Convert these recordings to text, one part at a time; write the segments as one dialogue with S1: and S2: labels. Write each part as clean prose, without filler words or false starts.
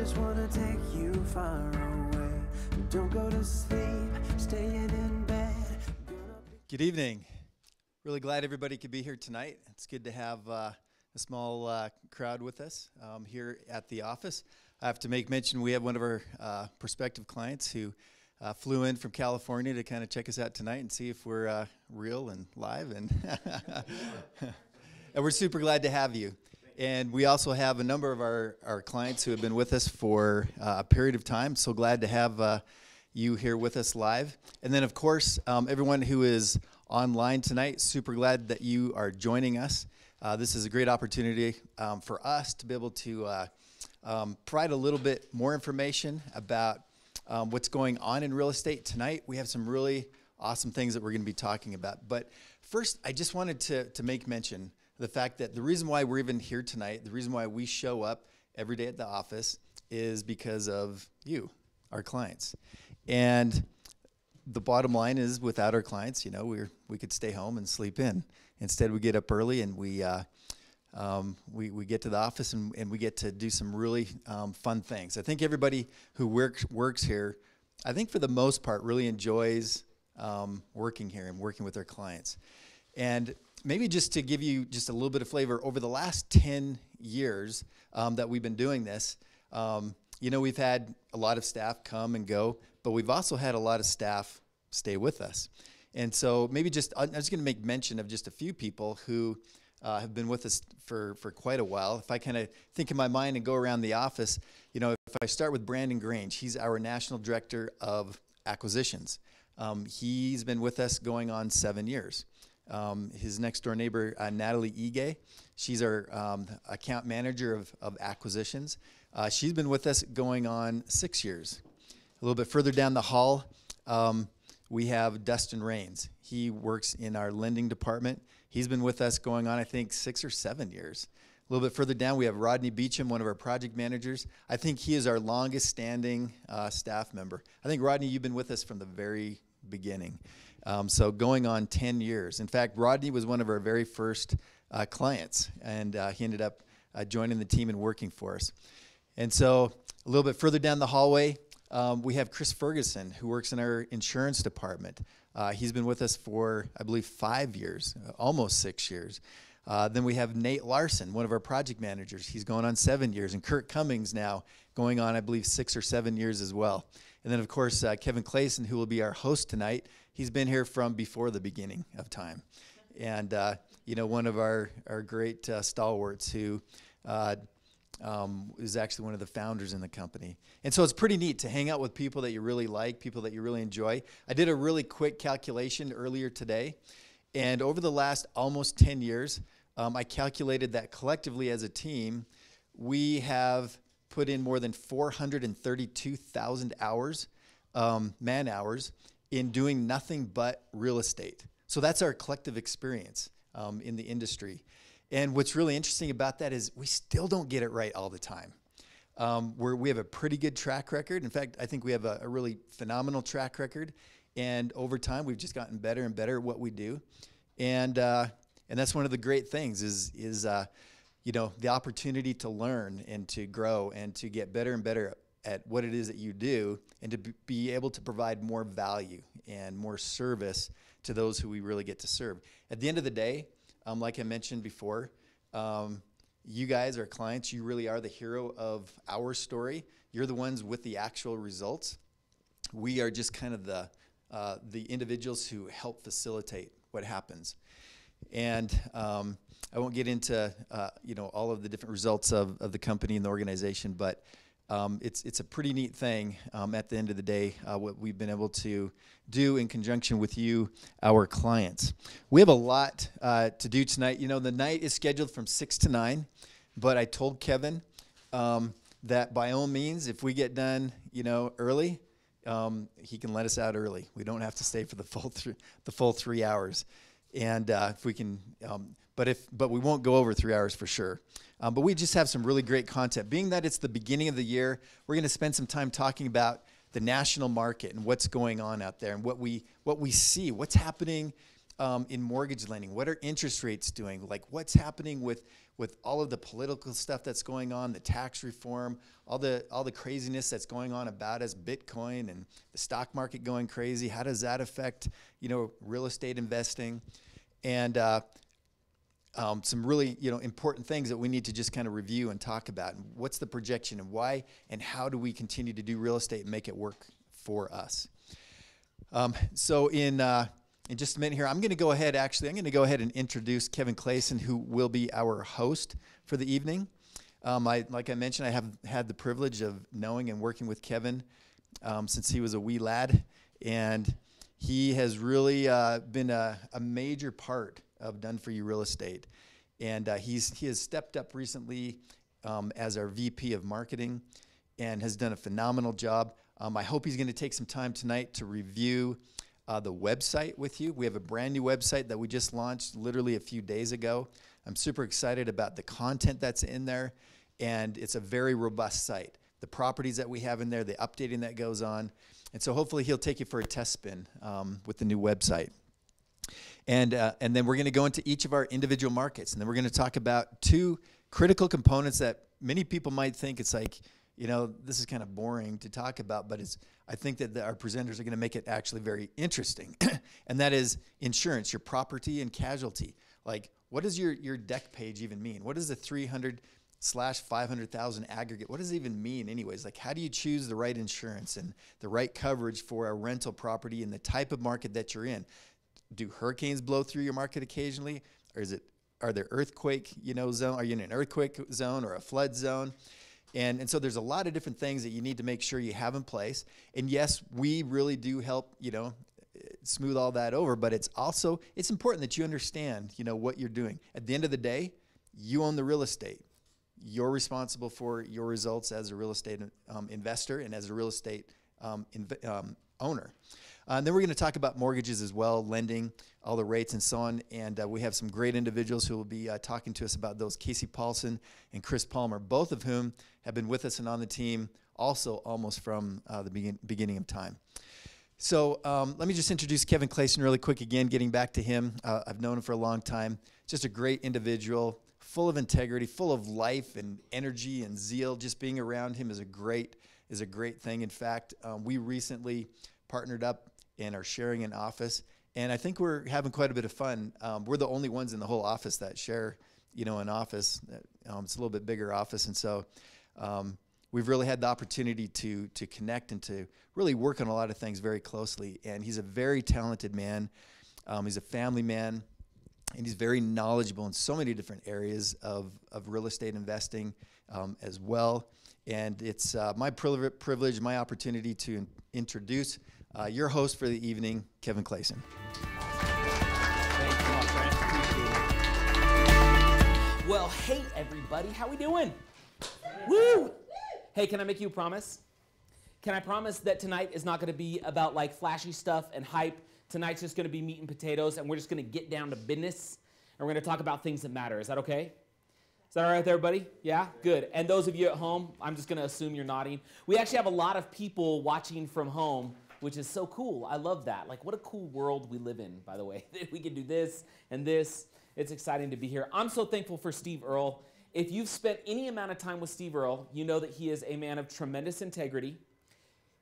S1: just wanna take you far away. Don't go to sleep, staying in bed.
S2: Good evening. Really glad everybody could be here tonight. It's good to have a small crowd with us here at the office. I have to make mention we have one of our prospective clients who flew in from California to kind of check us out tonight and see if we're real and live. And, and we're super glad to have you. And we also have a number of our clients who have been with us for a period of time. So glad to have you here with us live. And then, of course, everyone who is online tonight, super glad that you are joining us. This is a great opportunity for us to be able to provide a little bit more information about what's going on in real estate tonight. We have some really awesome things that we're going to be talking about. But first, I just wanted to make mention of the fact that the reason why we're even here tonight, the reason why we show up every day at the office is because of you, our clients. And the bottom line is, without our clients, you know, we could stay home and sleep in. Instead, we get up early and we get to the office and we get to do some really fun things. I think everybody who works here, I think for the most part, really enjoys working here and working with their clients. And maybe just to give you just a little bit of flavor, over the last 10 years that we've been doing this, you know, we've had a lot of staff come and go, but we've also had a lot of staff stay with us. And so maybe I'm just going to make mention of just a few people who have been with us for quite a while. If I kind of think in my mind and go around the office, you know, if I start with Brandon Grange, he's our National Director of Acquisitions. He's been with us going on 7 years. His next door neighbor, Natalie Ige, she's our account manager of acquisitions. She's been with us going on 6 years. A little bit further down the hall, we have Dustin Raines. He works in our lending department. He's been with us going on, I think, 6 or 7 years. A little bit further down, we have Rodney Beecham, one of our project managers. I think he is our longest standing staff member. I think, Rodney, you've been with us from the very beginning. So going on 10 years. In fact, Rodney was one of our very first clients, and he ended up joining the team and working for us. And so a little bit further down the hallway, we have Chris Ferguson, who works in our insurance department. He's been with us for, I believe, 5 years, almost 6 years. Then we have Nate Larson, one of our project managers. He's going on 7 years. And Kurt Cummings now going on, I believe, 6 or 7 years as well. And then, of course, Kevin Clayson, who will be our host tonight. He's been here from before the beginning of time. And, you know, one of our great stalwarts who is actually one of the founders in the company. And so it's pretty neat to hang out with people that you really like, people that you really enjoy. I did a really quick calculation earlier today, and over the last almost 10 years, I calculated that collectively as a team, we have put in more than 432,000 hours, man hours, in doing nothing but real estate. So that's our collective experience in the industry. And what's really interesting about that is we still don't get it right all the time. We have a pretty good track record. In fact, I think we have a really phenomenal track record. And over time, we've just gotten better and better at what we do. And that's one of the great things is you know, the opportunity to learn and to grow and to get better and better at what it is that you do, and to be able to provide more value and more service to those who we really get to serve. At the end of the day, like I mentioned before, you guys, our clients, you really are the hero of our story. You're the ones with the actual results. We are just kind of the individuals who help facilitate what happens. And I won't get into you know, all of the different results of the company and the organization, but it's a pretty neat thing at the end of the day, what we've been able to do in conjunction with you, our clients. We have a lot to do tonight. You know, the night is scheduled from 6 to 9, but I told Kevin that by all means, if we get done, you know, early, he can let us out early. We don't have to stay for the full 3 hours. And if we can, but we won't go over 3 hours for sure. But we just have some really great content. Being that it's the beginning of the year, we're going to spend some time talking about the national market and what's going on out there and what we see, what's happening in mortgage lending? What are interest rates doing? Like, what's happening with all of the political stuff that's going on, the tax reform, all the craziness that's going on about us, Bitcoin and the stock market going crazy? How does that affect, real estate investing? And some really, important things that we need to just kind of review and talk about. And what's the projection and why, and how do we continue to do real estate and make it work for us? So in just a minute here, I'm going to go ahead and introduce Kevin Clayson, who will be our host for the evening. Like I mentioned, I have had the privilege of knowing and working with Kevin since he was a wee lad, and he has really been a major part of Done For You Real Estate. And he has stepped up recently as our VP of Marketing and has done a phenomenal job. I hope he's going to take some time tonight to review the website with you. We have a brand new website that we just launched literally a few days ago. I'm super excited about the content that's in there, and it's a very robust site. The properties that we have in there, the updating that goes on, and so hopefully he'll take you for a test spin with the new website. And then we're going to go into each of our individual markets, and then we're going to talk about two critical components that many people might think it's like, this is kind of boring to talk about, but I think that our presenters are going to make it actually very interesting. And that is insurance, your property and casualty. Like, what does your deck page even mean? What does the 300/500,000 aggregate, what does it even mean anyways? Like, how do you choose the right insurance and the right coverage for a rental property and the type of market that you're in? Do hurricanes blow through your market occasionally? Or are there earthquake, zone? Are you in an earthquake zone or a flood zone? And so there's a lot of different things that you need to make sure you have in place. And yes, we really do help, smooth all that over, but it's important that you understand, what you're doing. At the end of the day, you own the real estate. You're responsible for your results as a real estate investor and as a real estate owner. And then we're going to talk about mortgages as well, lending, all the rates and so on. And we have some great individuals who will be talking to us about those, Casey Paulson and Chris Palmer, both of whom have been with us and on the team also almost from the beginning of time. So let me just introduce Kevin Clayson really quick again, getting back to him. I've known him for a long time. Just a great individual, full of integrity, full of life and energy and zeal. Just being around him is a great thing. In fact, we recently partnered up and are sharing an office, and I think we're having quite a bit of fun. We're the only ones in the whole office that share, an office. It's a little bit bigger office, and so we've really had the opportunity to connect and to really work on a lot of things very closely. And he's a very talented man. He's a family man, and he's very knowledgeable in so many different areas of real estate investing as well. And it's my privilege, my opportunity to introduce your host for the evening, Kevin Clayson.
S3: Thanks a lot, Brent. Appreciate it. Well, hey, everybody. How we doing? Woo! Hey, can I make you a promise? Can I promise that tonight is not going to be about, like, flashy stuff and hype? Tonight's just going to be meat and potatoes, and we're just going to get down to business, and we're going to talk about things that matter. Is that okay? Is that all right with everybody? Yeah? Good. And those of you at home, I'm just going to assume you're nodding. We actually have a lot of people watching from home, which is so cool. I love that. Like, what a cool world we live in, by the way. We can do this and this. It's exciting to be here. I'm so thankful for Steve Earle. If you've spent any amount of time with Steve Earle, you know that he is a man of tremendous integrity.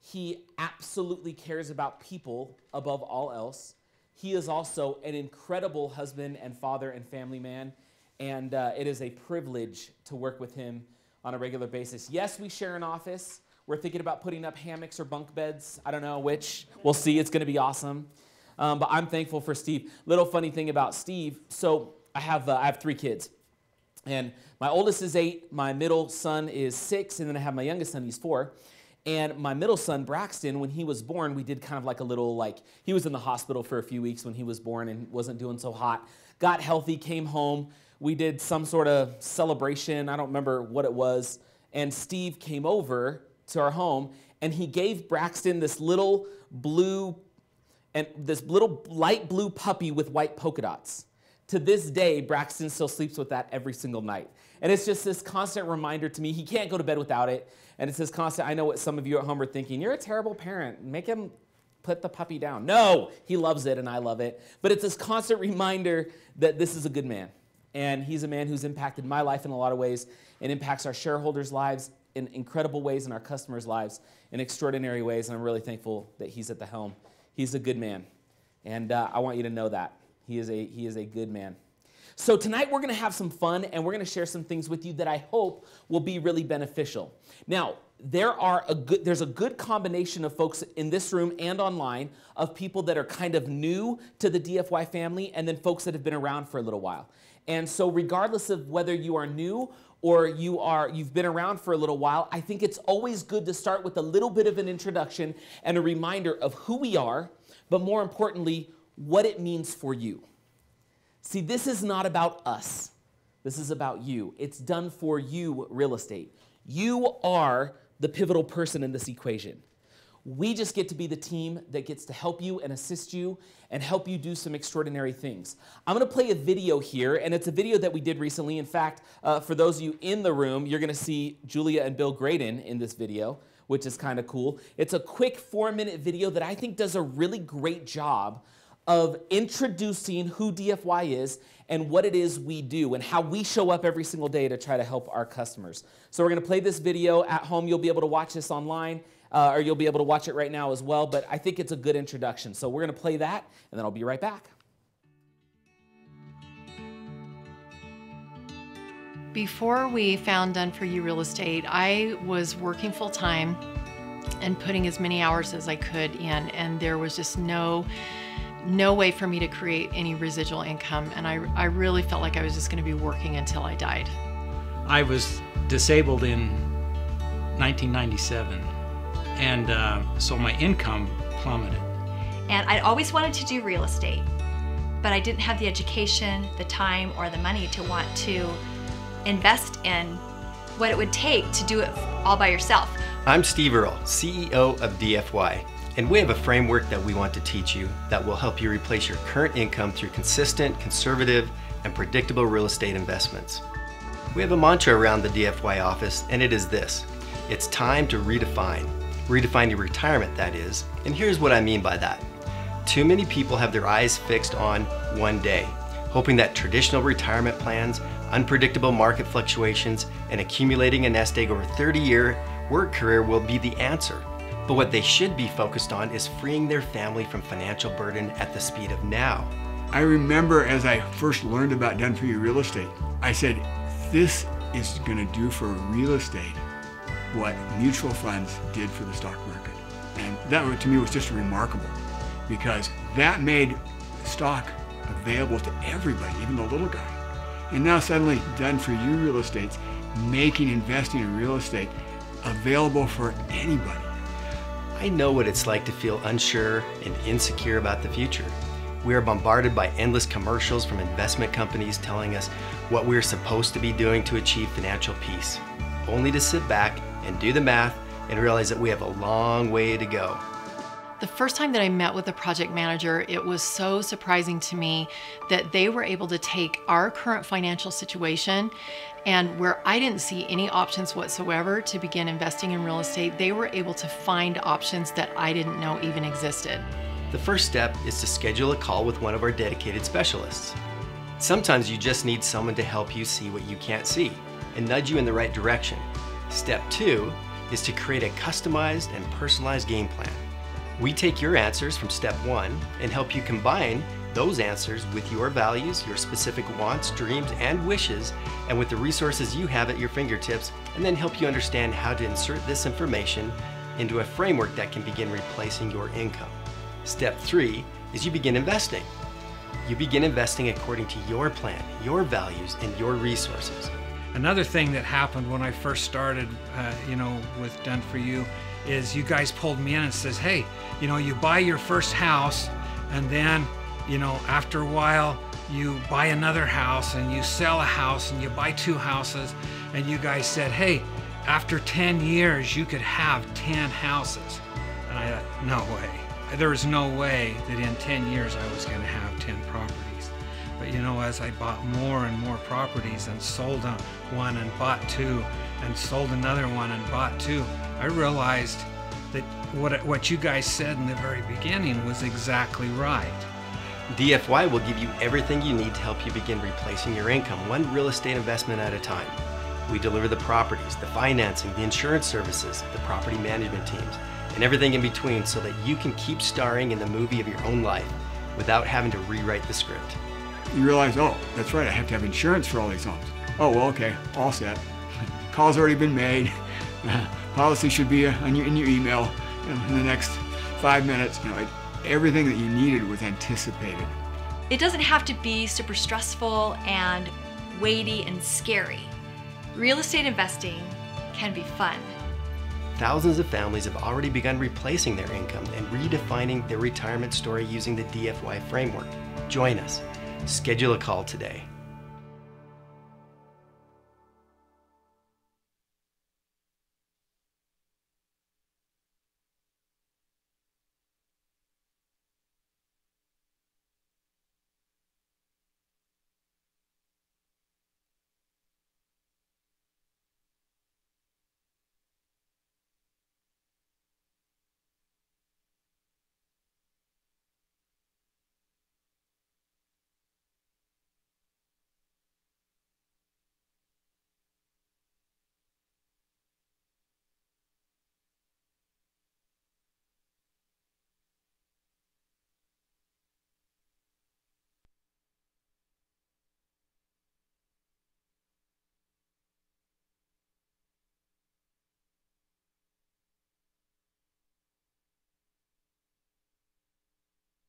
S3: He absolutely cares about people above all else. He is also an incredible husband and father and family man, and it is a privilege to work with him on a regular basis. Yes, we share an office. We're thinking about putting up hammocks or bunk beds. I don't know which. We'll see. It's going to be awesome. But I'm thankful for Steve. Little funny thing about Steve. So I have 3 kids. And my oldest is 8. My middle son is 6. And then I have my youngest son. He's 4. And my middle son, Braxton, when he was born, we did kind of like a little, he was in the hospital for a few weeks when he was born and wasn't doing so hot. Got healthy, came home. We did some sort of celebration. I don't remember what it was. And Steve came over to our home, and he gave Braxton this little light blue puppy with white polka dots. To this day, Braxton still sleeps with that every single night. And it's just this constant reminder to me, he can't go to bed without it. And it's this constant, I know what some of you at home are thinking, you're a terrible parent. Make him put the puppy down. No, he loves it and I love it. But it's this constant reminder that this is a good man. And he's a man who's impacted my life in a lot of ways and impacts our shareholders' lives in incredible ways and our customers' lives in extraordinary ways. And I'm really thankful that he's at the helm. He's a good man. And I want you to know that. He is a good man. So tonight we're going to have some fun and we're going to share some things with you that I hope will be really beneficial. Now, there's a good combination of folks in this room and online of people that are kind of new to the DFY family and then folks that have been around for a little while. And so regardless of whether you are new or you've been around for a little while, I think it's always good to start with a little bit of an introduction and a reminder of who we are, but more importantly, what it means for you. See, this is not about us. This is about you. It's done for you, real estate. You are the pivotal person in this equation. We just get to be the team that gets to help you and assist you and help you do some extraordinary things. I'm going to play a video here, and it's a video that we did recently. In fact, for those of you in the room, you're going to see Julia and Bill Graydon in this video, which is kind of cool. It's a quick 4-minute video that I think does a really great job of introducing who DFY is and what it is we do and how we show up every single day to try to help our customers. So we're going to play this video at home. You'll be able to watch this online, or you'll be able to watch it right now as well, but I think it's a good introduction. So we're going to play that, and then I'll be right back.
S4: Before we found Done For You Real Estate, I was working full-time and putting as many hours as I could in, and there was just no way for me to create any residual income, and I really felt like I was just going to be working until I died.
S5: I was disabled in 1997, and so my income plummeted.
S6: And I'd always wanted to do real estate, but I didn't have the education, the time, or the money to want to invest in what it would take to do it all by yourself.
S7: I'm Steve Earle, CEO of DFY. And we have a framework that we want to teach you that will help you replace your current income through consistent, conservative, and predictable real estate investments. We have a mantra around the DFY office, and it is this: it's time to redefine. Redefine your retirement, that is. And here's what I mean by that. Too many people have their eyes fixed on one day, hoping that traditional retirement plans, unpredictable market fluctuations, and accumulating a nest egg over a 30-year work career will be the answer. But what they should be focused on is freeing their family from financial burden at the speed of now.
S8: I remember as I first learned about Done For You Real Estate, I said, this is going to do for real estate what mutual funds did for the stock market. And that to me was just remarkable, because that made stock available to everybody, even the little guy. And now suddenly Done For You Real Estate's making investing in real estate available for anybody.
S7: I know what it's like to feel unsure and insecure about the future. We are bombarded by endless commercials from investment companies telling us what we're supposed to be doing to achieve financial peace, only to sit back and do the math and realize that we have a long way to go.
S4: The first time that I met with the project manager, it was so surprising to me that they were able to take our current financial situation, and where I didn't see any options whatsoever to begin investing in real estate, they were able to find options that I didn't know even existed.
S7: The first step is to schedule a call with one of our dedicated specialists. Sometimes you just need someone to help you see what you can't see and nudge you in the right direction. Step 2 is to create a customized and personalized game plan. We take your answers from step 1 and help you combine those answers with your values, your specific wants, dreams, and wishes, and with the resources you have at your fingertips, and then help you understand how to insert this information into a framework that can begin replacing your income. Step 3 is you begin investing. You begin investing according to your plan, your values, and your resources.
S5: Another thing that happened when I first started, with Done For You, is you guys pulled me in and says, hey, you buy your first house, and then, after a while, you buy another house, and you sell a house, and you buy 2 houses, and you guys said, hey, after 10 years, you could have 10 houses. And I thought, no way. There was no way that in 10 years I was going to have 10 properties. But as I bought more and more properties and sold one and bought 2 and sold another one and bought 2, I realized that what you guys said in the very beginning was exactly right.
S7: DFY will give you everything you need to help you begin replacing your income, one real estate investment at a time. We deliver the properties, the financing, the insurance services, the property management teams, and everything in between so that you can keep starring in the movie of your own life without having to rewrite the script.
S8: You realize, oh, that's right, I have to have insurance for all these homes. Oh, well, okay, all set. Call's already been made. Policy should be in your email in the next 5 minutes. Everything that you needed was anticipated.
S6: It doesn't have to be super stressful and weighty and scary. Real estate investing can be fun.
S7: Thousands of families have already begun replacing their income and redefining their retirement story using the DFY framework. Join us. Schedule a call today.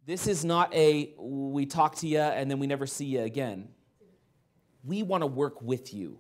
S3: This is not a we talk to you and then we never see you again. We want to work with you.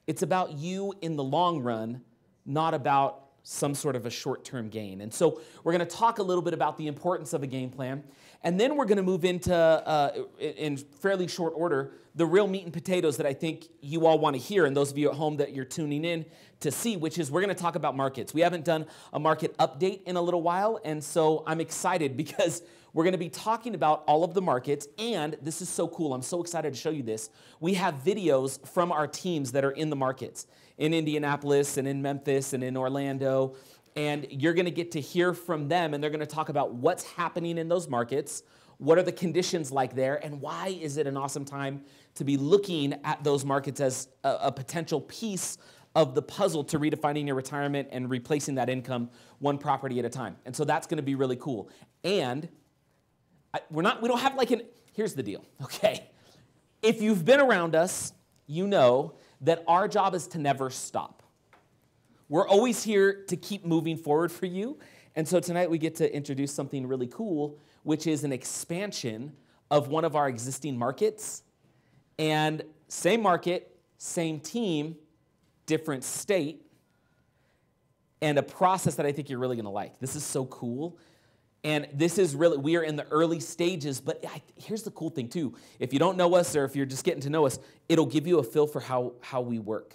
S3: It's about you in the long run, not about some sort of a short-term gain. And so we're going to talk a little bit about the importance of a game plan, and then we're going to move into, in fairly short order, the real meat and potatoes that I think you all want to hear, and those of you at home that you're tuning in to see, which is we're going to talk about markets. We haven't done a market update in a little while, and so I'm excited because we're going to be talking about all of the markets, and this is so cool. I'm so excited to show you this. We have videos from our teams that are in the markets, in Indianapolis and in Memphis and in Orlando, and you're going to get to hear from them, and they're going to talk about what's happening in those markets, what are the conditions like there, and why is it an awesome time to be looking at those markets as a potential piece of the puzzle to redefining your retirement and replacing that income one property at a time. And so that's going to be really cool. And we don't have like here's the deal, okay? If you've been around us, you know that our job is to never stop. We're always here to keep moving forward for you. And so tonight we get to introduce something really cool, which is an expansion of one of our existing markets. And same market, same team, different state, and a process that I think you're really going to like. This is so cool. And this is really, we are in the early stages, but here's the cool thing too. If you don't know us or if you're just getting to know us, it'll give you a feel for how we work,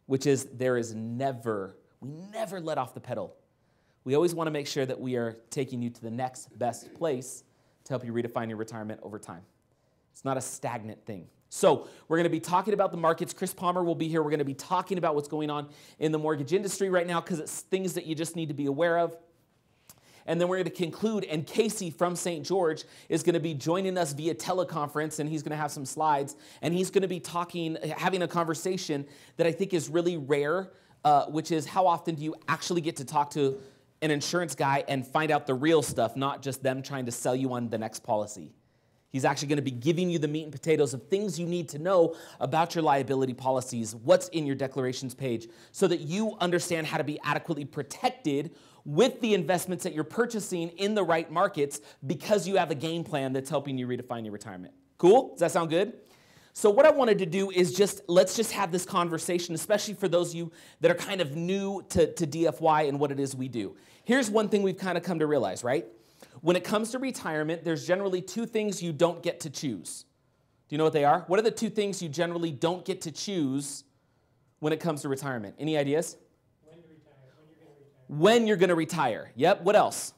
S3: which is we never let off the pedal. We always want to make sure that we are taking you to the next best place to help you redefine your retirement over time. It's not a stagnant thing. So we're going to be talking about the markets. Chris Palmer will be here. We're going to be talking about what's going on in the mortgage industry right now because it's things that you just need to be aware of. And then we're going to conclude, and Casey from St. George is going to be joining us via teleconference, and he's going to have some slides, and he's going to be having a conversation that I think is really rare, which is how often do you actually get to talk to an insurance guy and find out the real stuff, not just them trying to sell you on the next policy. He's actually going to be giving you the meat and potatoes of things you need to know about your liability policies, what's in your declarations page, so that you understand how to be adequately protected with the investments that you're purchasing in the right markets because you have a game plan that's helping you redefine your retirement. Cool? Does that sound good? So what I wanted to do is let's just have this conversation, especially for those of you that are kind of new to DFY and what it is we do. Here's one thing we've kind of come to realize, right? When it comes to retirement, there's generally two things you don't get to choose. Do you know what they are? What are the two things you generally don't get to choose when it comes to retirement? Any ideas? When you're going to retire. Yep. What else?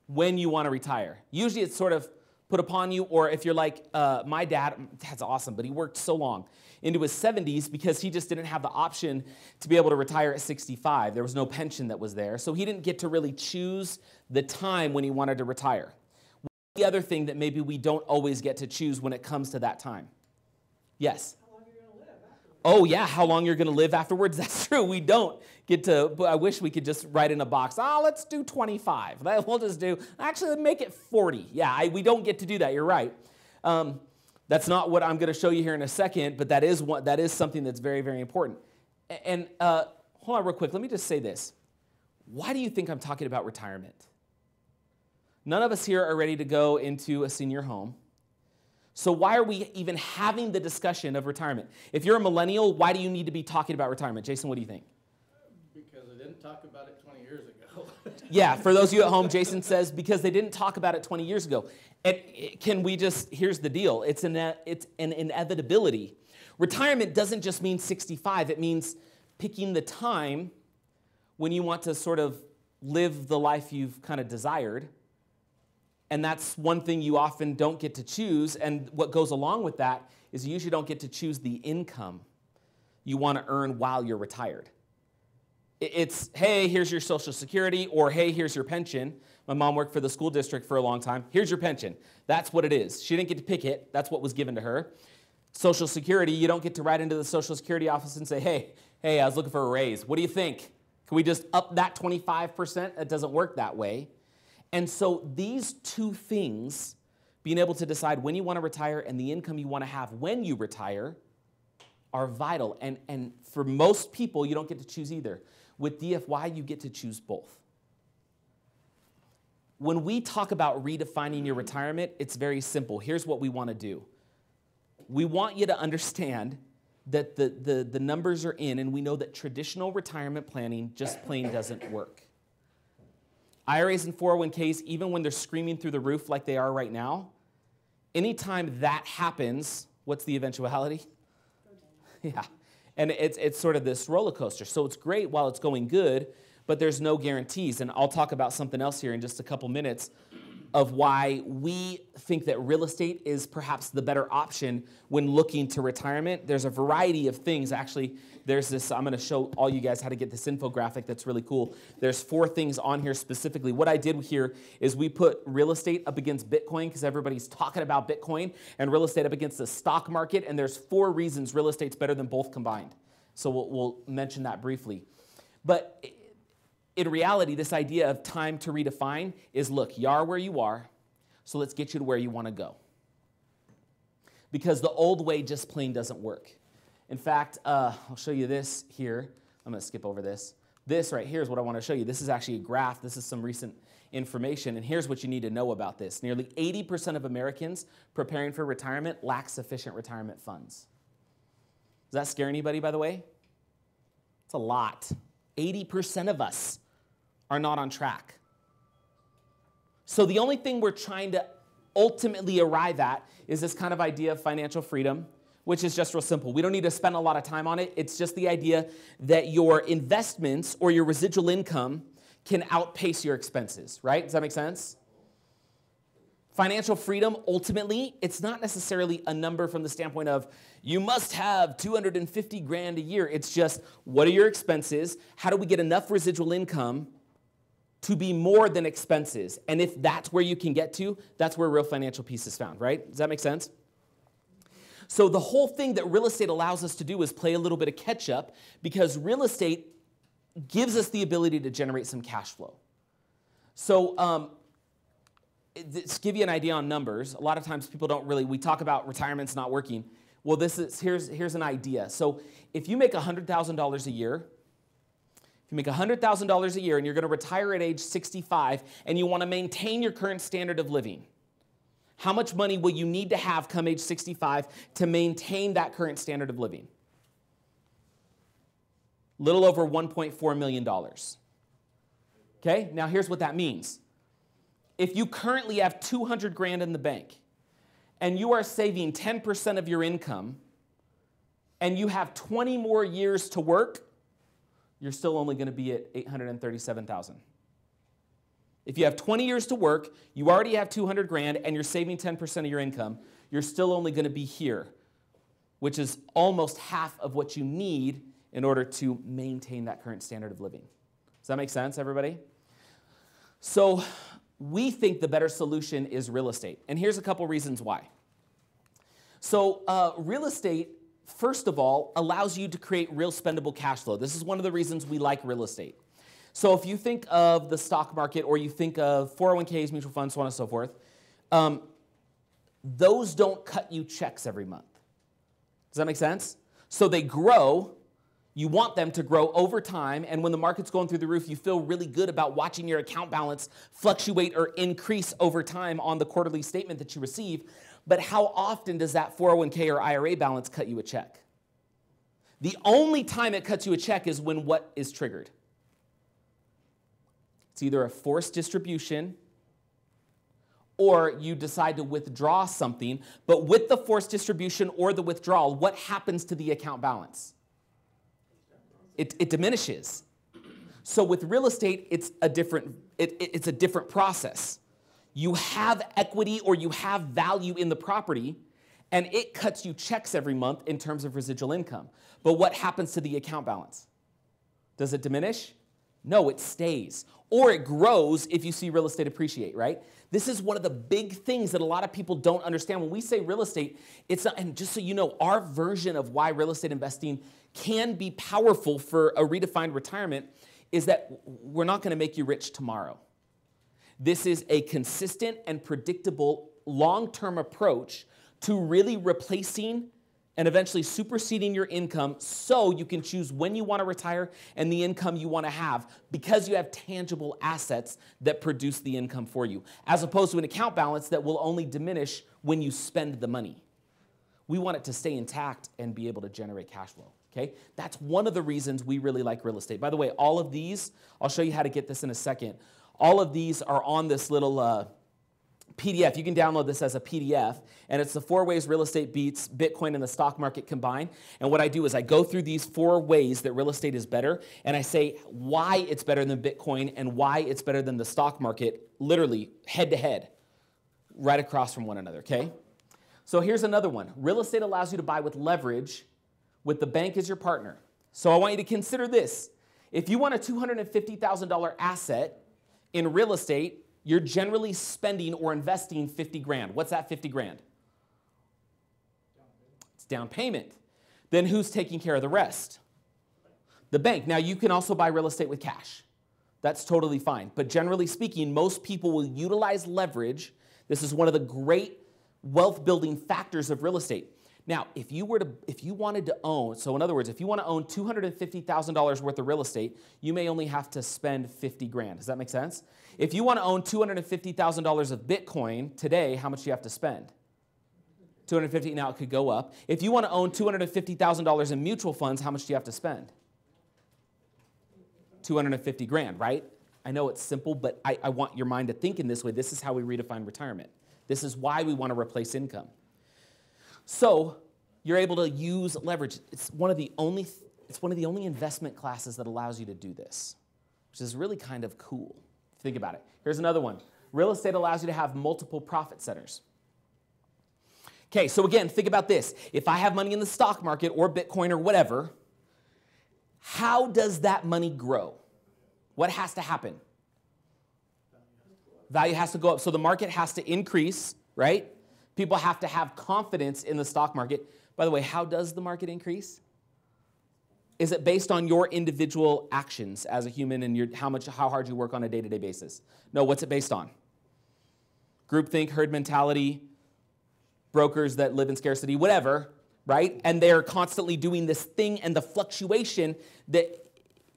S3: When you want to retire. Usually it's sort of put upon you, or if you're like my dad's awesome, but he worked so long into his 70s because he just didn't have the option to be able to retire at 65. There was no pension that was there, so he didn't get to really choose the time when he wanted to retire. What's the other thing that maybe we don't always get to choose when it comes to that time? Yes? How long you're going to live afterwards. Oh yeah, how long you're going to live afterwards? That's true. We don't get to, but I wish we could just write in a box, let's do 25. We'll just do, actually make it 40. Yeah, we don't get to do that. You're right. That's not what I'm going to show you here in a second, but that is something that's very, very important. And hold on real quick. Let me just say this. Why do you think I'm talking about retirement? None of us here are ready to go into a senior home. So why are we even having the discussion of retirement? If you're a millennial, why do you need to be talking about retirement? Jason, what do you think?
S9: Because they didn't talk about it 20 years ago.
S3: Yeah, for those of you at home, Jason says, because they didn't talk about it 20 years ago. And here's the deal. It's an inevitability. Retirement doesn't just mean 65. It means picking the time when you want to sort of live the life you've kind of desired. And that's one thing you often don't get to choose. And what goes along with that is you usually don't get to choose the income you want to earn while you're retired. It's, hey, here's your Social Security, or hey, here's your pension. My mom worked for the school district for a long time. Here's your pension. That's what it is. She didn't get to pick it. That's what was given to her. Social Security, you don't get to write into the Social Security office and say, hey, I was looking for a raise. What do you think? Can we just up that 25%? It doesn't work that way. And so these two things, being able to decide when you want to retire and the income you want to have when you retire, are vital. And for most people, you don't get to choose either. With DFY, you get to choose both. When we talk about redefining your retirement, it's very simple. Here's what we want to do. We want you to understand that the numbers are in, and we know that traditional retirement planning just plain doesn't work. IRAs and 401ks, even when they're screaming through the roof like they are right now, anytime that happens, what's the eventuality? Yeah. And it's sort of this roller coaster. So it's great while it's going good, but there's no guarantees. And I'll talk about something else here in just a couple minutes of why we think that real estate is perhaps the better option when looking to retirement. There's a variety of things. Actually, there's this, I'm going to show all you guys how to get this infographic that's really cool. There's 4 things on here specifically. What I did here is we put real estate up against Bitcoin because everybody's talking about Bitcoin, and real estate up against the stock market, and there's 4 reasons real estate's better than both combined. So we'll mention that briefly. But in reality, this idea of time to redefine is, look, you are where you are, so let's get you to where you want to go. Because the old way just plain doesn't work. In fact, I'll show you this here. I'm going to skip over this. This right here is what I want to show you. This is actually a graph. This is some recent information, and here's what you need to know about this. Nearly 80% of Americans preparing for retirement lack sufficient retirement funds. Does that scare anybody, by the way? It's a lot. 80% of us are not on track. So the only thing we're trying to ultimately arrive at is this kind of idea of financial freedom, which is just real simple. We don't need to spend a lot of time on it. It's just the idea that your investments or your residual income can outpace your expenses, right? Does that make sense? Financial freedom, ultimately, it's not necessarily a number from the standpoint of you must have 250 grand a year. It's just, what are your expenses? How do we get enough residual income to be more than expenses? And if that's where you can get to, that's where real financial peace is found, right? Does that make sense? So the whole thing that real estate allows us to do is play a little bit of catch up, because real estate gives us the ability to generate some cash flow. So to give you an idea on numbers, a lot of times people don't really, we talk about retirement's not working. Well, here's an idea. So if you make $100,000 a year, if you make $100,000 a year and you're going to retire at age 65 and you want to maintain your current standard of living, how much money will you need to have come age 65 to maintain that current standard of living? Little over $1.4 million. Okay, now here's what that means. If you currently have 200 grand in the bank and you are saving 10% of your income and you have 20 more years to work, you're still only going to be at $837,000. If you have 20 years to work, you already have 200 grand, and you're saving 10% of your income, you're still only going to be here, which is almost half of what you need in order to maintain that current standard of living. Does that make sense, everybody? So we think the better solution is real estate. And here's a couple reasons why. So real estate, first of all, allows you to create real spendable cash flow. This is one of the reasons we like real estate. So if you think of the stock market or you think of 401ks, mutual funds, so on and so forth, those don't cut you checks every month. Does that make sense? So they grow. You want them to grow over time, and when the market's going through the roof, you feel really good about watching your account balance fluctuate or increase over time on the quarterly statement that you receive. But how often does that 401k or IRA balance cut you a check? The only time it cuts you a check is when what is triggered? It's either a forced distribution or you decide to withdraw something, but with the forced distribution or the withdrawal, what happens to the account balance? It diminishes. So with real estate, it's a different process. You have equity or you have value in the property, and it cuts you checks every month in terms of residual income. But what happens to the account balance? Does it diminish? No, it stays. Or it grows if you see real estate appreciate, right? This is one of the big things that a lot of people don't understand. When we say real estate, it's not, and just so you know, our version of why real estate investing can be powerful for a redefined retirement is that we're not going to make you rich tomorrow. This is a consistent and predictable long-term approach to really replacing and eventually superseding your income so you can choose when you want to retire and the income you want to have because you have tangible assets that produce the income for you, as opposed to an account balance that will only diminish when you spend the money. We want it to stay intact and be able to generate cash flow, okay? That's one of the reasons we really like real estate. By the way, all of these, I'll show you how to get this in a second. All of these are on this little PDF. You can download this as a PDF, and it's the 4 ways real estate beats Bitcoin and the stock market combined. And what I do is I go through these 4 ways that real estate is better, and I say why it's better than Bitcoin and why it's better than the stock market, literally head to head, right across from one another, okay? So here's another one. Real estate allows you to buy with leverage with the bank as your partner. So I want you to consider this. If you want a $250,000 asset in real estate, you're generally spending or investing 50 grand. What's that 50 grand? It's down payment. Then who's taking care of the rest? The bank. Now, you can also buy real estate with cash. That's totally fine. But generally speaking, most people will utilize leverage. This is one of the great wealth building factors of real estate. Now, if you wanted to own, so in other words, if you want to own $250,000 worth of real estate, you may only have to spend 50 grand. Does that make sense? If you want to own $250,000 of Bitcoin today, how much do you have to spend? 250. Now it could go up. If you want to own $250,000 in mutual funds, how much do you have to spend? 250 grand, right? I know it's simple, but I want your mind to think in this way. This is how we redefine retirement. This is why we want to replace income. So you're able to use leverage. It's one of the only investment classes that allows you to do this, which is really kind of cool. Think about it. Here's another one. Real estate allows you to have multiple profit centers. Okay, so again, think about this. If I have money in the stock market or Bitcoin or whatever, how does that money grow? What has to happen? Value has to go up. So the market has to increase, right? People have to have confidence in the stock market. By the way, how does the market increase? Is it based on your individual actions as a human and how hard you work on a day-to-day basis? No, what's it based on? Groupthink, herd mentality, brokers that live in scarcity, whatever, right? And they're constantly doing this thing, and the fluctuation that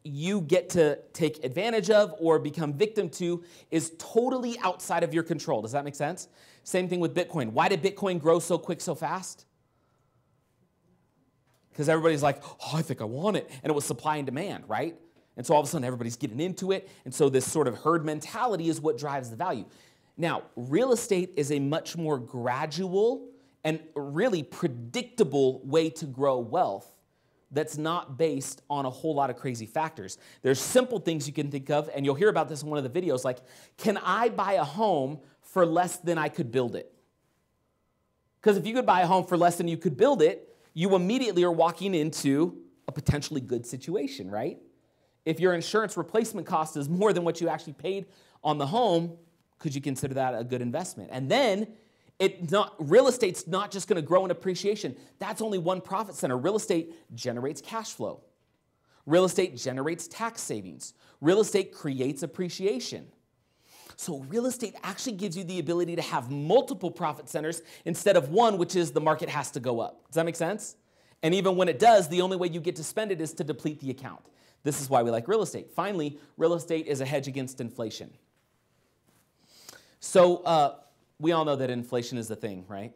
S3: you get to take advantage of or become victim to is totally outside of your control. Does that make sense? Same thing with Bitcoin. Why did Bitcoin grow so quick, so fast? Because everybody's like, oh, I think I want it. And it was supply and demand, right? And so all of a sudden everybody's getting into it. And so this sort of herd mentality is what drives the value. Now, real estate is a much more gradual and really predictable way to grow wealth that's not based on a whole lot of crazy factors. There's simple things you can think of, and you'll hear about this in one of the videos, like, can I buy a home for less than I could build it? Because if you could buy a home for less than you could build it, you immediately are walking into a potentially good situation, right? If your insurance replacement cost is more than what you actually paid on the home, could you consider that a good investment? And then real estate's not just going to grow in appreciation. That's only one profit center. Real estate generates cash flow. Real estate generates tax savings. Real estate creates appreciation. So real estate actually gives you the ability to have multiple profit centers instead of one, which is the market has to go up. Does that make sense? And even when it does, the only way you get to spend it is to deplete the account. This is why we like real estate. Finally, real estate is a hedge against inflation. So we all know that inflation is the thing, right?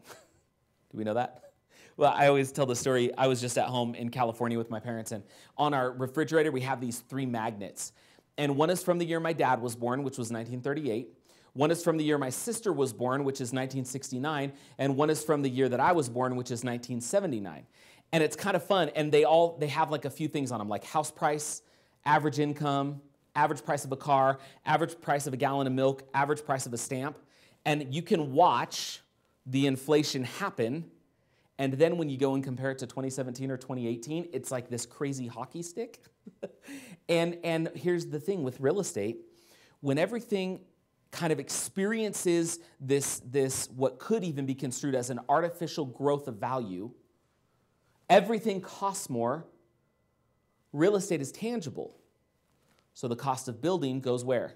S3: Do we know that? Well, I always tell the story. I was just at home in California with my parents, and on our refrigerator, we have these 3 magnets. And one is from the year my dad was born, which was 1938. One is from the year my sister was born, which is 1969. And one is from the year that I was born, which is 1979. And it's kind of fun. And they have like a few things on them, like house price, average income, average price of a car, average price of a gallon of milk, average price of a stamp. And you can watch the inflation happen. And then when you go and compare it to 2017 or 2018, it's like this crazy hockey stick. And here's the thing with real estate. When everything kind of experiences this what could even be construed as an artificial growth of value, everything costs more. Real estate is tangible. So the cost of building goes where?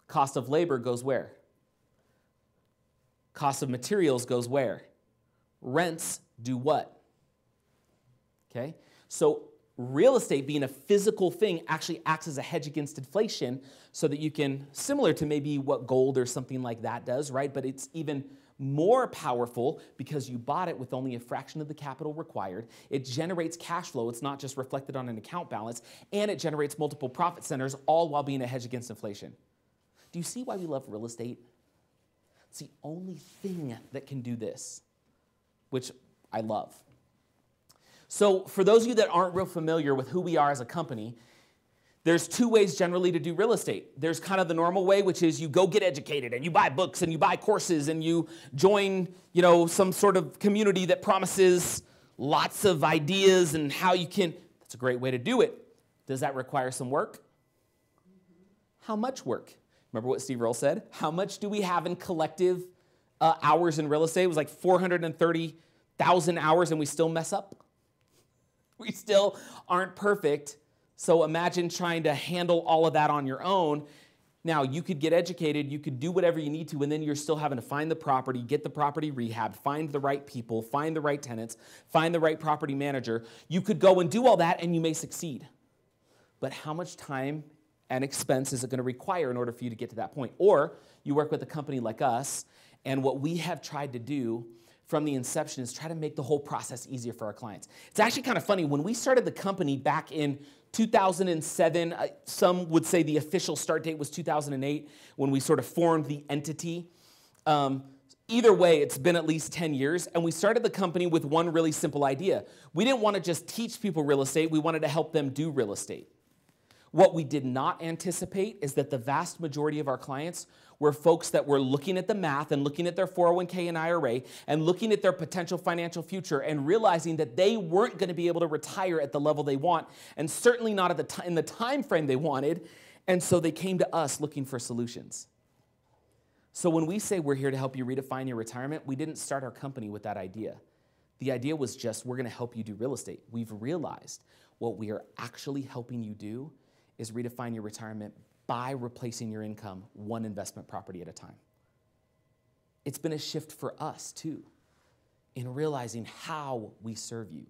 S3: Cost of labor goes where? Cost of materials goes where? Rents do what? Okay? So real estate, being a physical thing, actually acts as a hedge against inflation so that you can, similar to maybe what gold or something like that does, right? But it's even more powerful because you bought it with only a fraction of the capital required. It generates cash flow. It's not just reflected on an account balance. And it generates multiple profit centers, all while being a hedge against inflation. Do you see why we love real estate? It's the only thing that can do this, which I love. So for those of you that aren't real familiar with who we are as a company, there's 2 ways generally to do real estate. There's kind of the normal way, which is you go get educated and you buy books and you buy courses and you join, some sort of community that promises lots of ideas and how you can. That's a great way to do it. Does that require some work? How much work? Remember what Steve Earle said? How much do we have in collective hours in real estate? It was like 430,000 hours and we still mess up. We still aren't perfect. So imagine trying to handle all of that on your own. Now, you could get educated, you could do whatever you need to, and then you're still having to find the property, get the property rehabbed, find the right people, find the right tenants, find the right property manager. You could go and do all that, and you may succeed. But how much time and expense is it going to require in order for you to get to that point? Or you work with a company like us, and what we have tried to do from the inception is try to make the whole process easier for our clients. It's actually kind of funny. When we started the company back in 2007, some would say the official start date was 2008 when we sort of formed the entity. Either way, it's been at least 10 years, and we started the company with one really simple idea. We didn't want to just teach people real estate. We wanted to help them do real estate. What we did not anticipate is that the vast majority of our clients were folks that were looking at the math and looking at their 401k and IRA and looking at their potential financial future and realizing that they weren't going to be able to retire at the level they want, and certainly not at in the time frame they wanted. And so they came to us looking for solutions. So when we say we're here to help you redefine your retirement, we didn't start our company with that idea. The idea was just, we're going to help you do real estate. We've realized what we are actually helping you do is redefine your retirement by replacing your income one investment property at a time. It's been a shift for us too, in realizing how we serve you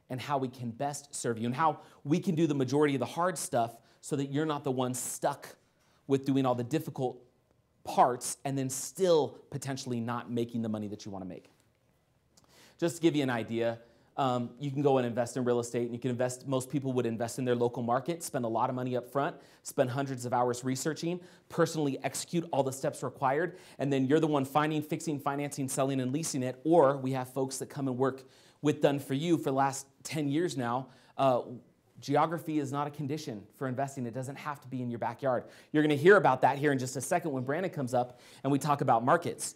S3: and how we can best serve you and how we can do the majority of the hard stuff so that you're not the one stuck with doing all the difficult parts and then still potentially not making the money that you want to make. Just to give you an idea, you can go and invest in real estate, and you can invest, most people would invest in their local market, spend a lot of money up front, spend hundreds of hours researching, personally execute all the steps required, and then you're the one finding, fixing, financing, selling, and leasing it. Or we have folks that come and work with Done For You for the last 10 years now, geography is not a condition for investing. It doesn't have to be in your backyard. You're going to hear about that here in just a second when Brandon comes up and we talk about markets.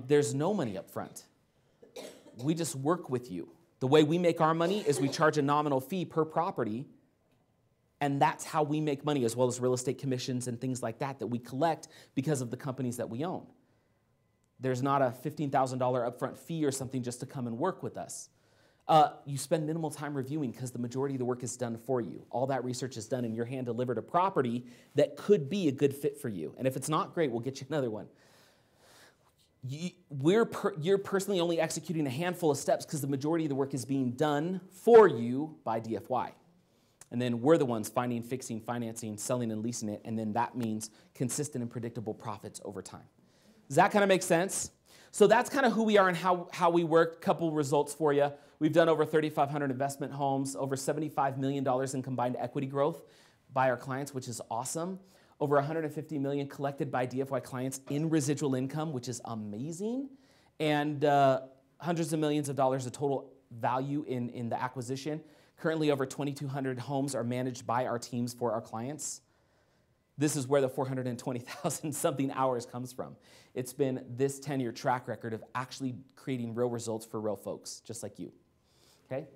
S3: There's no money up front. We just work with you. The way we make our money is we charge a nominal fee per property, and that's how we make money, as well as real estate commissions and things like that we collect because of the companies that we own. There's not a $15,000 upfront fee or something just to come and work with us. You spend minimal time reviewing because the majority of the work is done for you. All that research is done, and your hand delivered a property that could be a good fit for you. And if it's not great, we'll get you another one. You're personally only executing a handful of steps because the majority of the work is being done for you by DFY. And then we're the ones finding, fixing, financing, selling, and leasing it, and then that means consistent and predictable profits over time. Does that kind of make sense? So that's kind of who we are and how we work. Couple results for you. We've done over 3,500 investment homes, over $75 million in combined equity growth by our clients, which is awesome. Over $150 million collected by DFY clients in residual income, which is amazing. And hundreds of millions of dollars of total value in the acquisition. Currently, over 2,200 homes are managed by our teams for our clients. This is where the 420,000 something hours comes from. It's been this 10-year track record of actually creating real results for real folks, just like you. Okay?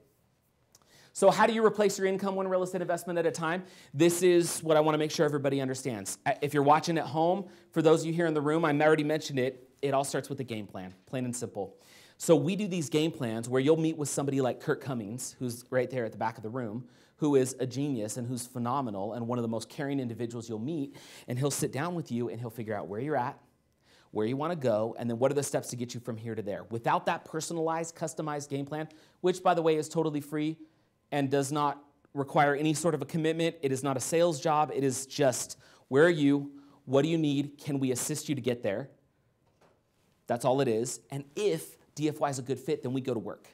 S3: So how do you replace your income one real estate investment at a time? This is what I want to make sure everybody understands. If you're watching at home, for those of you here in the room, I already mentioned it, it all starts with a game plan, plain and simple. So we do these game plans where you'll meet with somebody like Kurt Cummings, who's right there at the back of the room, who is a genius and who's phenomenal and one of the most caring individuals you'll meet, and he'll sit down with you and he'll figure out where you're at, where you want to go, and then what are the steps to get you from here to there. Without that personalized, customized game plan, which, by the way, is totally free and does not require any sort of a commitment. It is not a sales job. It is just, where are you? What do you need? Can we assist you to get there? That's all it is. And if DFY is a good fit, then we go to work.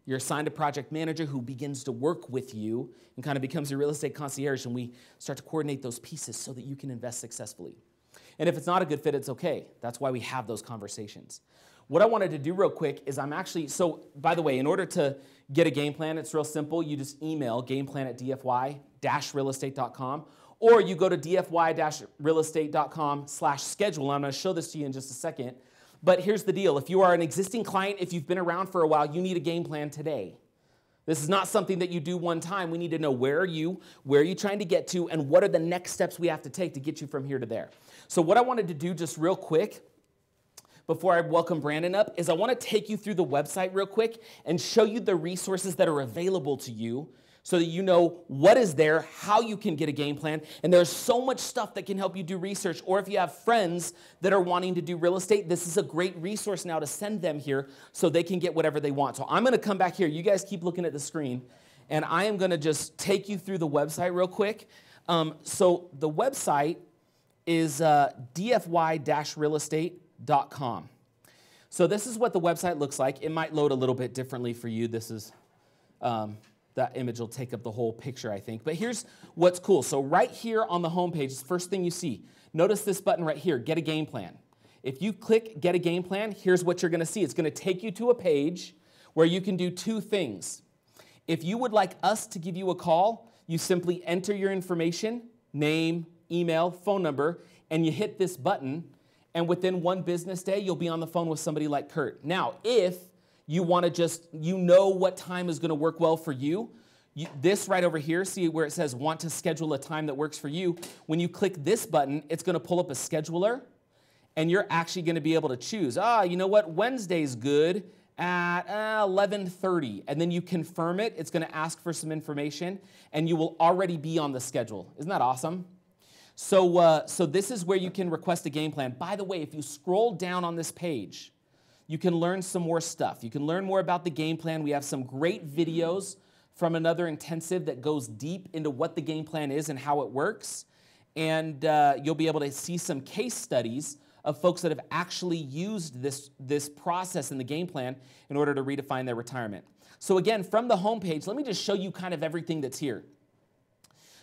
S3: You're assigned a project manager who begins to work with you and kind of becomes your real estate concierge, and we start to coordinate those pieces so that you can invest successfully. And if it's not a good fit, it's okay. That's why we have those conversations. What I wanted to do real quick is so by the way, in order to get a game plan, it's real simple. You just email gameplan@dfy-realestate.com, or you go to dfy-realestate.com/schedule. I'm going to show this to you in just a second. But here's the deal. If you are an existing client, if you've been around for a while, you need a game plan today. This is not something that you do one time. We need to know where are you trying to get to, and what are the next steps we have to take to get you from here to there. So what I wanted to do just real quick before I welcome Brandon up is I want to take you through the website real quick and show you the resources that are available to you so that you know what is there, how you can get a game plan. And there's so much stuff that can help you do research. Or if you have friends that are wanting to do real estate, this is a great resource now to send them here so they can get whatever they want. So I'm going to come back here. You guys keep looking at the screen. And I am going to just take you through the website real quick. So the website is dfy-realestate.com. So this is what the website looks like. It might load a little bit differently for you. This is... that image will take up the whole picture, I think. But here's what's cool. So right here on the homepage, the first thing you see, notice this button right here, Get a Game Plan. If you click Get a Game Plan, here's what you're going to see. It's going to take you to a page where you can do two things. If you would like us to give you a call, you simply enter your information, name, email, phone number, and you hit this button, and within one business day, you'll be on the phone with somebody like Kurt. Now, if you want to know what time is going to work well for you. This right over here, see where it says want to schedule a time that works for you. When you click this button, it's going to pull up a scheduler, and you're actually going to be able to choose. You know what? Wednesday's good at 11:30. And then you confirm it. It's going to ask for some information, and you will already be on the schedule. Isn't that awesome? So this is where you can request a game plan. By the way, if you scroll down on this page, you can learn some more stuff. You can learn more about the game plan. We have some great videos from another intensive that goes deep into what the game plan is and how it works. And you'll be able to see some case studies of folks that have actually used this process in the game plan in order to redefine their retirement. So again, from the homepage, let me just show you kind of everything that's here.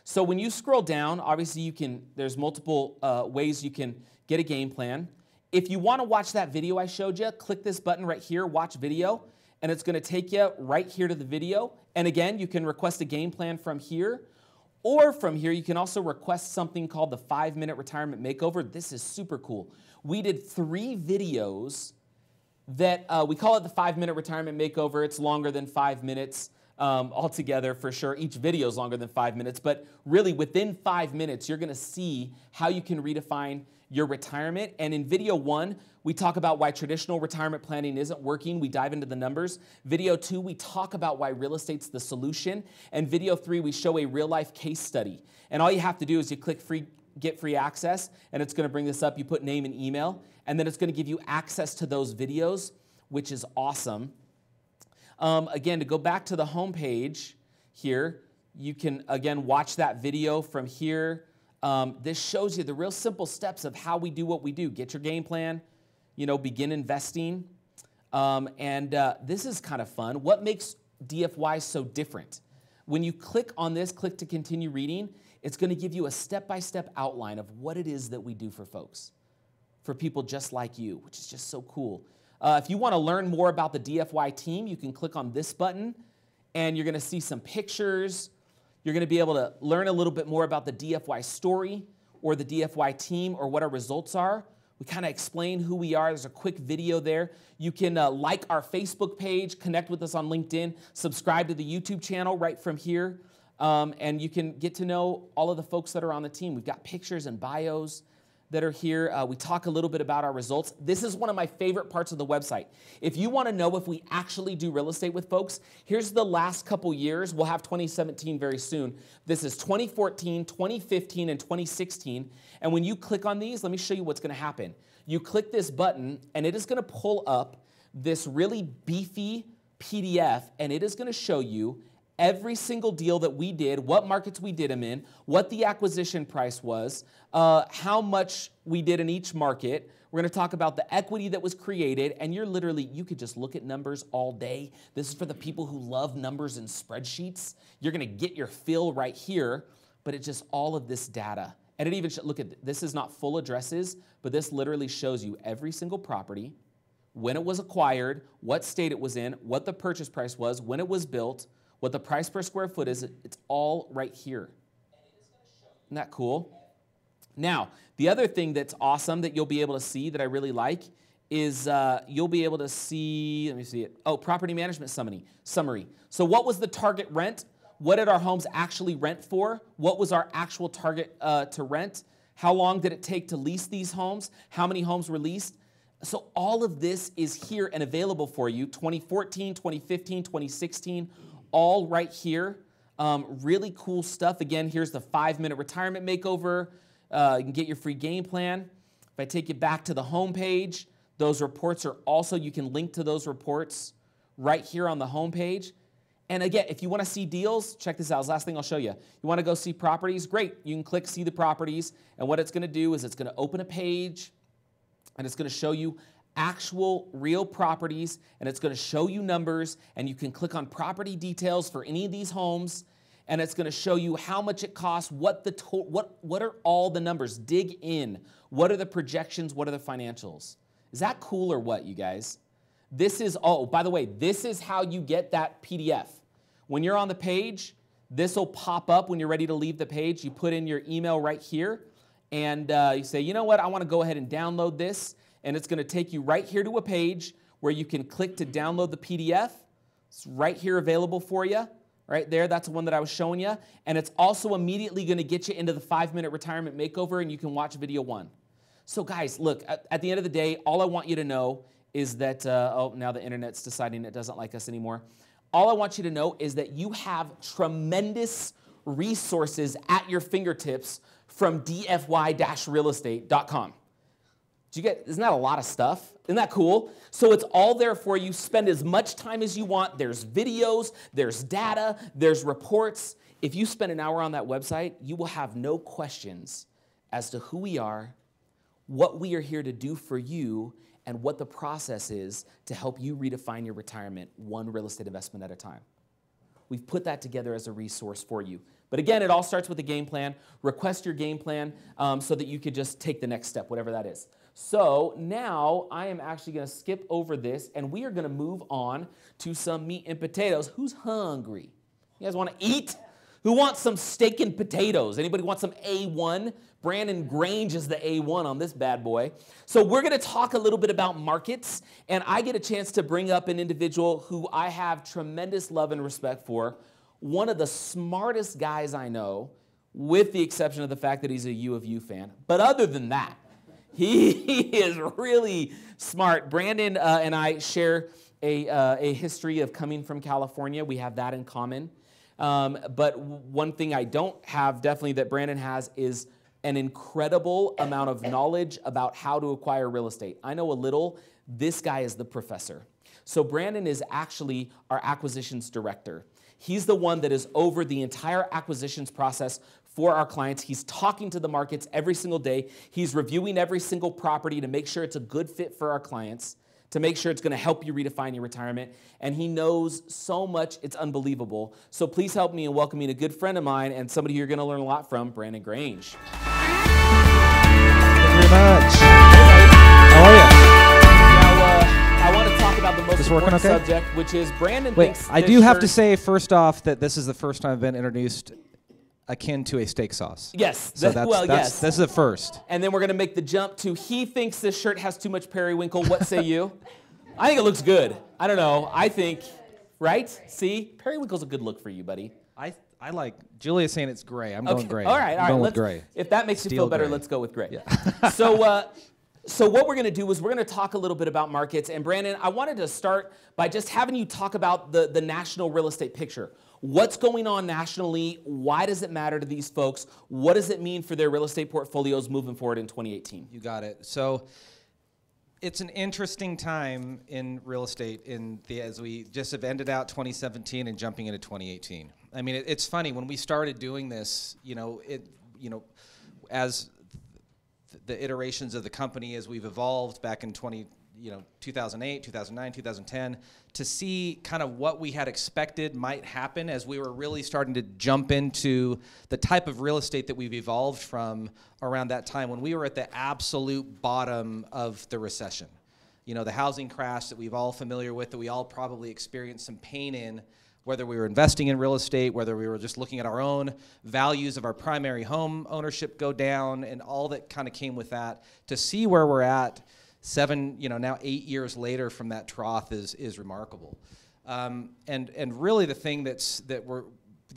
S3: So when you scroll down, obviously there's multiple ways you can get a game plan. If you want to watch that video I showed you, click this button right here, watch video, and it's going to take you right here to the video. And again, you can request a game plan from here, or from here, you can also request something called the 5-minute retirement makeover. This is super cool. We did 3 videos that we call it the 5-minute retirement makeover. It's longer than 5 minutes altogether for sure. Each video is longer than 5 minutes, but really within 5 minutes, you're going to see how you can redefine your retirement. And in video 1, we talk about why traditional retirement planning isn't working. We dive into the numbers. Video 2, we talk about why real estate's the solution. And video 3, we show a real-life case study. And all you have to do is you click get free access, and it's going to bring this up. You put name and email, and then it's going to give you access to those videos, which is awesome. Again, to go back to the home page here, you can, again, watch that video from here. This shows you the real simple steps of how we do what we do. Get your game plan, begin investing. This is kind of fun. What makes DFY so different? When you click on this, click to continue reading, it's going to give you a step-by-step outline of what it is that we do for folks, for people just like you, which is just so cool. If you want to learn more about the DFY team, you can click on this button, and you're going to see some pictures. You're going to be able to learn a little bit more about the DFY story or the DFY team or what our results are. We kind of explain who we are. There's a quick video there. You can like our Facebook page, connect with us on LinkedIn, subscribe to the YouTube channel right from here, and you can get to know all of the folks that are on the team. We've got pictures and bios that are here. We talk a little bit about our results. This is one of my favorite parts of the website. If you want to know if we actually do real estate with folks, here's the last couple years. We'll have 2017 very soon. This is 2014, 2015, and 2016. And when you click on these, let me show you what's going to happen. You click this button, and it is going to pull up this really beefy PDF, and it is going to show you every single deal that we did, what markets we did them in, what the acquisition price was, how much we did in each market. We're going to talk about the equity that was created, and you could just look at numbers all day. This is for the people who love numbers and spreadsheets. You're going to get your fill right here, but it's just all of this data. And it even, look at this is not full addresses, but this literally shows you every single property, when it was acquired, what state it was in, what the purchase price was, when it was built, what the price per square foot is. It's all right here. Isn't that cool? Now, the other thing that's awesome that you'll be able to see that I really like is you'll be able to see, let me see it. Oh, property management summary. So what was the target rent? What did our homes actually rent for? What was our actual target to rent? How long did it take to lease these homes? How many homes were leased? So all of this is here and available for you, 2014, 2015, 2016, all right here. Really cool stuff. Again, here's the 5-minute retirement makeover. You can get your free game plan. If I take you back to the home page, those reports are also, you can link to those reports right here on the home page. And again, if you want to see deals, check this out. It's the last thing I'll show you. You want to go see properties? Great. You can click see the properties. And what it's going to do is it's going to open a page, and it's going to show you actual real properties, and it's going to show you numbers, and you can click on property details for any of these homes, and it's going to show you how much it costs, what are all the numbers. Dig in. What are the projections? What are the financials? Is that cool or what, you guys? This is, oh, by the way, this is how you get that PDF. When you're on the page, this will pop up when you're ready to leave the page. You put in your email right here, and you say, you know what, I want to go ahead and download this. And it's going to take you right here to a page where you can click to download the PDF. It's right here available for you. Right there, that's the one that I was showing you. And it's also immediately going to get you into the 5-minute retirement makeover, and you can watch video 1. So guys, look, at the end of the day, all I want you to know is that, oh, now the internet's deciding it doesn't like us anymore. All I want you to know is that you have tremendous resources at your fingertips from dfy-realestate.com. Isn't that a lot of stuff? Isn't that cool? So it's all there for you. Spend as much time as you want. There's videos, there's data, there's reports. If you spend an hour on that website, you will have no questions as to who we are, what we are here to do for you, and what the process is to help you redefine your retirement one real estate investment at a time. We've put that together as a resource for you. But again, it all starts with a game plan. Request your game plan so that you could just take the next step, whatever that is. So now I am actually going to skip over this, and we are going to move on to some meat and potatoes. Who's hungry? You guys want to eat? Who wants some steak and potatoes? Anybody want some A1? Brandon Grange is the A1 on this bad boy. So we're going to talk a little bit about markets, and I get a chance to bring up an individual who I have tremendous love and respect for, one of the smartest guys I know, with the exception of the fact that he's a U of U fan. But other than that, he is really smart. Brandon and I share a history of coming from California. We have that in common. But one thing I don't have, definitely, that Brandon has is an incredible amount of knowledge about how to acquire real estate. I know a little. This guy is the professor. So Brandon is actually our acquisitions director. He's the one that is over the entire acquisitions process for our clients. He's talking to the markets every single day. He's reviewing every single property to make sure it's a good fit for our clients, to make sure it's going to help you redefine your retirement. And he knows so much, it's unbelievable. So please help me in welcoming a good friend of mine and somebody you're going to learn a lot from, Brandon Grange.
S10: Thank you very much. How are you?
S3: I want to talk about the most important subject, which is Brandon thinks
S10: I do have to say, first off, that this is the first time I've been introduced akin to a steak sauce.
S3: Yes.
S10: So this is the first.
S3: And then we're going to make the jump to he thinks this shirt has too much periwinkle. What say you? I think it looks good. I don't know. I think, right? See? Periwinkle's a good look for you, buddy.
S10: I like, Julia's saying it's gray. I'm going gray.
S3: All right.
S10: I'm going with gray.
S3: If that makes you feel better, let's go with gray.
S10: Yeah.
S3: So what we're going to do is we're going to talk a little bit about markets. And Brandon, I wanted to start by just having you talk about the national real estate picture. What's going on nationally? Why does it matter to these folks? What does it mean for their real estate portfolios moving forward in 2018?
S10: You got it. So it's an interesting time in real estate as we just have ended out 2017 and jumping into 2018. I mean, it's funny when we started doing this, as the iterations of the company as we've evolved back in 2008, 2009, 2010, to see kind of what we had expected might happen as we were really starting to jump into the type of real estate that we've evolved from around that time when we were at the absolute bottom of the recession. The housing crash that we've all familiar with, that we all probably experienced some pain in, whether we were investing in real estate, whether we were just looking at our own values of our primary home ownership go down, and all that kind of came with that. To see where we're at now 8 years later from that trough is remarkable. And really the thing that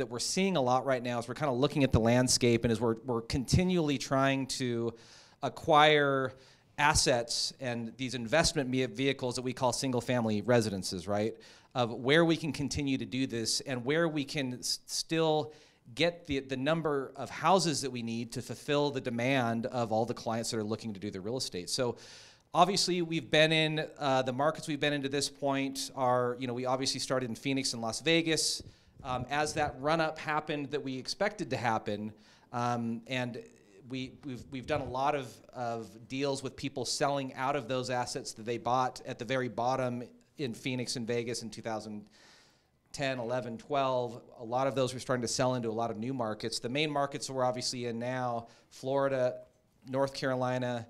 S10: we're seeing a lot right now is we're kind of looking at the landscape, and as we're continually trying to acquire assets and these investment vehicles that we call single-family residences, right? Of where we can continue to do this and where we can still get the number of houses that we need to fulfill the demand of all the clients that are looking to do their real estate. So obviously we've been in, the markets we've been into this point are, we obviously started in Phoenix and Las Vegas. As that run-up happened that we expected to happen, and we've done a lot of deals with people selling out of those assets that they bought at the very bottom in Phoenix and Vegas in 2010, 11, 12. A lot of those we're starting to sell into a lot of new markets. The main markets we're obviously in now, Florida, North Carolina,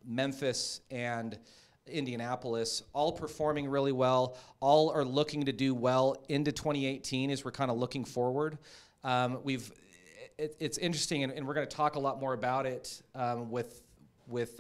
S10: Memphis, and Indianapolis, all performing really well. All are looking to do well into 2018 as we're kind of looking forward. It's interesting, and we're going to talk a lot more about it with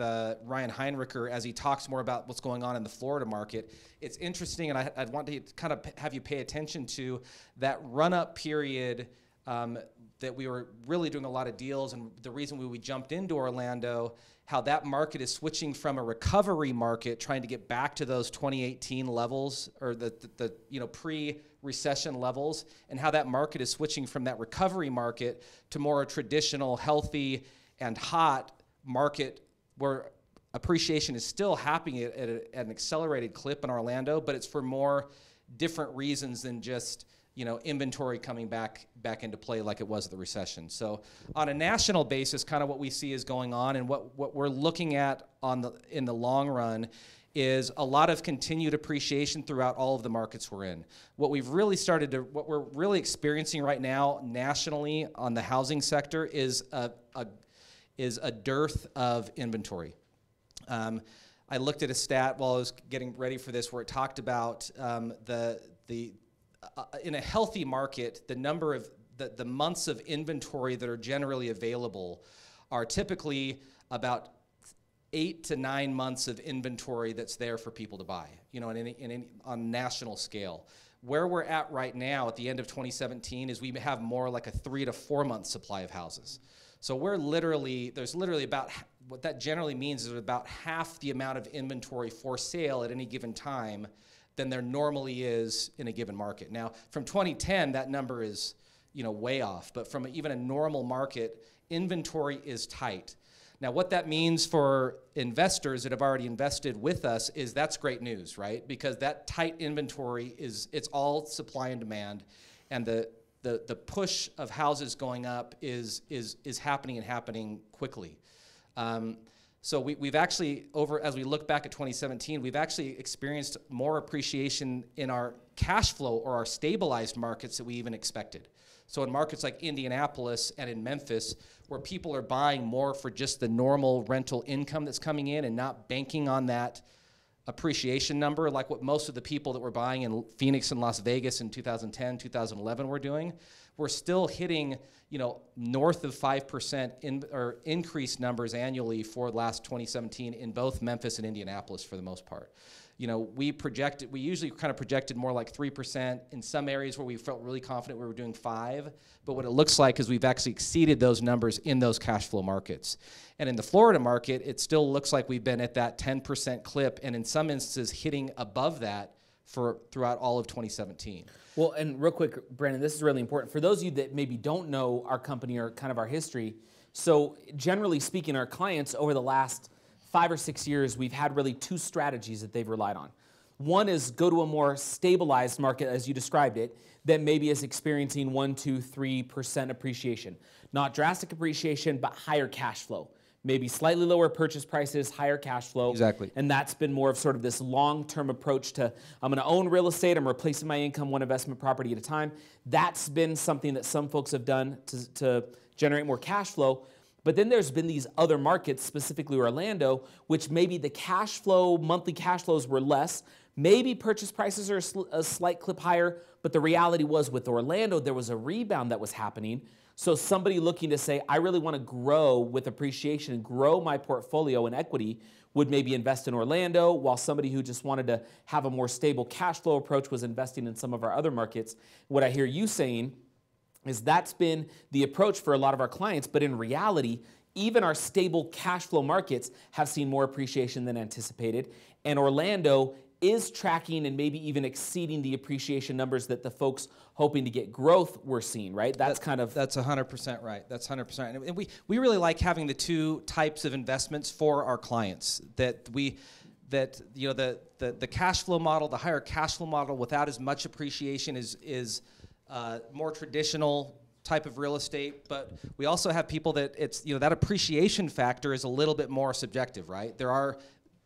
S10: Ryan Heinricher as he talks more about what's going on in the Florida market. It's interesting, and I'd want to kind of have you pay attention to that run-up period that we were really doing a lot of deals, and the reason we jumped into Orlando, how that market is switching from a recovery market, trying to get back to those 2018 levels, or the pre-recession levels, and how that market is switching from that recovery market to more a traditional, healthy, and hot market where appreciation is still happening at an accelerated clip in Orlando, but it's for more different reasons than just inventory coming back into play like it was at the recession. So on a national basis, kind of what we see is going on, and what we're looking at in the long run is a lot of continued appreciation throughout all of the markets we're in. What we're really experiencing right now nationally on the housing sector is a dearth of inventory. I looked at a stat while I was getting ready for this where it talked about in a healthy market, the number of the months of inventory that are generally available are typically about 8 to 9 months of inventory that's there for people to buy, on a national scale. Where we're at right now at the end of 2017 is we have more like a 3 to 4 month supply of houses. So there's literally about, what that generally means is about half the amount of inventory for sale at any given time than there normally is in a given market. Now, from 2010, that number is, way off, but from even a normal market, inventory is tight. Now, what that means for investors that have already invested with us is that's great news, right? Because that tight inventory it's all supply and demand, and the push of houses going up is happening and happening quickly. So we've actually, as we look back at 2017, we've actually experienced more appreciation in our cash flow or our stabilized markets than we even expected. So in markets like Indianapolis and in Memphis, where people are buying more for just the normal rental income that's coming in and not banking on that appreciation number, like what most of the people that were buying in Phoenix and Las Vegas in 2010, 2011 were doing, we're still hitting, north of 5% increased numbers annually for last 2017 in both Memphis and Indianapolis for the most part. We usually kind of projected more like 3% in some areas where we felt really confident we were doing 5%, but what it looks like is we've actually exceeded those numbers in those cash flow markets. And in the Florida market, it still looks like we've been at that 10% clip, and in some instances hitting above that throughout all of 2017.
S3: Well, and real quick, Brandon, this is really important. For those of you that maybe don't know our company or kind of our history, so generally speaking, our clients over the last 5 or 6 years, we've had really 2 strategies that they've relied on. One is go to a more stabilized market, as you described it, that maybe is experiencing 1%, 2%, 3% appreciation. Not drastic appreciation, but higher cash flow. Maybe slightly lower purchase prices, higher cash flow.
S10: Exactly.
S3: And that's been more of sort of this long-term approach to, I'm going to own real estate, I'm replacing my income one investment property at a time. That's been something that some folks have done to generate more cash flow. But then there's been these other markets, specifically Orlando, which maybe the cash flow, monthly cash flows were less. Maybe purchase prices are a slight clip higher, but the reality was with Orlando, there was a rebound that was happening. So somebody looking to say, I really want to grow with appreciation and grow my portfolio and equity would maybe invest in Orlando, while somebody who just wanted to have a more stable cash flow approach was investing in some of our other markets. What I hear you saying is that's been the approach for a lot of our clients, but in reality, even our stable cash flow markets have seen more appreciation than anticipated, and Orlando is tracking and maybe even exceeding the appreciation numbers that the folks hoping to get growth were seeing, right? That's
S10: 100% right. That's 100%. And we really like having the 2 types of investments for our clients. The cash flow model, the higher cash flow model without as much appreciation is more traditional type of real estate, but we also have people that that appreciation factor is a little bit more subjective, right? There are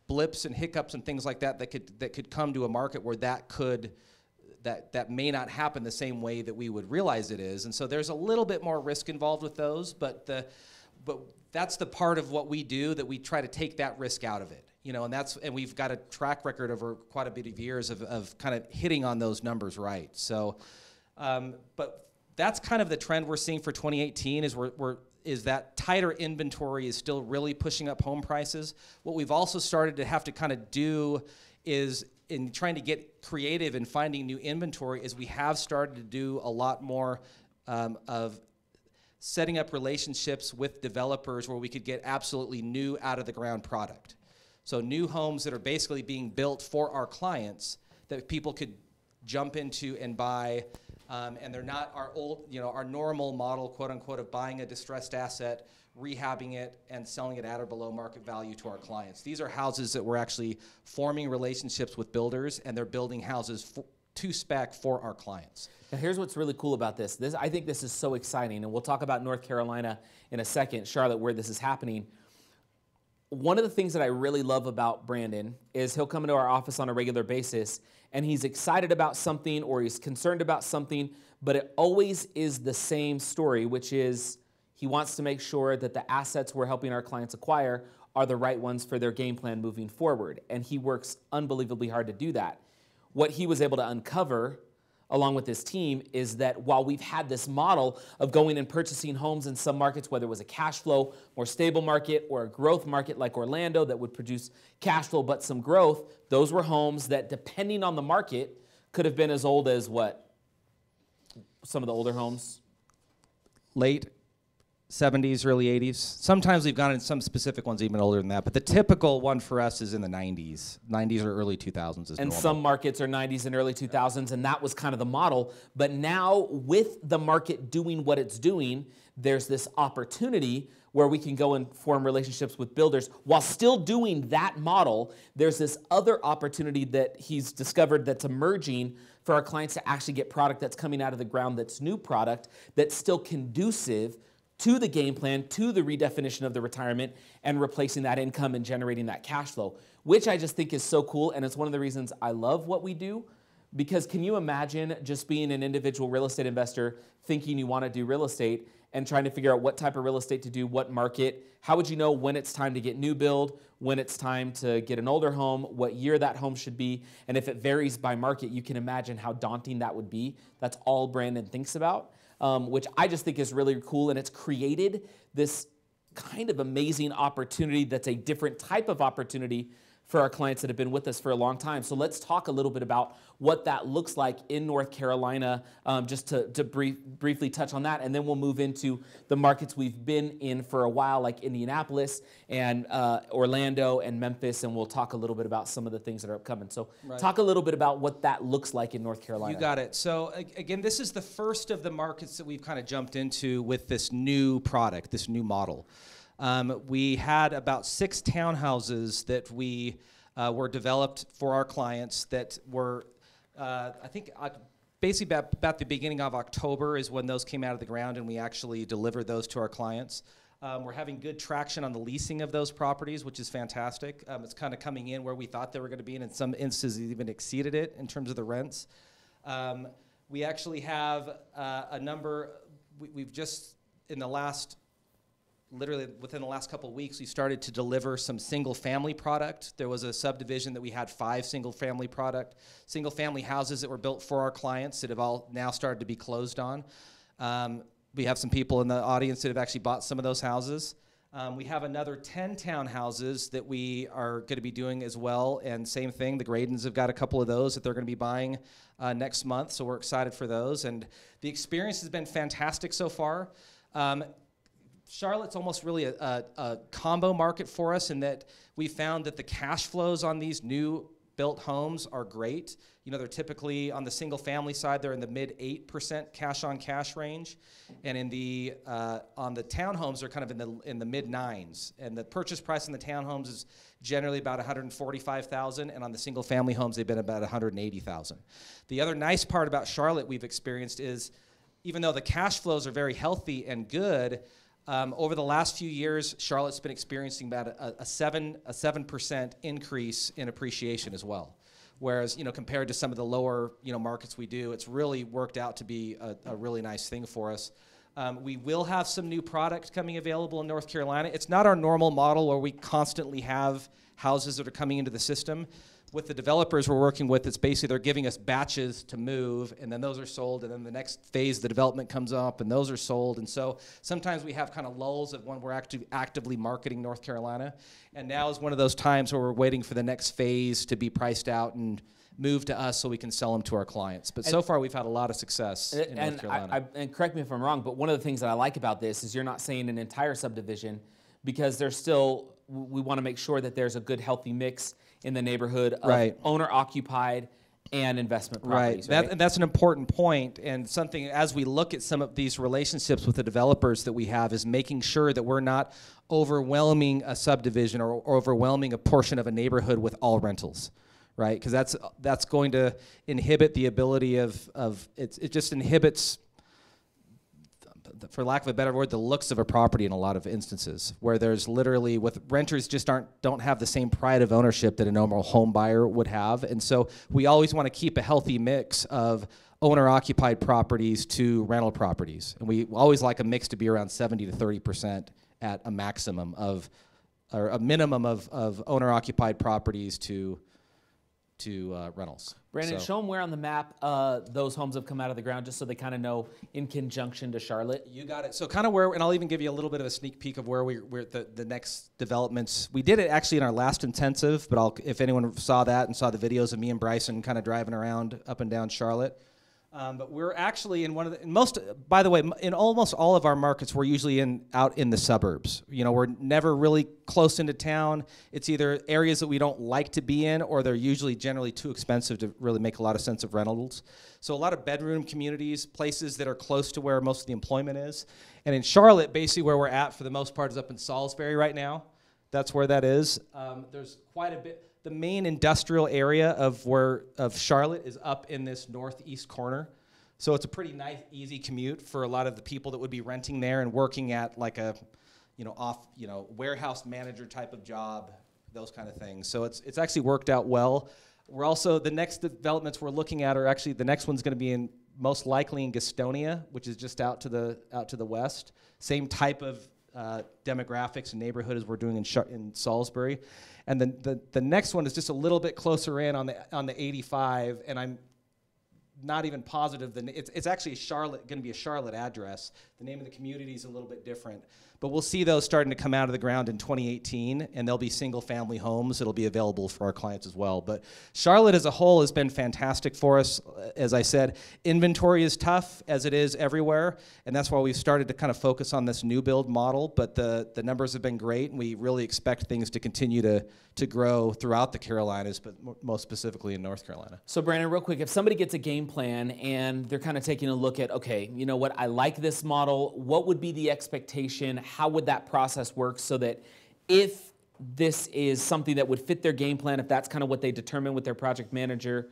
S10: blips and hiccups and things like that could come to a market where that may not happen the same way that we would realize it is, and so there's a little bit more risk involved with those, but that's the part of what we do that we try to take that risk out of it, and we've got a track record over quite a bit of years of kind of hitting on those numbers right. So, but that's kind of the trend we're seeing for 2018 is that tighter inventory is still really pushing up home prices. What we've also started to have to kind of do is in trying to get creative and finding new inventory is we have started to do a lot more of setting up relationships with developers where we could get absolutely new out-of-the-ground product. So new homes that are basically being built for our clients that people could jump into and buy. And they're not our our normal model, quote unquote, of buying a distressed asset, rehabbing it, and selling it at or below market value to our clients. These are houses that we're actually forming relationships with builders, and they're building houses to spec for our clients.
S3: Now here's what's really cool about this. I think this is so exciting, and we'll talk about North Carolina in a second, Charlotte, where this is happening. one of the things that I really love about Brandon is he'll come into our office on a regular basis and he's excited about something or he's concerned about something, but it always is the same story, which is he wants to make sure that the assets we're helping our clients acquire are the right ones for their game plan moving forward. And he works unbelievably hard to do that. What he was able to uncover along with his team is that while we've had this model of going and purchasing homes in some markets, whether it was a cash flow, more stable market, or a growth market like Orlando that would produce cash flow but some growth, those were homes that, depending on the market, could have been as old as what? Some of the older homes?
S10: Late 70s, early 80s. Sometimes we've gone in some specific ones even older than that, but the typical one for us is in the 90s. 90s or early 2000s is
S3: and
S10: normal.
S3: Some markets are 90s and early 2000s, and that was kind of the model. But now, with the market doing what it's doing, there's this opportunity where we can go and form relationships with builders. While still doing that model, there's this other opportunity that he's discovered that's emerging for our clients to actually get product that's coming out of the ground that's new product, that's still conducive to the game plan, to the redefinition of the retirement, and replacing that income and generating that cash flow, which I just think is so cool. And it's one of the reasons I love what we do, because can you imagine just being an individual real estate investor thinking you want to do real estate and trying to figure out what type of real estate to do, what market? How would you know when it's time to get new build, when it's time to get an older home, what year that home should be? And if it varies by market, you can imagine how daunting that would be. That's all Brandon thinks about. Which I just think is really cool, and it's created this kind of amazing opportunity that's a different type of opportunity for our clients that have been with us for a long time. So let's talk a little bit about what that looks like in North Carolina, just to briefly touch on that, and then we'll move into the markets we've been in for a while, like Indianapolis and Orlando and Memphis, and we'll talk a little bit about some of the things that are upcoming. So talk a little bit about what that looks like in North Carolina.
S10: You got it. So again, this is the first of the markets that we've kind of jumped into with this new product, this new model. We had about 6 townhouses that we were developed for our clients that were, I think, basically about the beginning of October is when those came out of the ground, and we actually delivered those to our clients. We're having good traction on the leasing of those properties, which is fantastic. It's kind of coming in where we thought they were going to be, and in some instances even exceeded it in terms of the rents. We actually have a number, we've just, in the last, literally within the last couple of weeks, we started to deliver some single-family product. There was a subdivision that we had 5 single-family houses that were built for our clients that have all now started to be closed on. We have some people in the audience that have actually bought some of those houses. We have another 10 townhouses that we are going to be doing as well, and same thing, the Gradens have got a couple of those that they're going to be buying next month, so we're excited for those. And the experience has been fantastic so far. Charlotte's almost really a combo market for us in that we found that the cash flows on these new built homes are great. You know, they're typically on the single family side, they're in the mid 8% cash on cash range, and in the on the townhomes they're kind of in the mid 9s. And the purchase price in the townhomes is generally about $145,000, and on the single family homes they've been about $180,000. The other nice part about Charlotte we've experienced is, even though the cash flows are very healthy and good, over the last few years, Charlotte's been experiencing about a 7% increase in appreciation as well. Whereas, you know, compared to some of the lower, you know, markets we do, it's really worked out to be a really nice thing for us. We will have some new product coming available in North Carolina. It's not our normal model where we constantly have houses that are coming into the system. With the developers we're working with, it's basically they're giving us batches to move, and then those are sold, and then the next phase of the development comes up, and those are sold. And so sometimes we have kind of lulls of when we're actively marketing North Carolina. And now is one of those times where we're waiting for the next phase to be priced out and moved to us so we can sell them to our clients. But so far we've had a lot of success in North Carolina.
S3: And correct me if I'm wrong, but one of the things that I like about this is you're not saying an entire subdivision, because there's still, we want to make sure that there's a good healthy mix in the neighborhood of owner-occupied and investment properties.
S10: Right. That's an important point, and something as we look at some of these relationships with the developers that we have is making sure that we're not overwhelming a subdivision or overwhelming a portion of a neighborhood with all rentals, right? Because that's going to inhibit the ability of it just inhibits for lack of a better word, the looks of a property in a lot of instances, where there's literally, with renters just don't have the same pride of ownership that a normal home buyer would have. And so we always want to keep a healthy mix of owner-occupied properties to rental properties. And we always like a mix to be around 70 to 30% at a maximum of, or a minimum of owner-occupied properties to rentals.
S3: Brandon, show them where on the map those homes have come out of the ground, just so they kind of know in conjunction to Charlotte.
S10: You got it. So kind of where, and I'll even give you a little bit of a sneak peek of where we're the next developments. We did it actually in our last intensive, but if anyone saw that and saw the videos of me and Bryson kind of driving around up and down Charlotte. But we're actually in one of the, by the way, in almost all of our markets, we're usually out in the suburbs. You know, we're never really close into town. It's either areas that we don't like to be in, or they're usually generally too expensive to really make a lot of sense of rentals. So a lot of bedroom communities, places that are close to where most of the employment is. And in Charlotte, basically where we're at for the most part is up in Salisbury right now. That's where that is. There's quite a bit. The main industrial area of Charlotte is up in this northeast corner. So it's a pretty nice, easy commute for a lot of the people that would be renting there and working at like a, warehouse manager type of job, those kind of things. So it's actually worked out well. We're also, the next developments we're looking at are actually, the next one's going to be most likely in Gastonia, which is just out to the west. Same type of demographics and neighborhood as we're doing in Salisbury. And then the next one is just a little bit closer in on the 85, and I'm not even positive. It's actually going to be a Charlotte address. The name of the community is a little bit different. But we'll see those starting to come out of the ground in 2018, and they'll be single-family homes. It'll be available for our clients as well. But Charlotte as a whole has been fantastic for us. As I said, inventory is tough, as it is everywhere, and that's why we've started to kind of focus on this new build model. But the numbers have been great, and we really expect things to continue to grow throughout the Carolinas, but most specifically in North Carolina.
S3: So Brandon, real quick, if somebody gets a game plan and they're kind of taking a look at, okay, you know what, I like this model, what would be the expectation? How would that process work so that if this is something that would fit their game plan, if that's kind of what they determine with their project manager,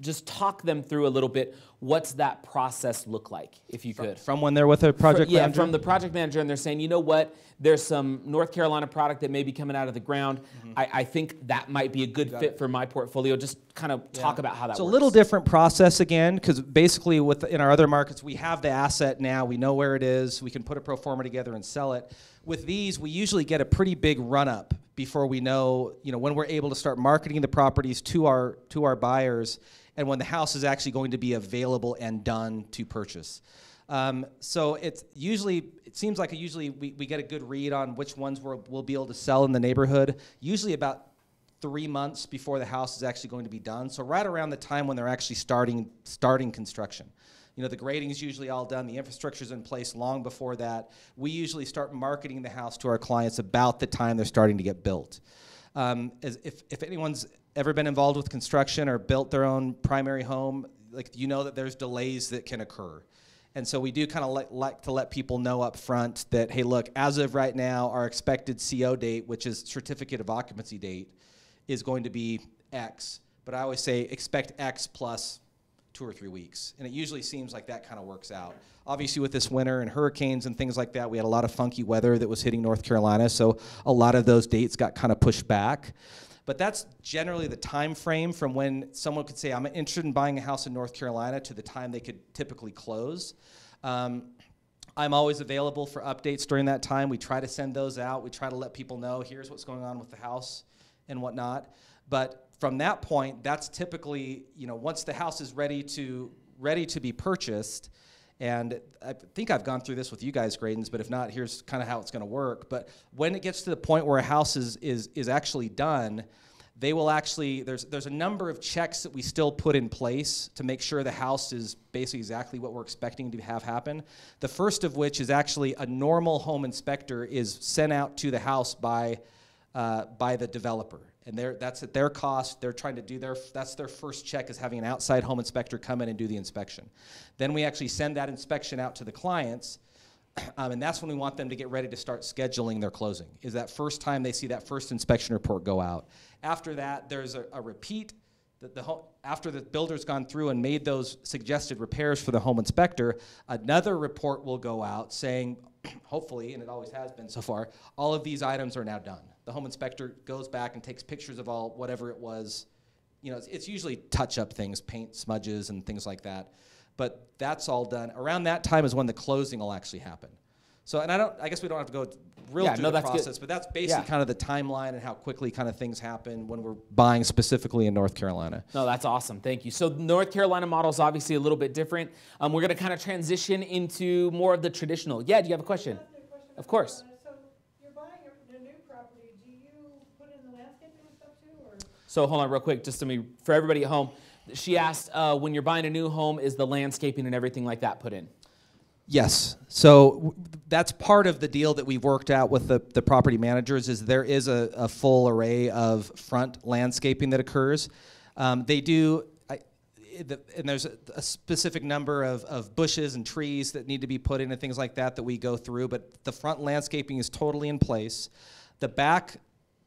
S3: just talk them through a little bit. What's that process look like, if you could?
S10: From when they're with a project manager?
S3: Yeah, from the project manager, and they're saying, you know what, there's some North Carolina product that may be coming out of the ground. Mm-hmm. I think that might be a good fit for my portfolio. Just kind of talk about how that works.
S10: It's a little different process again, because basically in our other markets, we have the asset now. We know where it is. We can put a pro forma together and sell it. With these, we usually get a pretty big run-up before we know, when we're able to start marketing the properties to our buyers, and when the house is actually going to be available and done to purchase. So it seems like we get a good read on which ones we'll be able to sell in the neighborhood, usually about 3 months before the house is actually going to be done. So right around the time when they're actually starting construction. The grading is usually all done, the infrastructure's in place long before that. We usually start marketing the house to our clients about the time they're starting to get built. If anyone's ever been involved with construction or built their own primary home, that there's delays that can occur. And so we do kind of like to let people know up front that, hey, look, as of right now, our expected CO date, which is certificate of occupancy date, is going to be X. But I always say expect X plus 2 or 3 weeks. And it usually seems like that kind of works out. Obviously with this winter and hurricanes and things like that, we had a lot of funky weather that was hitting North Carolina, so a lot of those dates got kind of pushed back. But that's generally the time frame from when someone could say, I'm interested in buying a house in North Carolina, to the time they could typically close. I'm always available for updates during that time. We try to send those out. We try to let people know, here's what's going on with the house and whatnot. But from that point, that's typically, once the house is ready to be purchased, and I think I've gone through this with you guys, Gradens, but if not, here's kind of how it's going to work. But when it gets to the point where a house is actually done, they will actually, there's a number of checks that we still put in place to make sure the house is basically exactly what we're expecting to have happen. The first of which is actually a normal home inspector is sent out to the house by the developer. And that's at their cost. They're trying to do that's their first check, is having an outside home inspector come in and do the inspection. Then we actually send that inspection out to the clients, and that's when we want them to get ready to start scheduling their closing, is that first time they see that first inspection report go out. After that, there's a repeat after the builder's gone through and made those suggested repairs for the home inspector, another report will go out saying, hopefully, and it always has been so far, all of these items are now done. The home inspector goes back and takes pictures of whatever it was. You know, it's usually touch-up things, paint smudges and things like that. But that's all done. Around that time is when the closing will actually happen. So, and I guess we don't have to go through the process, but that's basically kind of the timeline and how quickly kind of things happen when we're buying specifically in North Carolina.
S3: No, that's awesome. Thank you. So North Carolina model is obviously a little bit different. We're going to kind of transition into more of the traditional. Yeah, do you have a question? Of course.
S11: So you're buying a new property. Do you put in the landscaping and stuff too? Or?
S3: So hold on real quick, just for everybody at home. She asked, when you're buying a new home, is the landscaping and everything like that put in?
S10: Yes. So that's part of the deal that we've worked out with the property managers is there is a full array of front landscaping that occurs. They do, and there's a specific number of bushes and trees that need to be put in and things like that we go through, but the front landscaping is totally in place. The back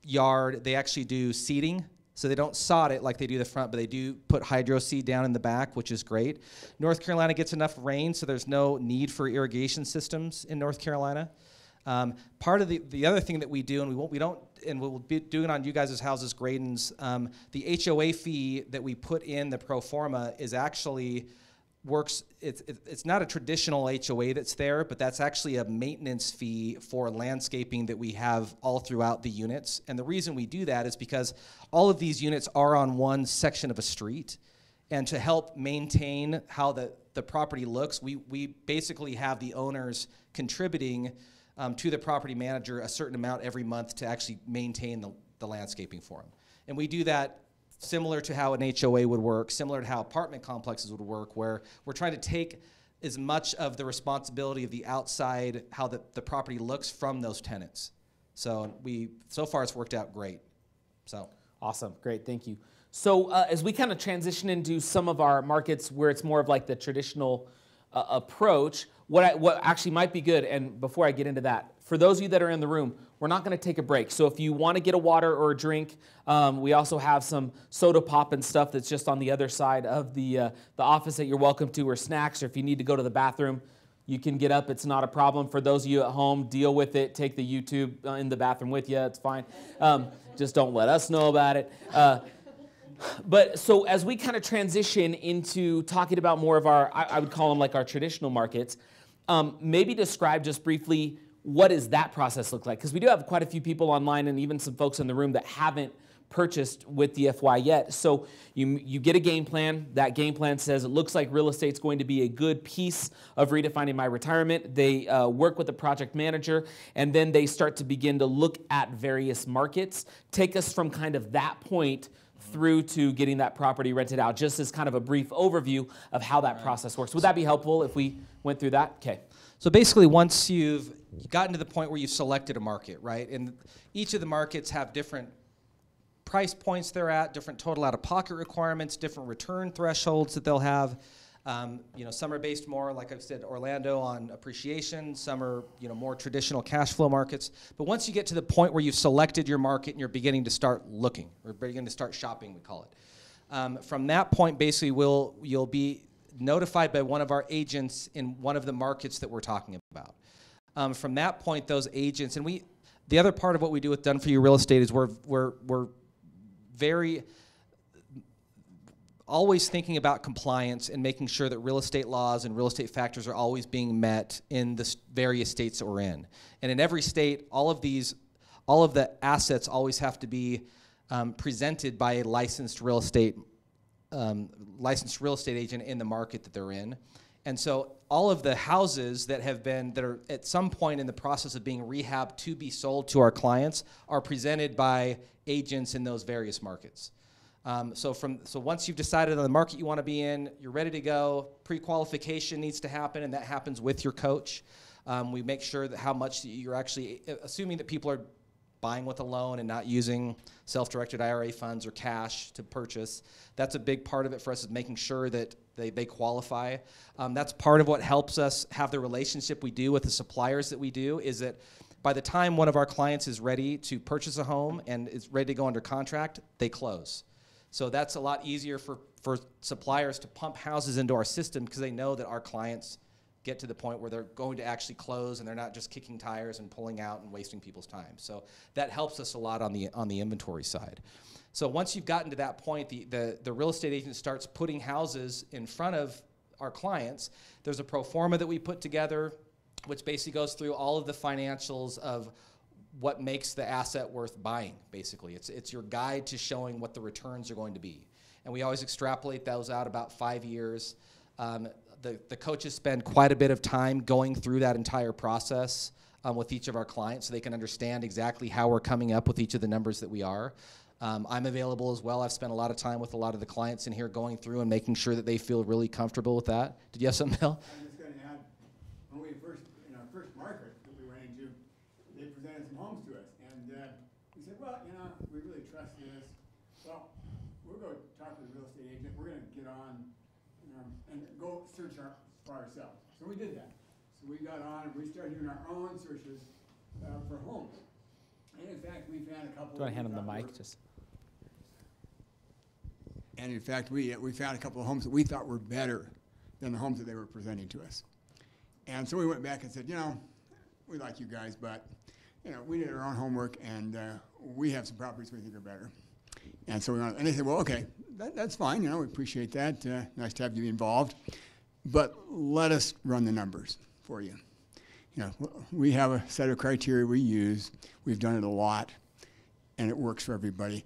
S10: yard, they actually do seeding. So they don't sod it like they do the front, but they do put hydro seed down in the back, which is great. North Carolina gets enough rain, so there's no need for irrigation systems in North Carolina. Part of the other thing that we do, and we'll be doing on you guys' houses, Graydon's, the HOA fee that we put in the pro forma is actually works. It's not a traditional HOA that's there, but that's actually a maintenance fee for landscaping that we have all throughout the units. And the reason we do that is because all of these units are on one section of a street, and to help maintain how the property looks, we basically have the owners contributing to the property manager a certain amount every month to actually maintain the landscaping for them. And we do that similar to how an HOA would work, similar to how apartment complexes would work, where we're trying to take as much of the responsibility of the outside, how the property looks from those tenants. So so far it's worked out great. So
S3: awesome, great, thank you. So as we kind of transition into some of our markets where it's more of like the traditional approach, what actually might be good, and before I get into that, for those of you that are in the room, we're not going to take a break. So if you want to get a water or a drink, we also have some soda pop and stuff that's just on the other side of the office that you're welcome to, or snacks, or if you need to go to the bathroom, you can get up. It's not a problem. For those of you at home, deal with it. Take the YouTube in the bathroom with you. It's fine. Just don't let us know about it. But so as we kind of transition into talking about more of our, I would call them like our traditional markets, maybe describe just briefly what does that process look like? Because we do have quite a few people online and even some folks in the room that haven't purchased with DFY yet. So you get a game plan. That game plan says it looks like real estate's going to be a good piece of redefining my retirement. They work with the project manager, and then they start to begin to look at various markets. Take us from kind of that point through to getting that property rented out, just as kind of a brief overview of how that process works. Would that be helpful if we went through that? Okay.
S10: So basically, once you've gotten to the point where you've selected a market, right, and each of the markets have different price points they're at, different total out-of-pocket requirements, different return thresholds that they'll have. Some are based more, like I've said, Orlando on appreciation. Some are, more traditional cash flow markets. But once you get to the point where you've selected your market and you're beginning to start looking, or beginning to start shopping, we call it. From that point, basically, you'll be notified by one of our agents in one of the markets that we're talking about. From that point, those agents, and the other part of what we do with Done For You Real Estate is we're very always thinking about compliance and making sure that real estate laws and real estate factors are always being met in the various states that we're in. And in every state, all of the assets always have to be presented by a licensed real estate agent in the market that they're in. And so all of the houses that are at some point in the process of being rehabbed to be sold to our clients are presented by agents in those various markets. So once you've decided on the market you want to be in, you're ready to go. Pre-qualification needs to happen, and that happens with your coach. We make sure that how much you're actually, assuming that people are buying with a loan and not using self-directed IRA funds or cash to purchase. That's a big part of it for us, is making sure that they qualify. That's part of what helps us have the relationship we do with the suppliers that we do, is that by the time one of our clients is ready to purchase a home and is ready to go under contract, they close. So that's a lot easier for suppliers to pump houses into our system because they know that our clients get to the point where they're going to actually close and they're not just kicking tires and pulling out and wasting people's time. So that helps us a lot on the inventory side. So once you've gotten to that point, the real estate agent starts putting houses in front of our clients. There's a pro forma that we put together, which basically goes through all of the financials of what makes the asset worth buying, basically. It's your guide to showing what the returns are going to be. And we always extrapolate those out about 5 years. The coaches spend quite a bit of time going through that entire process with each of our clients so they can understand exactly how we're coming up with each of the numbers that we are. I'm available as well. I've spent a lot of time with a lot of the clients in here going through and making sure that they feel really comfortable with that. Did you have something, Bill?
S8: I'm just going to add, when we in our first market that we went into, they presented some homes to us. And we said, well, we really trust this. Well, we'll go talk to the real estate agent. We're going to get on and go search for ourselves. So we did that. So we got on and we started doing our own searches for homes. And in fact, we found a couple.
S3: Do you want to hand him the mic?
S8: And in fact, we found a couple of homes that we thought were better than the homes that they were presenting to us. And so we went back and said, we like you guys, but we did our own homework and we have some properties we think are better. And so and they said, well, okay, that's fine. We appreciate that. Nice to have you involved, but let us run the numbers for you. We have a set of criteria we use. We've done it a lot, and it works for everybody.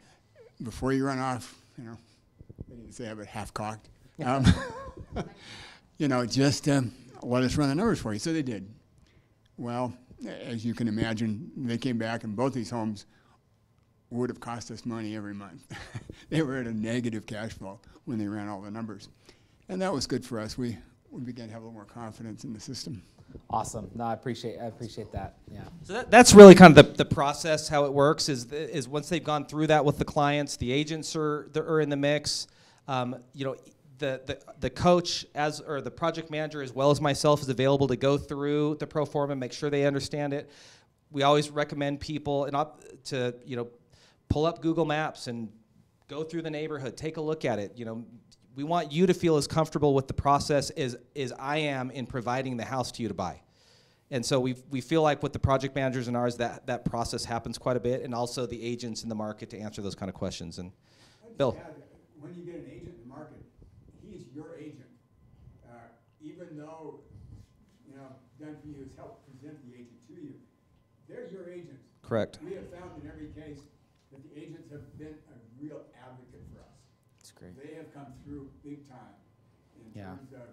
S8: Before you run off, they didn't say have it half-cocked. Just let us run the numbers for you. So they did. Well, as you can imagine, they came back, and both these homes would have cost us money every month. They were at a negative cash flow when they ran all the numbers. And that was good for us. We began to have a little more confidence in the system.
S3: Awesome. No, I appreciate that. Yeah.
S10: So that's really kind of the process. How it works is once they've gone through that with the clients, the agents are in the mix. The coach or the project manager as well as myself is available to go through the pro forma, make sure they understand it. We always recommend people to pull up Google Maps and go through the neighborhood, take a look at it. We want you to feel as comfortable with the process as I am in providing the house to you to buy. And so we feel like with the project managers and ours, that process happens quite a bit, and also the agents in the market to answer those kind of questions. And Bill.
S8: When you get an agent in the market, he's your agent. Even though, Done For You has helped present the agent to you, they're your agents.
S10: Correct.
S8: We have found in every case that the agents have been a real advocate for us.
S3: That's great.
S8: They have come through big time in terms of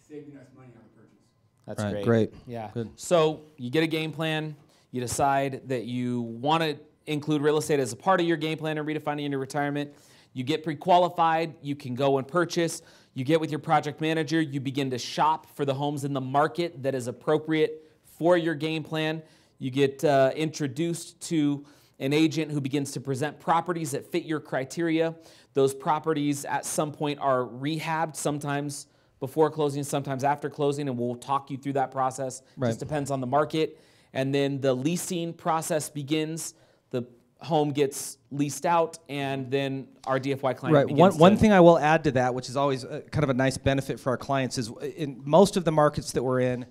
S8: saving us money on the purchase.
S3: That's
S10: right,
S3: great.
S10: Great.
S3: Yeah.
S10: Good.
S3: So you get a game plan. You decide that you want to include real estate as a part of your game plan and redefining into retirement. You get pre-qualified. You can go and purchase. You get with your project manager. You begin to shop for the homes in the market that is appropriate for your game plan. You get introduced to an agent who begins to present properties that fit your criteria. Those properties at some point are rehabbed, sometimes before closing, sometimes after closing, and we'll talk you through that process.
S10: Right.
S3: Just depends on the market. And then the leasing process begins. The home gets leased out, and then our DFY client begins
S10: One thing I will add to that, which is always kind of a nice benefit for our clients, is in most of the markets that we're in,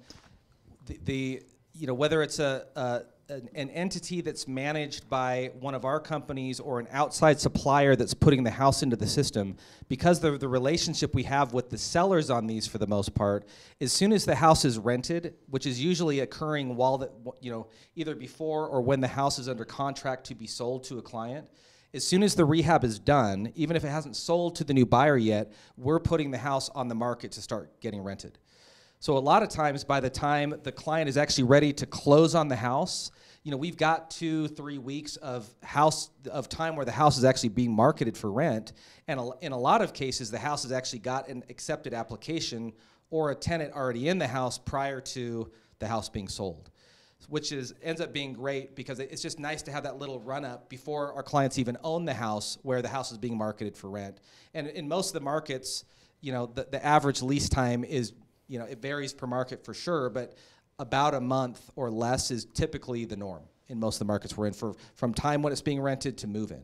S10: whether it's an entity that's managed by one of our companies or an outside supplier that's putting the house into the system, because of the relationship we have with the sellers on these for the most part, as soon as the house is rented, which is usually occurring either before or when the house is under contract to be sold to a client, as soon as the rehab is done, even if it hasn't sold to the new buyer yet, we're putting the house on the market to start getting rented. So a lot of times, by the time the client is actually ready to close on the house, we've got 2-3 weeks of time where the house is actually being marketed for rent, and in a lot of cases, the house has actually got an accepted application or a tenant already in the house prior to the house being sold, which ends up being great because it's just nice to have that little run-up before our clients even own the house where the house is being marketed for rent. And in most of the markets, the average lease time is, it varies per market for sure, but about a month or less is typically the norm in most of the markets we're in from time when it's being rented to move in.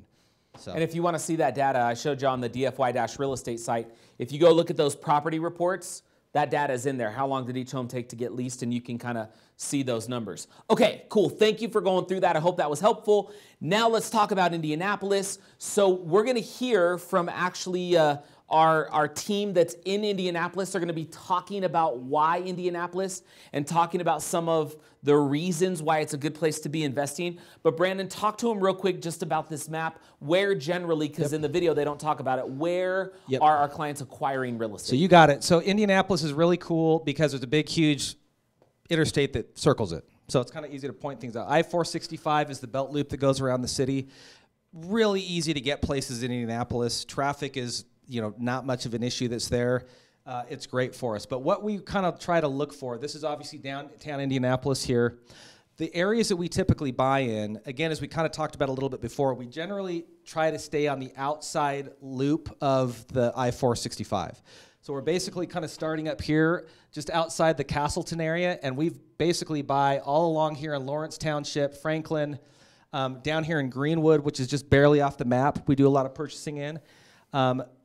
S10: So.
S3: And if you want to see that data, I showed you on the DFY-real estate site. If you go look at those property reports, that data is in there. How long did each home take to get leased? And you can kind of see those numbers. Okay, cool. Thank you for going through that. I hope that was helpful. Now let's talk about Indianapolis. So we're going to hear from actually our team that's in Indianapolis. They're going to be talking about why Indianapolis and talking about some of the reasons why it's a good place to be investing. But Brandon, talk to them real quick just about this map. Where generally, because in the video they don't talk about it, where are our clients acquiring real estate?
S10: So you got it. So Indianapolis is really cool because there's a big, huge interstate that circles it. So it's kind of easy to point things out. I-465 is the belt loop that goes around the city. Really easy to get places in Indianapolis. Traffic is, not much of an issue that's there. It's great for us. But what we kind of try to look for, this is obviously downtown Indianapolis here. The areas that we typically buy in, again, as we kind of talked about a little bit before, we generally try to stay on the outside loop of the I-465. So we're basically kind of starting up here just outside the Castleton area, and we basically buy all along here in Lawrence Township, Franklin, down here in Greenwood, which is just barely off the map. We do a lot of purchasing in.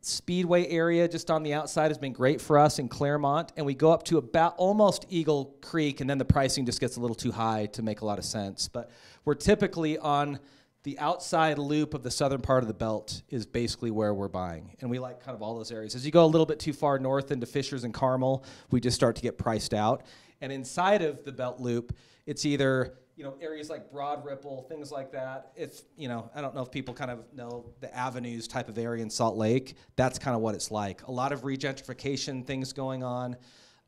S10: Speedway area just on the outside has been great for us in Claremont, and we go up to about almost Eagle Creek, and then the pricing just gets a little too high to make a lot of sense. But we're typically on the outside loop of the southern part of the belt is basically where we're buying, and we like kind of all those areas. As you go a little bit too far north into Fishers and Carmel, we just start to get priced out. And inside of the belt loop, it's either areas like Broad Ripple, things like that. If, I don't know if people kind of know the Avenues type of area in Salt Lake. That's kind of what it's like. A lot of regentrification things going on.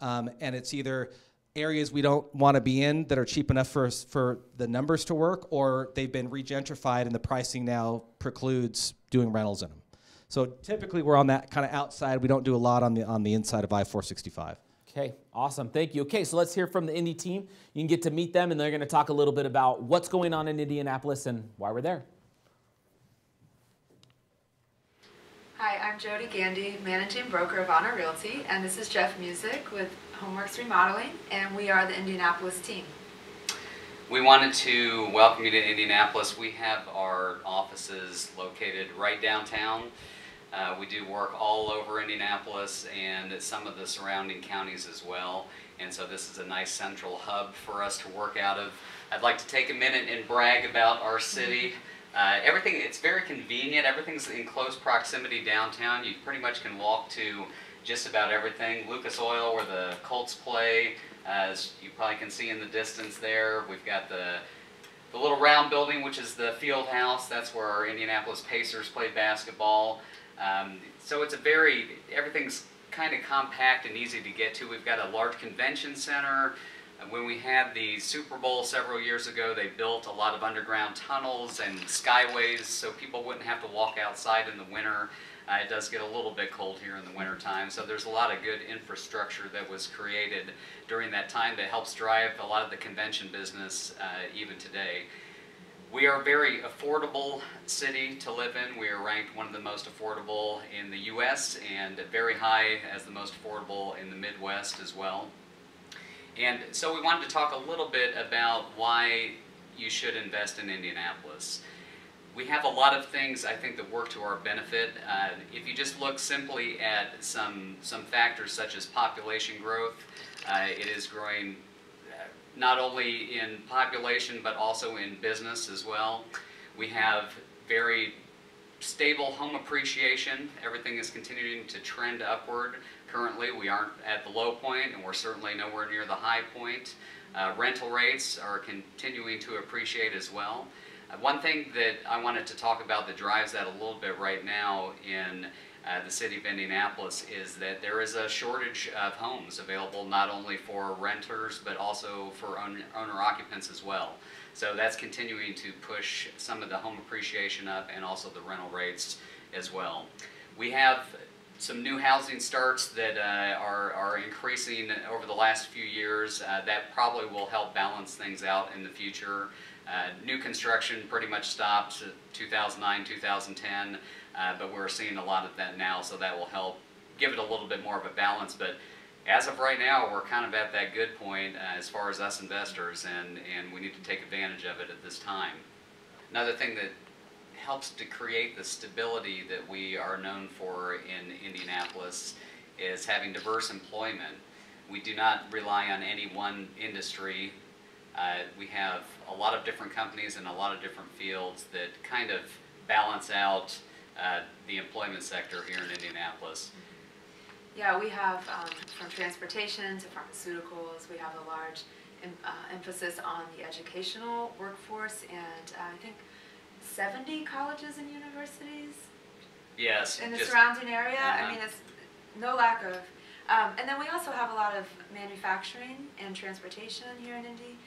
S10: And it's either areas we don't want to be in that are cheap enough for the numbers to work, or they've been regentrified and the pricing now precludes doing rentals in them. So typically we're on that kind of outside. We don't do a lot on the inside of I-465.
S3: Okay, awesome. Thank you. Okay, so let's hear from the Indy team. You can get to meet them, and they're going to talk a little bit about what's going on in Indianapolis and why we're there.
S12: Hi, I'm Jody Gandy, Managing Broker of Honor Realty, and this is Jeff Music with Homeworks Remodeling, and we are the Indianapolis team.
S13: We wanted to welcome you to Indianapolis. We have our offices located right downtown. We do work all over Indianapolis and some of the surrounding counties as well. And so this is a nice central hub for us to work out of. I'd like to take a minute and brag about our city. It's very convenient. Everything's in close proximity downtown. You pretty much can walk to just about everything. Lucas Oil, where the Colts play, as you probably can see in the distance there. We've got the little round building, which is the field house. That's where our Indianapolis Pacers play basketball. So it's everything's kind of compact and easy to get to. We've got a large convention center. When we had the Super Bowl several years ago, they built a lot of underground tunnels and skyways so people wouldn't have to walk outside in the winter. It does get a little bit cold here in the winter time, so there's a lot of good infrastructure that was created during that time that helps drive a lot of the convention business even today. We are a very affordable city to live in. We are ranked one of the most affordable in the U.S. and very high as the most affordable in the Midwest as well. And so we wanted to talk a little bit about why you should invest in Indianapolis. We have a lot of things, I think, that work to our benefit. If you just look simply at some factors such as population growth, it is growing not only in population but also in business as well. We have very stable home appreciation. Everything is continuing to trend upward. Currently, we aren't at the low point, and we're certainly nowhere near the high point. Rental rates are continuing to appreciate as well. One thing that I wanted to talk about that drives that a little bit right now in the city of Indianapolis is that there is a shortage of homes available not only for renters but also for owner-occupants as well. So that's continuing to push some of the home appreciation up and also the rental rates as well. We have some new housing starts that are increasing over the last few years. That probably will help balance things out in the future. New construction pretty much stopped 2009, 2010, but we're seeing a lot of that now, so that will help give it a little bit more of a balance. But as of right now, we're kind of at that good point as far as us investors, and we need to take advantage of it at this time. Another thing that helps to create the stability that we are known for in Indianapolis is having diverse employment. We do not rely on any one industry. We have a lot of different companies in a lot of different fields that kind of balance out the employment sector here in Indianapolis.
S12: Yeah, we have from transportation to pharmaceuticals, we have a large emphasis on the educational workforce, and I think 70 colleges and universities.
S13: Yes.
S12: In the surrounding area. I mean, it's no lack of. And then we also have a lot of manufacturing and transportation here in Indy.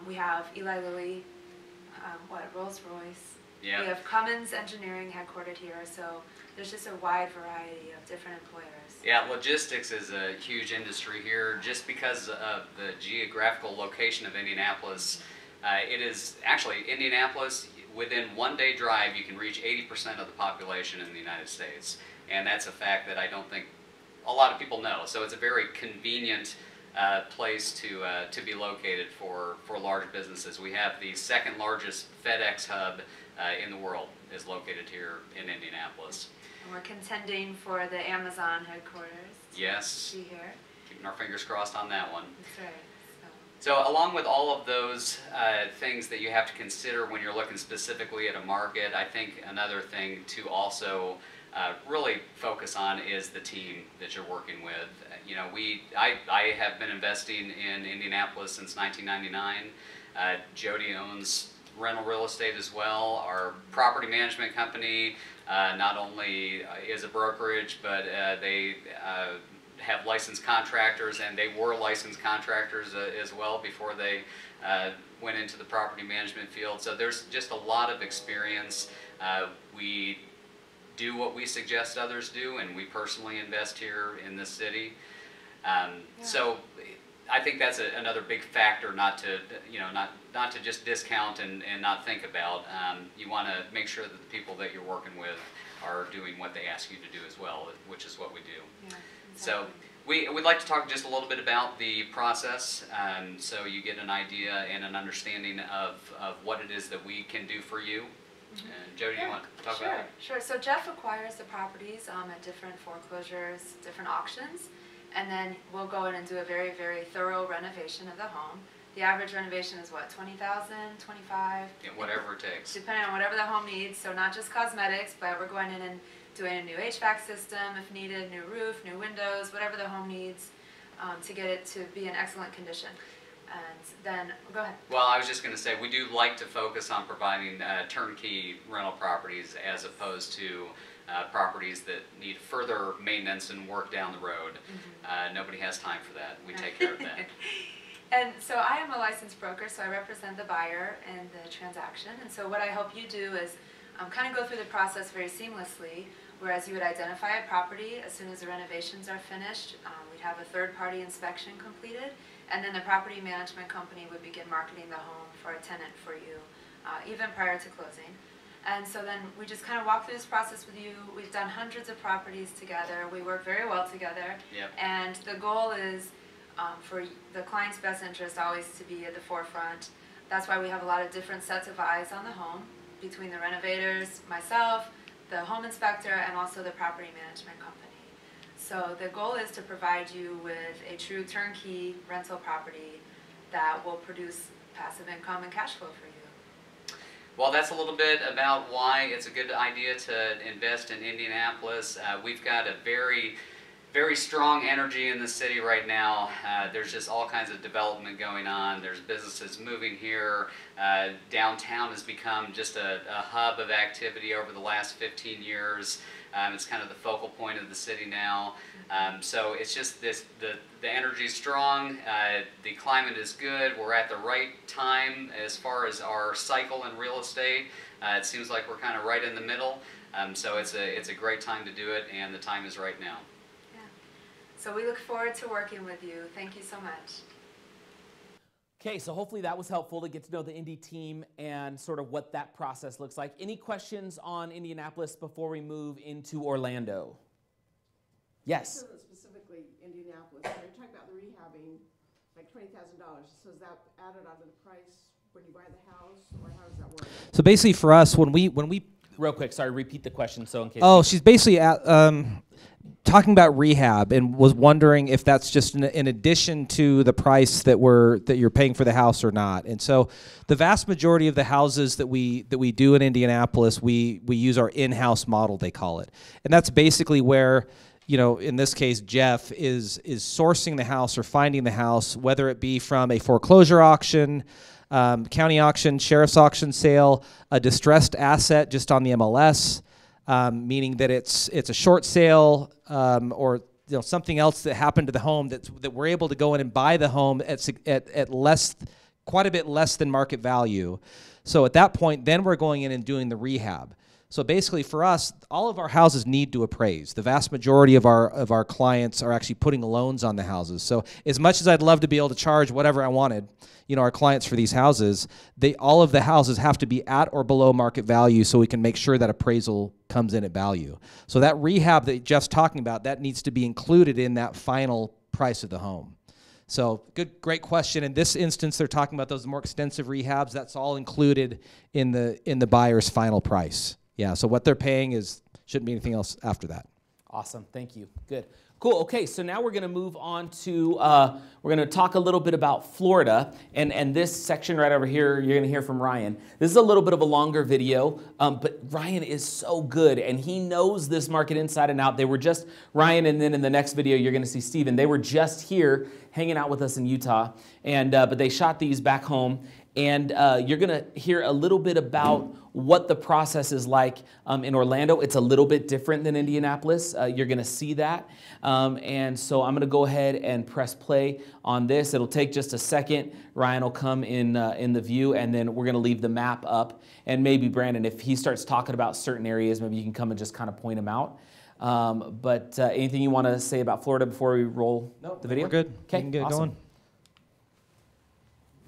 S12: We have Eli Lilly, Rolls-Royce.
S13: Yep.
S12: We have Cummins Engineering headquartered here, so there's just a wide variety of different employers.
S13: Yeah, logistics is a huge industry here just because of the geographical location of Indianapolis. It is actually Indianapolis, within 1 day drive, you can reach 80% of the population in the United States. And that's a fact that I don't think a lot of people know. So it's a very convenient place to be located for large businesses. We have the second largest FedEx hub in the world is located here in Indianapolis.
S12: And we're contending for the Amazon headquarters.
S13: Yes.
S12: See here.
S13: Keeping our fingers crossed on that one.
S12: That's right.
S13: So along with all of those things that you have to consider when you're looking specifically at a market, I think another thing to also really focus on is the team that you're working with. You know, I have been investing in Indianapolis since 1999. Jody owns rental real estate as well. Our property management company not only is a brokerage, but they have licensed contractors, and they were licensed contractors as well before they went into the property management field. So there's just a lot of experience. We do what we suggest others do, and we personally invest here in this city. So I think that's another big factor not to, not to just discount and not think about. You want to make sure that the people that you're working with are doing what they ask you to do as well, which is what we do. Yeah, exactly. So we'd like to talk just a little bit about the process, so you get an idea and an understanding of what it is that we can do for you. And Jody, you want to talk about it?
S12: Sure. So Jeff acquires the properties at different foreclosures, different auctions, and then we'll go in and do a very, very thorough renovation of the home. The average renovation is what, 20,000, 25?
S13: Yeah, whatever it takes.
S12: Depending on whatever the home needs. So not just cosmetics, but we're going in and doing a new HVAC system if needed, new roof, new windows, whatever the home needs to get it to be in excellent condition. And then, go ahead.
S13: Well, I was just going to say, we do like to focus on providing turnkey rental properties as opposed to properties that need further maintenance and work down the road. Nobody has time for that. We take care of that.
S12: And so I am a licensed broker, so I represent the buyer in the transaction. And so what I help you do is kind of go through the process very seamlessly, whereas you would identify a property as soon as the renovations are finished. We'd have a third-party inspection completed, and then the property management company would begin marketing the home for a tenant for you, even prior to closing. And so then we just kind of walk through this process with you. We've done hundreds of properties together. We work very well together.
S13: Yep.
S12: And the goal is for the client's best interest always to be at the forefront. That's why we have a lot of different sets of eyes on the home, between the renovators, myself, the home inspector, and also the property management company. So the goal is to provide you with a true turnkey rental property that will produce passive income and cash flow for you.
S13: Well, that's a little bit about why it's a good idea to invest in Indianapolis. We've got a very strong energy in the city right now. There's just all kinds of development going on. There's businesses moving here. Downtown has become just a hub of activity over the last 15 years. It's kind of the focal point of the city now. So it's just the energy's strong. The climate is good. We're at the right time as far as our cycle in real estate. It seems like we're kind of right in the middle. So it's a great time to do it, and the time is right now.
S12: So we look forward to working with you. Thank you so much.
S3: Okay, so hopefully that was helpful to get to know the Indy team and sort of what that process looks like. Any questions on Indianapolis before we move into Orlando? Yes?
S11: Specifically Indianapolis, when you're talking about the rehabbing, like $20,000, so is that added onto the price when you buy the house, or how does that work?
S10: So basically for us, when we
S3: Real quick, sorry, repeat the question so in case.
S10: Oh, she's basically talking about rehab and was wondering if that's just in addition to the price that you're paying for the house or not. And so the vast majority of the houses that we do in Indianapolis, we use our in-house model, they call it. And that's basically where, you know, in this case, Jeff is sourcing the house or finding the house, whether it be from a foreclosure auction, county auction, sheriff's auction sale, a distressed asset just on the MLS, meaning that it's a short sale or something else that happened to the home that we're able to go in and buy the home at less, quite a bit less than market value. So at that point, then we're going in and doing the rehab. So basically for us, all of our houses need to appraise. The vast majority of our clients are actually putting loans on the houses. So as much as I'd love to be able to charge whatever I wanted, you know, our clients for these houses, all of the houses have to be at or below market value so we can make sure that appraisal comes in at value. So that rehab that Jeff's talking about, that needs to be included in that final price of the home. So great question. In this instance, they're talking about those more extensive rehabs. That's all included in the buyer's final price. Yeah, so what they're paying shouldn't be anything else after that.
S3: Awesome, thank you. Good. Cool, okay, so now we're gonna move on to, we're gonna talk a little bit about Florida, and this section right over here, you're gonna hear from Ryan. This is a little bit of a longer video, but Ryan is so good, and he knows this market inside and out. They were just, Ryan, and then in the next video, you're gonna see Steven. They were just here hanging out with us in Utah, and but they shot these back home, and you're gonna hear a little bit about what the process is like in Orlando. It's a little bit different than Indianapolis. You're gonna see that. And so I'm gonna go ahead and press play on this. It'll take just a second. Ryan will come in the view, and then we're gonna leave the map up. And maybe Brandon, if he starts talking about certain areas, maybe you can come and just kind of point them out. But anything you wanna say about Florida before we roll the video?
S10: We're good.
S3: Okay,
S10: we can get
S3: awesome.
S10: going.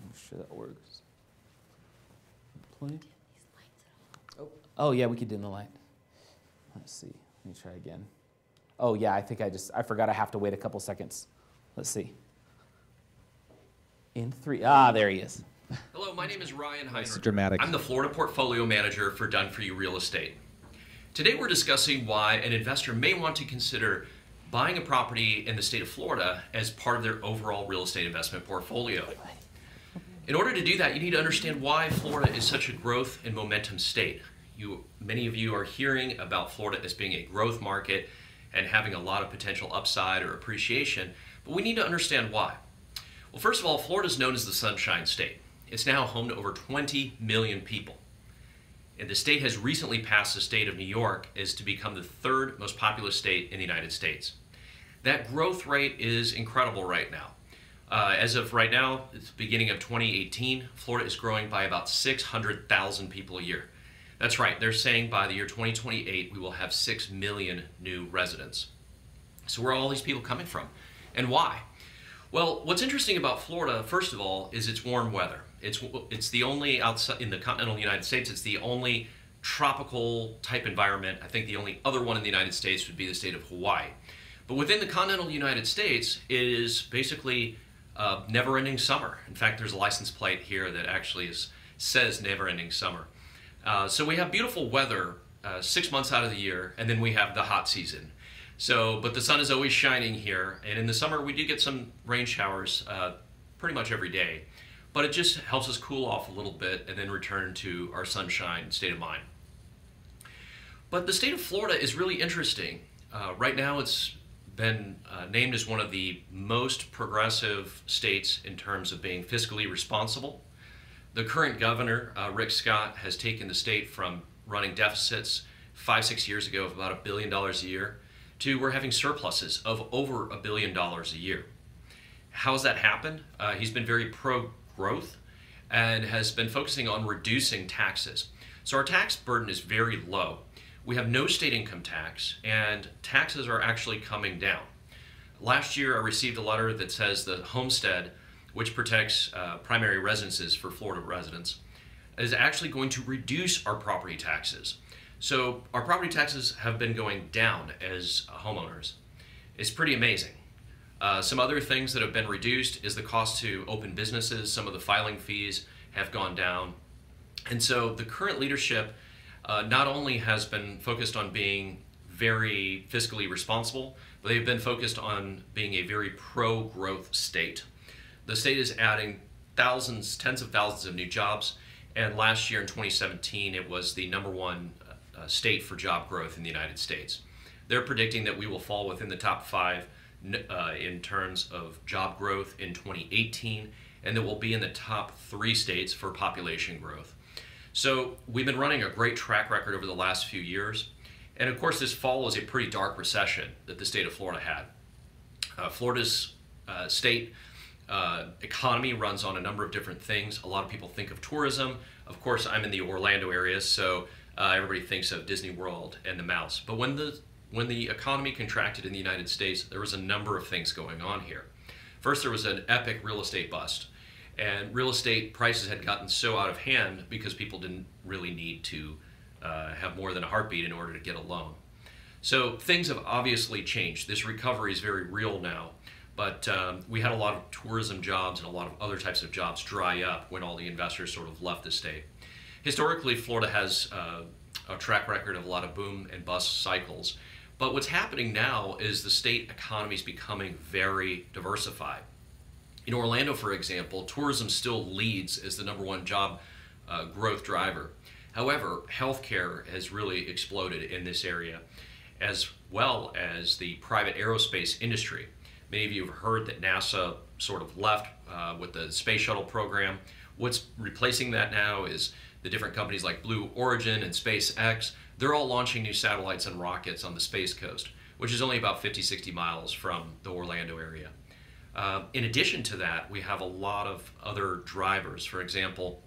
S3: I'm sure that works. Play. Oh yeah, we could dim the light. Let's see, let me try again. Oh yeah, I think I forgot I have to wait a couple seconds. Let's see. In 3, there he is.
S14: Hello, my name is Ryan Heinrich.
S10: This is dramatic.
S14: I'm the Florida Portfolio Manager for Done For You Real Estate. Today we're discussing why an investor may want to consider buying a property in the state of Florida as part of their overall real estate investment portfolio. In order to do that, you need to understand why Florida is such a growth and momentum state. Many of you are hearing about Florida as being a growth market and having a lot of potential upside or appreciation, but we need to understand why. Well, first of all, Florida is known as the Sunshine State. It's now home to over 20 million people. And the state has recently passed the state of New York as to become the 3rd most populous state in the United States. That growth rate is incredible right now. As of right now, it's the beginning of 2018, Florida is growing by about 600,000 people a year. That's right, they're saying by the year 2028, we will have 6 million new residents. So where are all these people coming from? And why? Well, what's interesting about Florida, first of all, is its warm weather. It's the only, outside in the continental United States, it's the only tropical type environment. I think the only other one in the United States would be the state of Hawaii. But within the continental United States, it is basically never-ending summer. In fact, there's a license plate here that actually says never-ending summer. So we have beautiful weather 6 months out of the year, and then we have the hot season. But the sun is always shining here, and in the summer we do get some rain showers pretty much every day. But it just helps us cool off a little bit and then return to our sunshine state of mind. But the state of Florida is really interesting. Right now it's been named as one of the most progressive states in terms of being fiscally responsible. The current governor, Rick Scott, has taken the state from running deficits 5-6 years ago of about $1 billion a year to we're having surpluses of over $1 billion a year. How's that happened? He's been very pro-growth and has been focusing on reducing taxes. So our tax burden is very low. We have no state income tax, and taxes are actually coming down. Last year I received a letter that says the homestead, which protects primary residences for Florida residents, is actually going to reduce our property taxes. So our property taxes have been going down as homeowners. It's pretty amazing. Some other things that have been reduced is the cost to open businesses. Some of the filing fees have gone down. And so the current leadership not only has been focused on being very fiscally responsible, but they've been focused on being a very pro-growth state. The state is adding thousands, tens of thousands of new jobs, and last year in 2017 it was the #1 state for job growth in the United States. They're predicting that we will fall within the top 5 in terms of job growth in 2018, and that we'll be in the top 3 states for population growth. So we've been running a great track record over the last few years. And of course, this follows a pretty dark recession that the state of Florida had. Florida's state economy runs on a number of different things. A lot of people think of tourism. Of course, I'm in the Orlando area, so everybody thinks of Disney World and the mouse. But when the economy contracted in the United States, there was a number of things going on here. First, there was an epic real estate bust. And real estate prices had gotten so out of hand because people didn't really need to have more than a heartbeat in order to get a loan. So things have obviously changed. This recovery is very real now, but we had a lot of tourism jobs and a lot of other types of jobs dry up when all the investors sort of left the state. Historically, Florida has a track record of a lot of boom and bust cycles, but what's happening now is the state economy is becoming very diversified. In Orlando, for example, tourism still leads as the #1 job growth driver. However, healthcare has really exploded in this area, as well as the private aerospace industry. Many of you have heard that NASA sort of left with the space shuttle program. What's replacing that now is the different companies like Blue Origin and SpaceX. They're all launching new satellites and rockets on the Space Coast, which is only about 50-60 miles from the Orlando area. In addition to that, we have a lot of other drivers. For example,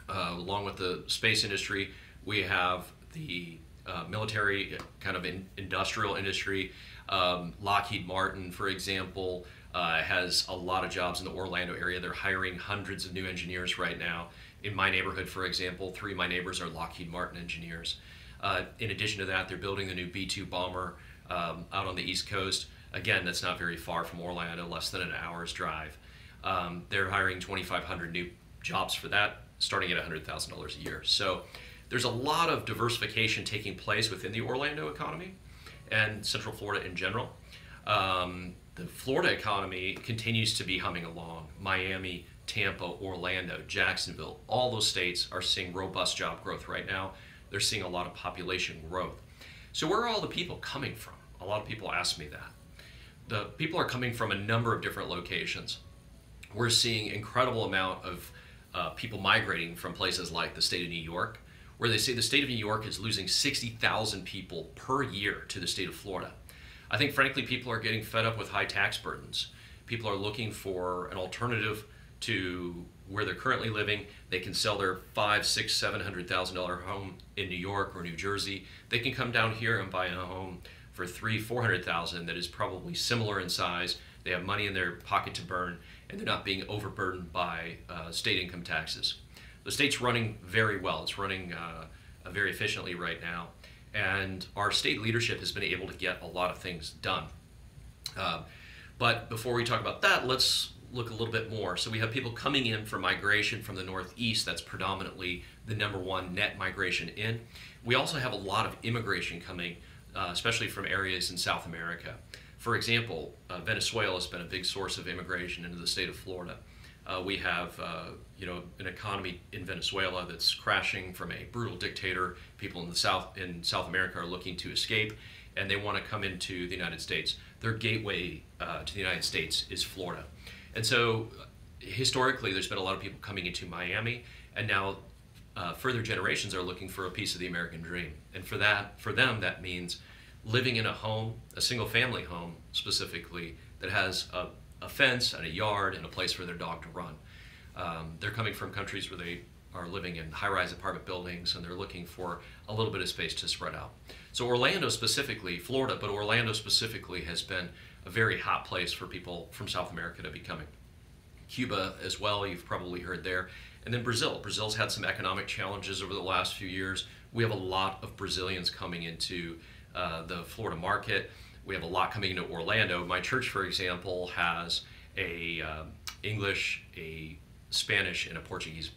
S14: along with the space industry, we have the military kind of industrial industry. Lockheed Martin, for example, has a lot of jobs in the Orlando area. They're hiring hundreds of new engineers right now. In my neighborhood, for example, 3 of my neighbors are Lockheed Martin engineers. In addition to that, they're building the new B-2 bomber out on the East Coast. Again, that's not very far from Orlando, less than an hour's drive. They're hiring 2,500 new jobs for that, starting at $100,000 a year. So there's a lot of diversification taking place within the Orlando economy and Central Florida in general. The Florida economy continues to be humming along. Miami, Tampa, Orlando, Jacksonville, all those states are seeing robust job growth right now. They're seeing a lot of population growth. So where are all the people coming from? A lot of people ask me that. The people are coming from a number of different locations. We're seeing incredible amount of people migrating from places like the state of New York, where they say the state of New York is losing 60,000 people per year to the state of Florida. I think frankly people are getting fed up with high tax burdens. People are looking for an alternative to where they're currently living. They can sell their $500,000, $600,000, $700,000 home in New York or New Jersey. They can come down here and buy a home for $300,000, $400,000 that is probably similar in size. They have money in their pocket to burn, and they're not being overburdened by state income taxes. The state's running very well. It's running very efficiently right now, and our state leadership has been able to get a lot of things done. But before we talk about that, let's look a little bit more. So we have people coming in for migration from the Northeast. That's predominantly the #1 net migration in. We also have a lot of immigration coming, especially from areas in South America. For example, Venezuela has been a big source of immigration into the state of Florida. We have an economy in Venezuela that's crashing from a brutal dictator. People in South America are looking to escape, and they want to come into the United States. Their gateway to the United States is Florida. And so historically, there's been a lot of people coming into Miami, and now further generations are looking for a piece of the American dream. And for them, that means living in a home, a single family home specifically, that has a fence and a yard and a place for their dog to run. They're coming from countries where they are living in high-rise apartment buildings, and they're looking for a little bit of space to spread out. So Orlando specifically, Florida, but Orlando specifically has been a very hot place for people from South America to be coming. Cuba as well, you've probably heard there. And then Brazil. Brazil's had some economic challenges over the last few years. We have a lot of Brazilians coming into the Florida market. We have a lot coming into Orlando. My church, for example, has a English, a Spanish, and a Portuguese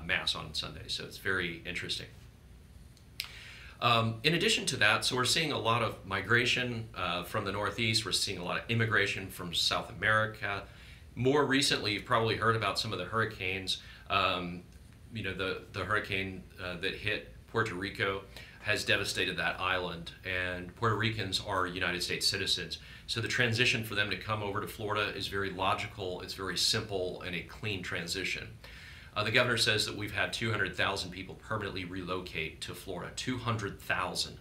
S14: Mass on Sunday. So it's very interesting. In addition to that, so we're seeing a lot of migration from the Northeast. We're seeing a lot of immigration from South America. More recently, you've probably heard about some of the hurricanes. You know, the hurricane that hit Puerto Rico has devastated that island, and Puerto Ricans are United States citizens. So the transition for them to come over to Florida is very logical, it's very simple, and a clean transition. The governor says that we've had 200,000 people permanently relocate to Florida, 200,000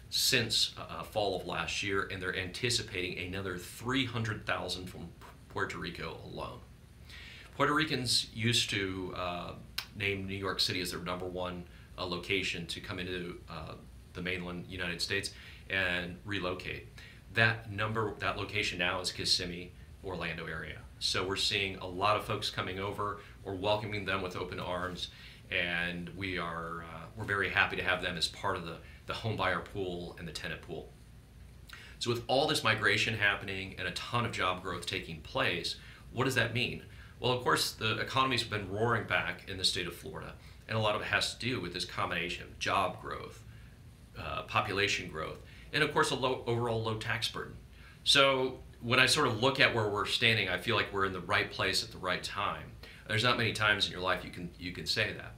S14: since fall of last year, and they're anticipating another 300,000 from Puerto Rico alone. Puerto Ricans used to name New York City as their #1 location to come into the mainland United States and relocate. That location now is Kissimmee, Orlando area. So we're seeing a lot of folks coming over. We're welcoming them with open arms, and we're very happy to have them as part of the home buyer pool and the tenant pool. So with all this migration happening and a ton of job growth taking place, what does that mean? Well, of course, the economy's been roaring back in the state of Florida, and a lot of it has to do with this combination of job growth, population growth, and of course a overall low tax burden. So when I sort of look at where we're standing, I feel like we're in the right place at the right time. There's not many times in your life you can say that.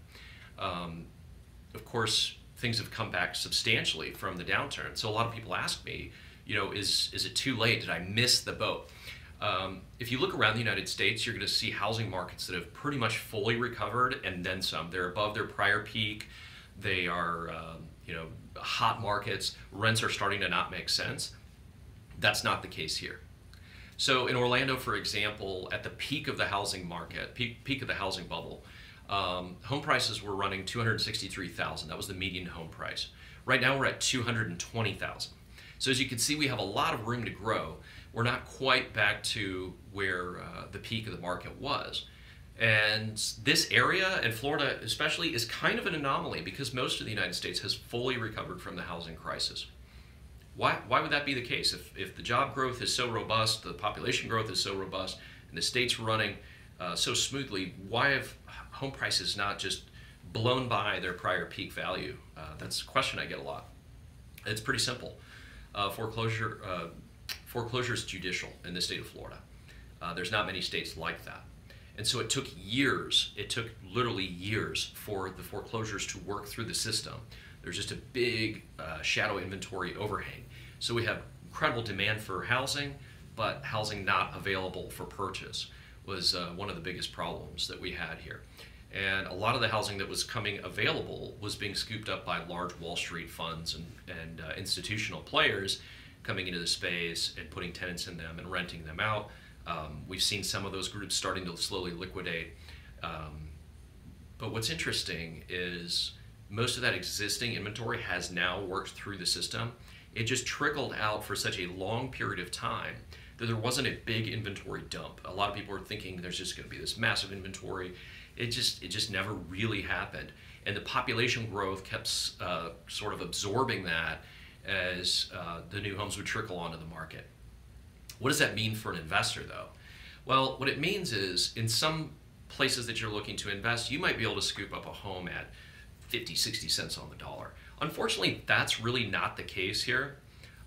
S14: Of course, things have come back substantially from the downturn. So a lot of people ask me, you know, is it too late? Did I miss the boat? If you look around the United States, you're going to see housing markets that have pretty much fully recovered and then some. They're above their prior peak. They are, you know, hot markets. Rents are starting to not make sense. That's not the case here. So in Orlando, for example, at the peak of the housing market, peak of the housing bubble, home prices were running $263,000. That was the median home price. Right now we're at $220,000. So as you can see, we have a lot of room to grow. We're not quite back to where the peak of the market was. And this area, and Florida especially, is kind of an anomaly because most of the United States has fully recovered from the housing crisis. Why would that be the case? If the job growth is so robust, the population growth is so robust, and the state's running so smoothly, why have home prices not just blown by their prior peak value? That's a question I get a lot. It's pretty simple. Foreclosure is judicial in the state of Florida. There's not many states like that. And so it took literally years for the foreclosures to work through the system. There's just a big shadow inventory overhang. So we have incredible demand for housing, but housing not available for purchase was one of the biggest problems that we had here. And a lot of the housing that was coming available was being scooped up by large Wall Street funds and institutional players coming into the space and putting tenants in them and renting them out. We've seen some of those groups starting to slowly liquidate. But what's interesting is most of that existing inventory has now worked through the system. It just trickled out for such a long period of time that there wasn't a big inventory dump. A lot of people were thinking there's just going to be this massive inventory. It just never really happened. And the population growth kept sort of absorbing that as the new homes would trickle onto the market. What does that mean for an investor, though? Well, what it means is in some places that you're looking to invest, you might be able to scoop up a home at 50, 60 cents on the dollar. Unfortunately, that's really not the case here.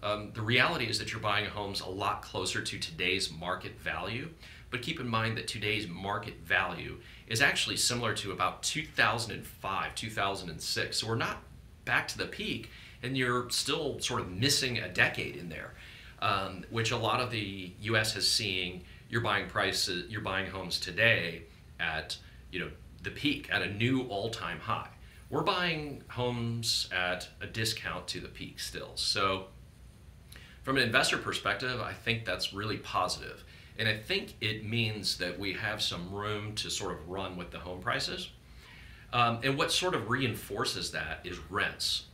S14: The reality is that you're buying homes a lot closer to today's market value, but keep in mind that today's market value is actually similar to about 2005, 2006. So we're not back to the peak, and you're still sort of missing a decade in there, which a lot of the U.S. is seeing. You're buying homes today at, you know, the peak, at a new all-time high. We're buying homes at a discount to the peak still. So from an investor perspective, I think that's really positive. And I think it means that we have some room to sort of run with the home prices. And what sort of reinforces that is rents.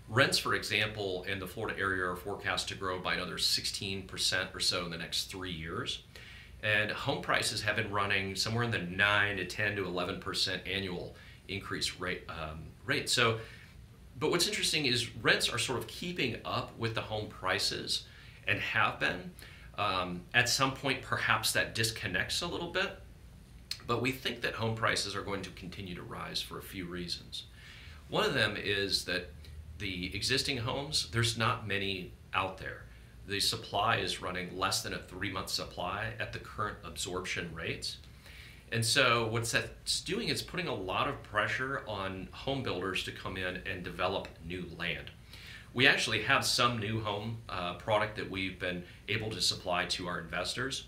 S14: Rents, for example, in the Florida area are forecast to grow by another 16% or so in the next 3 years. And home prices have been running somewhere in the 9 to 10 to 11% annual increase rate. So, but what's interesting is rents are sort of keeping up with the home prices and have been. At some point, perhaps that disconnects a little bit. But we think that home prices are going to continue to rise for a few reasons. One of them is that the existing homes, there's not many out there. The supply is running less than a 3-month supply at the current absorption rates. And so what that's doing is putting a lot of pressure on home builders to come in and develop new land. We actually have some new home product that we've been able to supply to our investors.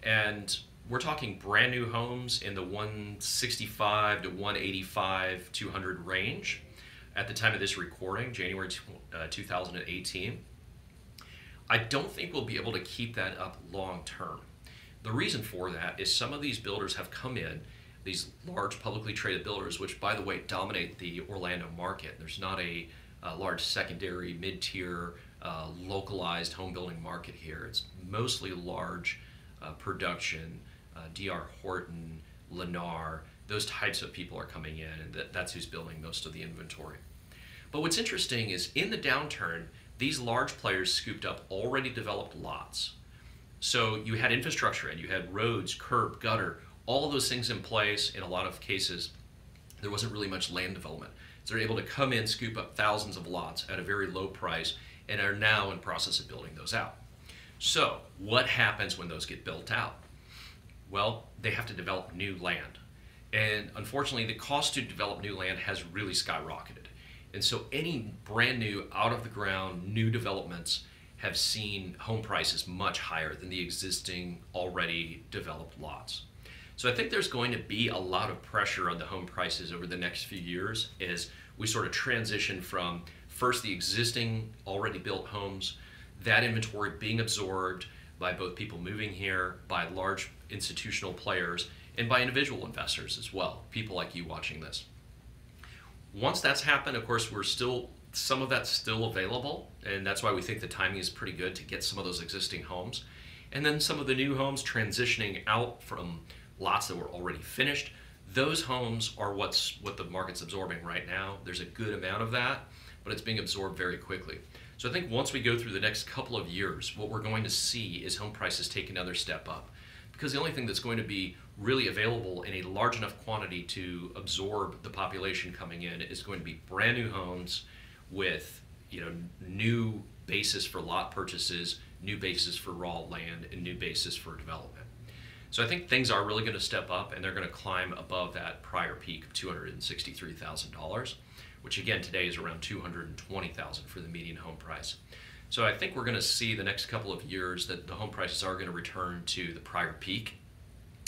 S14: And we're talking brand new homes in the 165 to 185, 200 range at the time of this recording, January 2018. I don't think we'll be able to keep that up long term. The reason for that is some of these builders have come in, these large publicly traded builders, which by the way dominate the Orlando market. There's not a large secondary, mid-tier, localized home building market here. It's mostly large production, D.R. Horton, Lennar, those types of people are coming in, and that's who's building most of the inventory. But what's interesting is in the downturn, these large players scooped up already developed lots. So you had infrastructure and you had roads, curb, gutter, all of those things in place. In a lot of cases, there wasn't really much land development. So they're able to come in, scoop up thousands of lots at a very low price, and are now in process of building those out. So what happens when those get built out? Well, they have to develop new land. And unfortunately, the cost to develop new land has really skyrocketed. And so any brand new, out of the ground, new developments have seen home prices much higher than the existing, already developed lots. So I think there's going to be a lot of pressure on the home prices over the next few years as we sort of transition from first the existing, already built homes, that inventory being absorbed by both people moving here, by large institutional players, and by individual investors as well, people like you watching this. Once that's happened, of course, some of that's still available, and that's why we think the timing is pretty good to get some of those existing homes. And then some of the new homes transitioning out from lots that were already finished. Those homes are what the market's absorbing right now. There's a good amount of that, but it's being absorbed very quickly. So I think once we go through the next couple of years, what we're going to see is home prices take another step up. Because the only thing that's going to be really available in a large enough quantity to absorb the population coming in is going to be brand new homes with new basis for lot purchases, new basis for raw land, and new basis for development. So I think things are really going to step up, and they're going to climb above that prior peak of $263,000, which again today is around $220,000 for the median home price. So I think we're going to see the next couple of years that the home prices are going to return to the prior peak,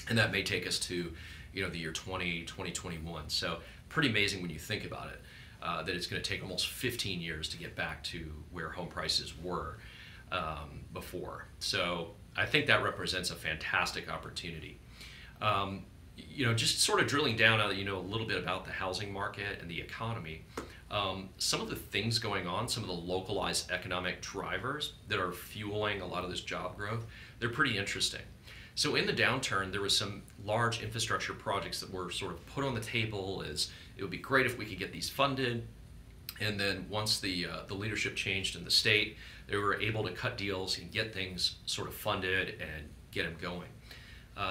S14: and that may take us to the year 2021. So pretty amazing when you think about it, that it's going to take almost 15 years to get back to where home prices were before. So I think that represents a fantastic opportunity. Just sort of drilling down a little bit about the housing market and the economy. Some of the things going on, some of the localized economic drivers that are fueling a lot of this job growth, they're pretty interesting. So in the downturn, there was some large infrastructure projects that were sort of put on the table as it would be great if we could get these funded. And then once the leadership changed in the state, they were able to cut deals and get things sort of funded and get them going.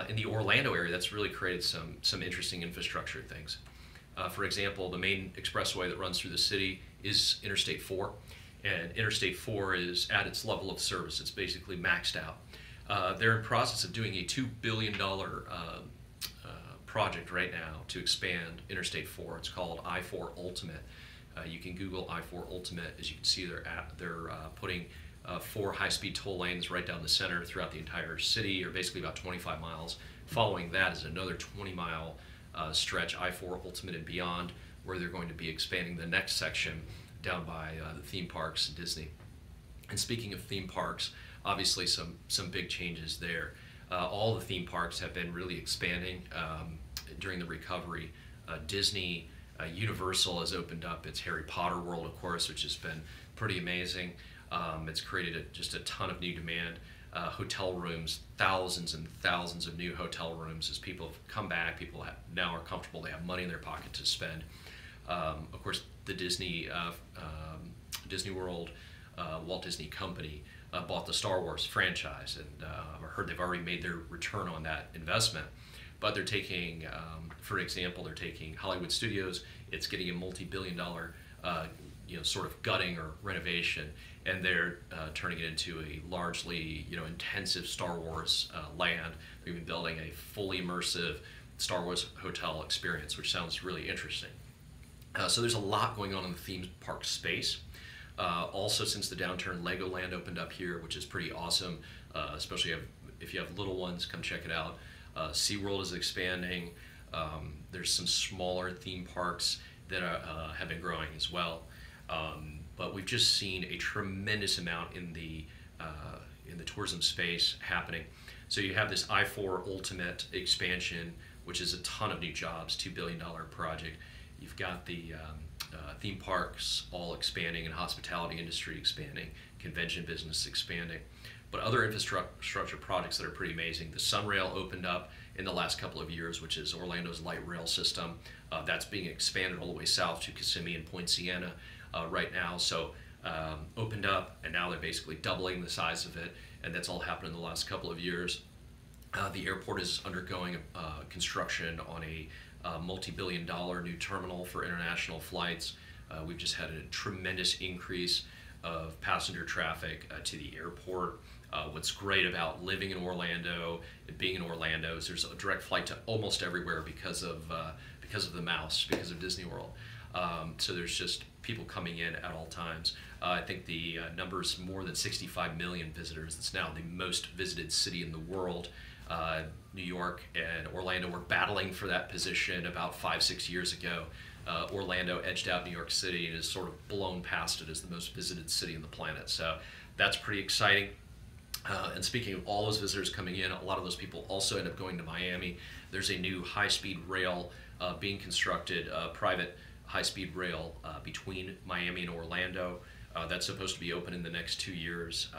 S14: In the Orlando area, that's really created some interesting infrastructure things. For example, the main expressway that runs through the city is Interstate 4, and Interstate 4 is at its level of service. It's basically maxed out. They're in process of doing a $2 billion project right now to expand Interstate 4. It's called I-4 Ultimate. You can Google I-4 Ultimate. As you can see, they're putting 4 high-speed toll lanes right down the center throughout the entire city, or basically about 25 miles. Following that is another 20-mile stretch, I-4 Ultimate and beyond, where they're going to be expanding the next section down by the theme parks and Disney. And speaking of theme parks, obviously some big changes there. All the theme parks have been really expanding during the recovery. Disney, Universal has opened up its Harry Potter world, of course, which has been pretty amazing. It's created just a ton of new demand. Hotel rooms, thousands and thousands of new hotel rooms as people have come back. People now are comfortable. They have money in their pocket to spend. Of course, the Disney World, Walt Disney Company bought the Star Wars franchise, and I heard they've already made their return on that investment. but they're taking, for example, they're taking Hollywood Studios. It's getting a multi-billion-dollar, sort of gutting or renovation, and they're turning it into a largely, intensive Star Wars land. They're even building a fully immersive Star Wars hotel experience, which sounds really interesting. So there's a lot going on in the theme park space. Also, since the downturn, Legoland opened up here, which is pretty awesome, especially if you have little ones, come check it out. SeaWorld is expanding. There's some smaller theme parks that have been growing as well. But we've just seen a tremendous amount in the tourism space happening. So you have this I-4 Ultimate expansion, which is a ton of new jobs, $2 billion project. You've got the theme parks all expanding and hospitality industry expanding, convention business expanding, but other infrastructure projects that are pretty amazing. The Sunrail opened up in the last couple of years, which is Orlando's light rail system. That's being expanded all the way south to Kissimmee and Point Siena right now. So opened up, and now they're basically doubling the size of it, and that's all happened in the last couple of years. The airport is undergoing construction on a multi-billion-dollar new terminal for international flights. We've just had a tremendous increase of passenger traffic to the airport. What's great about living in Orlando and being in Orlando is there's a direct flight to almost everywhere because of the mouse, because of Disney World. So there's just people coming in at all times. I think the number is more than 65 million visitors. It's now the most visited city in the world. New York and Orlando were battling for that position about 5-6 years ago. Orlando edged out New York City and has sort of blown past it as the most visited city on the planet. So that's pretty exciting. And speaking of all those visitors coming in, a lot of those people also end up going to Miami. There's a new high-speed rail being constructed, private high-speed rail between Miami and Orlando. That's supposed to be open in the next 2 years.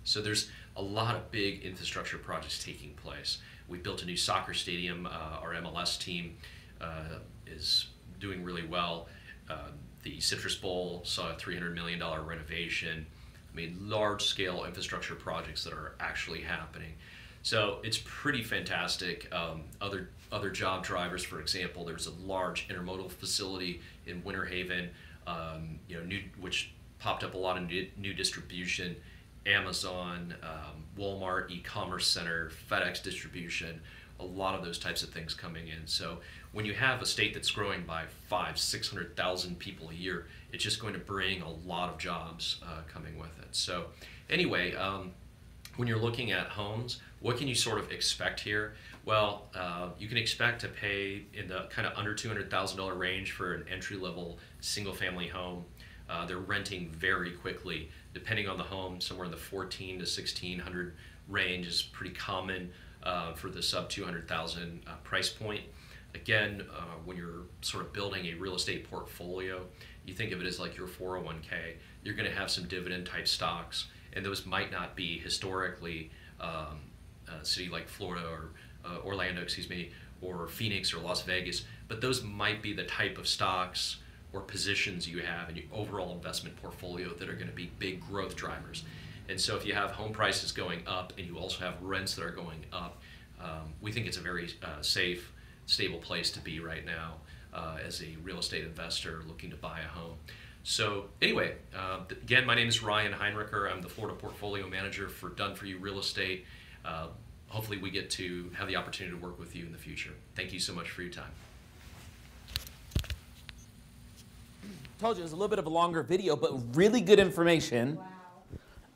S14: So there's a lot of big infrastructure projects taking place. We built a new soccer stadium. Our MLS team is doing really well. The Citrus Bowl saw a $300 million renovation. I mean, large-scale infrastructure projects that are actually happening. So it's pretty fantastic. Other job drivers, for example, there's a large intermodal facility in Winter Haven, which popped up a lot of new distribution. Amazon, Walmart, e-commerce center, FedEx distribution, a lot of those types of things coming in. So when you have a state that's growing by 500,000-600,000 people a year, it's just going to bring a lot of jobs coming with it. So anyway, when you're looking at homes, what can you sort of expect here? Well, you can expect to pay in the kind of under $200,000 range for an entry-level single-family home. They're renting very quickly, depending on the home. Somewhere in the $1,400 to $1,600 range is pretty common for the sub $200,000 price point. Again, when you're sort of building a real estate portfolio, you think of it as like your 401k. You're going to have some dividend type stocks, and those might not be historically a city like Florida or Orlando, excuse me, or Phoenix or Las Vegas, but those might be the type of stocks or positions you have in your overall investment portfolio that are going to be big growth drivers. And so if you have home prices going up and you also have rents that are going up, we think it's a very safe, stable place to be right now as a real estate investor looking to buy a home. So anyway, again, my name is Ryan Heinricher. I'm the Florida Portfolio Manager for Done For You Real Estate. Hopefully we get to have the opportunity to work with you in the future. Thank you so much for your time.
S3: Told you it was a little bit of a longer video, but really good information.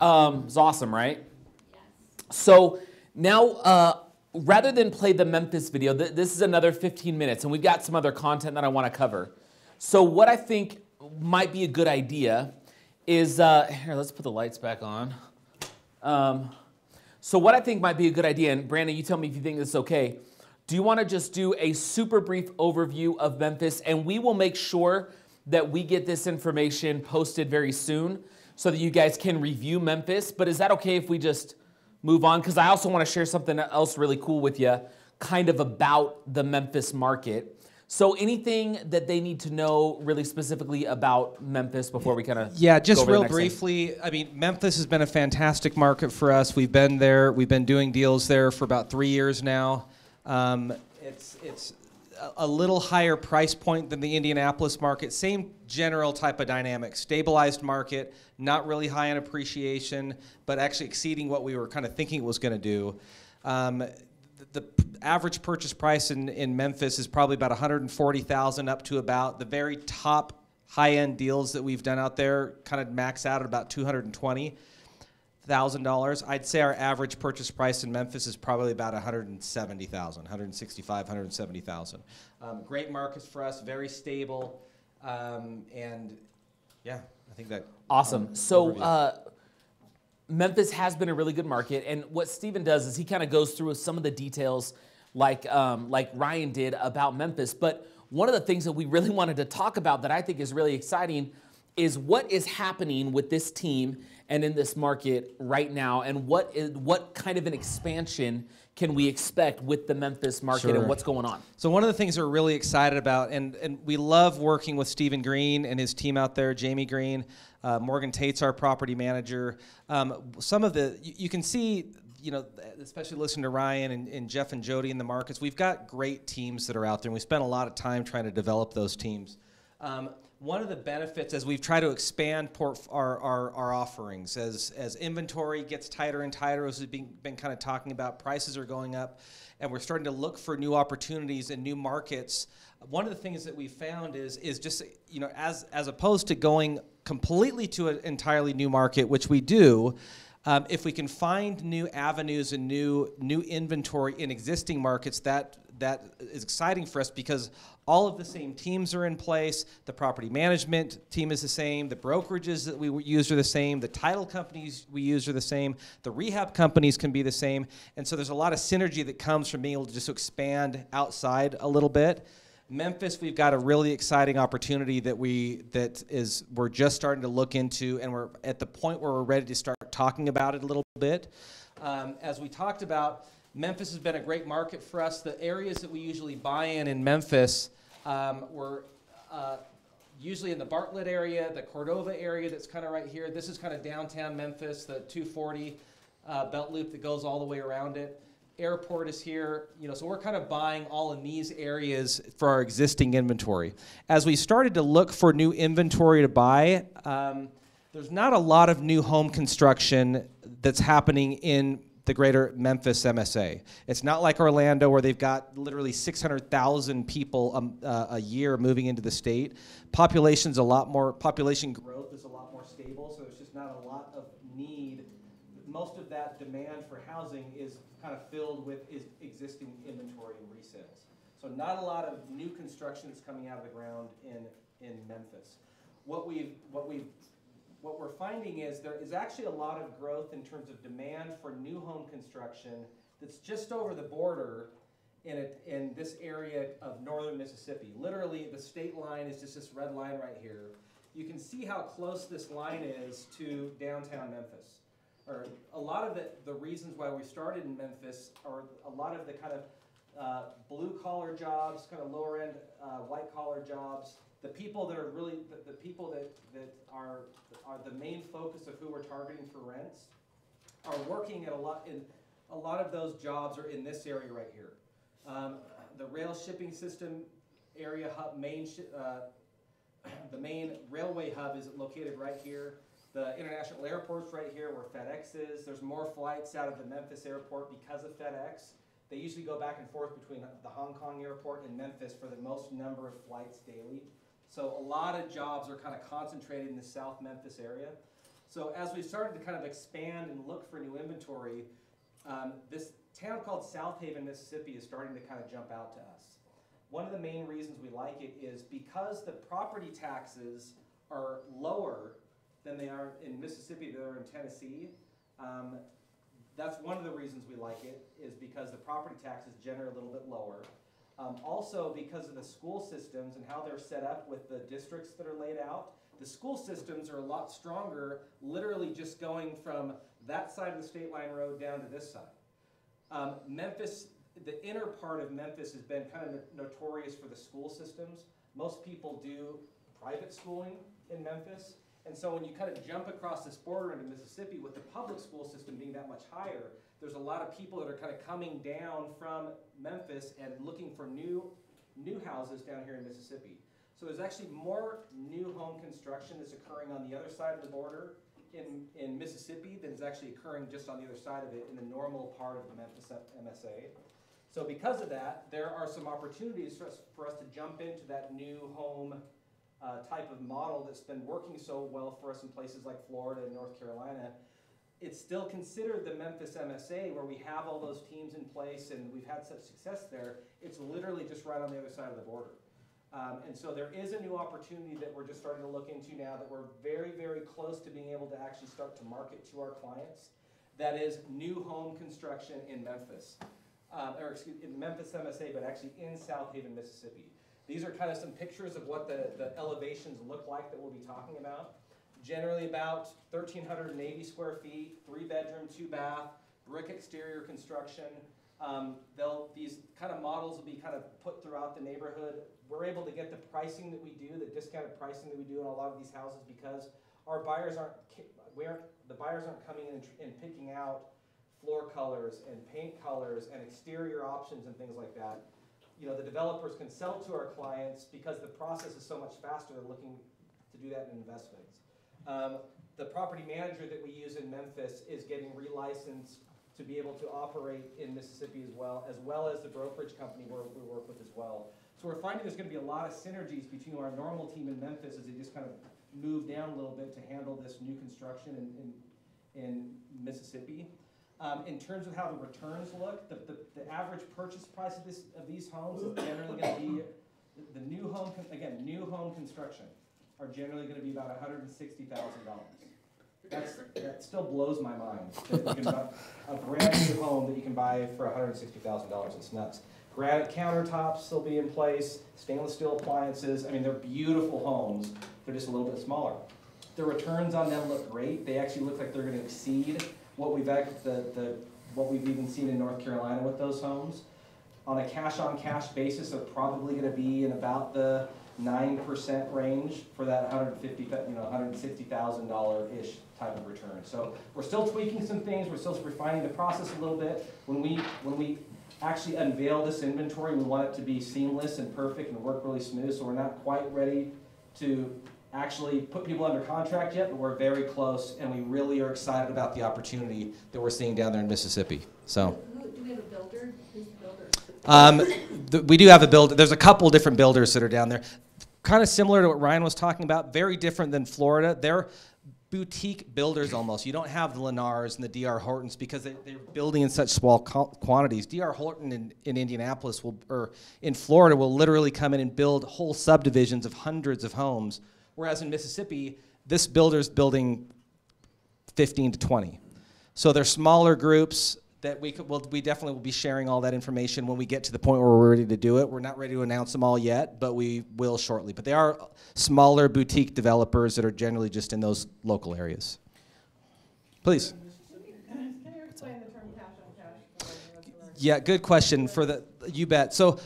S3: Wow. It's awesome, right? Yes. So now, rather than play the Memphis video, this is another 15 minutes, and we've got some other content that I want to cover. So what I think might be a good idea is, here, let's put the lights back on. So what I think might be a good idea, and Brandon, you tell me if you think this is okay. Do you want to just do a super brief overview of Memphis, and we will make sure that we get this information posted very soon so that you guys can review Memphis. But is that okay if we just move on? Because I also want to share something else really cool with you, kind of about the Memphis market. So anything that they need to know really specifically about Memphis before we kind of
S10: just real briefly, I mean, Memphis has been a fantastic market for us. We've been there. We've been doing deals there for about 3 years now. It's a little higher price point than the Indianapolis market. Same general type of dynamic. Stabilized market, not really high in appreciation, but actually exceeding what we were kind of thinking it was going to do. The average purchase price in Memphis is probably about $140,000 up to about the very top high-end deals that we've done out there kind of max out at about $220,000. I'd say our average purchase price in Memphis is probably about $170,000, $165,000, $170,000. Great markets for us, very stable, and yeah, I think that.
S3: Awesome. So Memphis has been a really good market, and what Steven does is he kind of goes through some of the details like Ryan did about Memphis. But one of the things that we really wanted to talk about that I think is really exciting is what is happening with this team and in this market right now, and what kind of an expansion can we expect with the Memphis market and what's going on?
S10: So one of the things we're really excited about, and we love working with Stephen Green and his team out there, Jamie Green, Morgan Tate's our property manager. Some of the, you can see, you know, especially listening to Ryan and Jeff and Jody in the markets, we've got great teams that are out there, and we spend a lot of time trying to develop those teams. One of the benefits as we've tried to expand our offerings, as inventory gets tighter and tighter, as we've been kind of talking about, prices are going up, and we're starting to look for new opportunities and new markets. One of the things that we found is just, you know, as opposed to going completely to an entirely new market, which we do, if we can find new avenues and new inventory in existing markets, that is exciting for us because all of the same teams are in place. The property management team is the same. The brokerages that we use are the same. The title companies we use are the same. The rehab companies can be the same. And so there's a lot of synergy that comes from being able to just expand outside a little bit. Memphis, we've got a really exciting opportunity that we're just starting to look into, and we're at the point where we're ready to start talking about it a little bit. As we talked about, Memphis has been a great market for us. The areas that we usually buy in Memphis, we're usually in the Bartlett area, the Cordova area that's kind of right here. This is kind of downtown Memphis, the 240 belt loop that goes all the way around it. Airport is here, you know, so we're kind of buying all in these areas for our existing inventory. As we started to look for new inventory to buy, there's not a lot of new home construction that's happening in the greater Memphis MSA. It's not like Orlando where they've got literally 600,000 people a year moving into the state. Population growth is a lot more stable, so there's just not a lot of need. Most of that demand for housing is kind of filled with existing inventory and resales. So not a lot of new construction that's coming out of the ground in Memphis. What we're finding is there is actually a lot of growth in terms of demand for new home construction that's just over the border in this area of northern Mississippi. Literally, the state line is just this red line right here. You can see how close this line is to downtown Memphis. Or a lot of the reasons why we started in Memphis are a lot of the kind of blue-collar jobs, kind of lower-end white-collar jobs. The people that are really the people that are the main focus of who we're targeting for rents are working at a lot of those jobs are in this area right here. The rail shipping system area hub, the main railway hub is located right here. The international airport's right here where FedEx is. There's more flights out of the Memphis airport because of FedEx. They usually go back and forth between the Hong Kong airport and Memphis for the most number of flights daily. So a lot of jobs are kind of concentrated in the South Memphis area. So as we started to kind of expand and look for new inventory, this town called South Haven, Mississippi is starting to kind of jump out to us. One of the main reasons we like it is because the property taxes are lower than they are in Mississippi, that are in Tennessee. That's one of the reasons we like it, is because the property taxes generally are a little bit lower. Also because of the school systems and how they're set up with the districts that are laid out. The school systems are a lot stronger, literally just going from that side of the state line road down to this side. Memphis, the inner part of Memphis has been kind of notorious for the school systems. Most people do private schooling in Memphis, And so when you kind of jump across this border into Mississippi, with the public school system being that much higher, there's a lot of people that are kind of coming down from Memphis and looking for new houses down here in Mississippi. So there's actually more new home construction that's occurring on the other side of the border in Mississippi than is actually occurring just on the other side of it in the normal part of the Memphis MSA. So because of that, there are some opportunities for us to jump into that new home type of model that's been working so well for us in places like Florida and North Carolina. It's still considered the Memphis MSA, where we have all those teams in place and we've had such success there. It's literally just right on the other side of the border. And so there is a new opportunity that we're just starting to look into now that we're very, very close to being able to actually start to market to our clients. That is new home construction in Memphis, in Memphis MSA, but actually in South Haven, Mississippi. These are kind of some pictures of what the elevations look like that we'll be talking about. Generally about 1,380 square feet, 3-bedroom, 2-bath, brick exterior construction. These kind of models will be kind of put throughout the neighborhood. We're able to get the pricing that we do, the discounted pricing that we do in a lot of these houses, because our buyers aren't coming in and picking out floor colors and paint colors and exterior options and things like that. You know, the developers can sell to our clients because the process is so much faster. They're looking to do that in investments. The property manager that we use in Memphis is getting relicensed to be able to operate in Mississippi as well as the brokerage company we work with as well. So we're finding there's going to be a lot of synergies between our normal team in Memphis as they just kind of move down a little bit to handle this new construction in Mississippi. In terms of how the returns look, the average purchase price of these homes is generally going to be, the new home construction are generally going to be about $160,000. That still blows my mind. That you can buy a brand new home that you can buy for $160,000. It's nuts. Granite countertops will be in place, stainless steel appliances. I mean, they're beautiful homes. They're just a little bit smaller. The returns on them look great. They actually look like they're going to exceed what we've even seen in North Carolina with those homes. On a cash-on-cash basis, they're probably going to be in about the 9% range for that $160,000-ish type of return. So we're still tweaking some things. We're still refining the process a little bit. When we actually unveil this inventory, we want it to be seamless and perfect and work really smooth. So we're not quite ready to actually put people under contract yet, but we're very close, and we really are excited about the opportunity that we're seeing down there in Mississippi. So.
S11: Do we have a builder? Who's the builder?
S10: We do have a builder. There's a couple different builders that are down there. Kind of similar to what Ryan was talking about, very different than Florida. They're boutique builders almost. You don't have the Lennars and the D.R. Hortons because they're building in such small quantities. D.R. Horton in Indianapolis or in Florida will literally come in and build whole subdivisions of hundreds of homes, whereas in Mississippi, this builder's building 15 to 20. So they're smaller groups that we definitely will be sharing all that information when we get to the point where we're ready to do it. We're not ready to announce them all yet, but we will shortly. But they are smaller boutique developers that are generally just in those local areas. Please.
S11: Can you explain the term cash on cash?
S10: Yeah, good question. You bet. So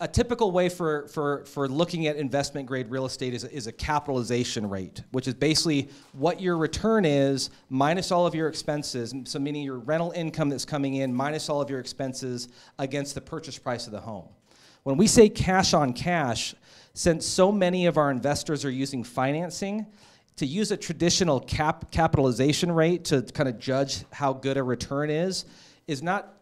S10: a typical way for looking at investment grade real estate is a capitalization rate, which is basically what your return is minus all of your expenses, so meaning your rental income that's coming in minus all of your expenses against the purchase price of the home. When we say cash on cash, since so many of our investors are using financing, to use a traditional capitalization rate to kind of judge how good a return is not,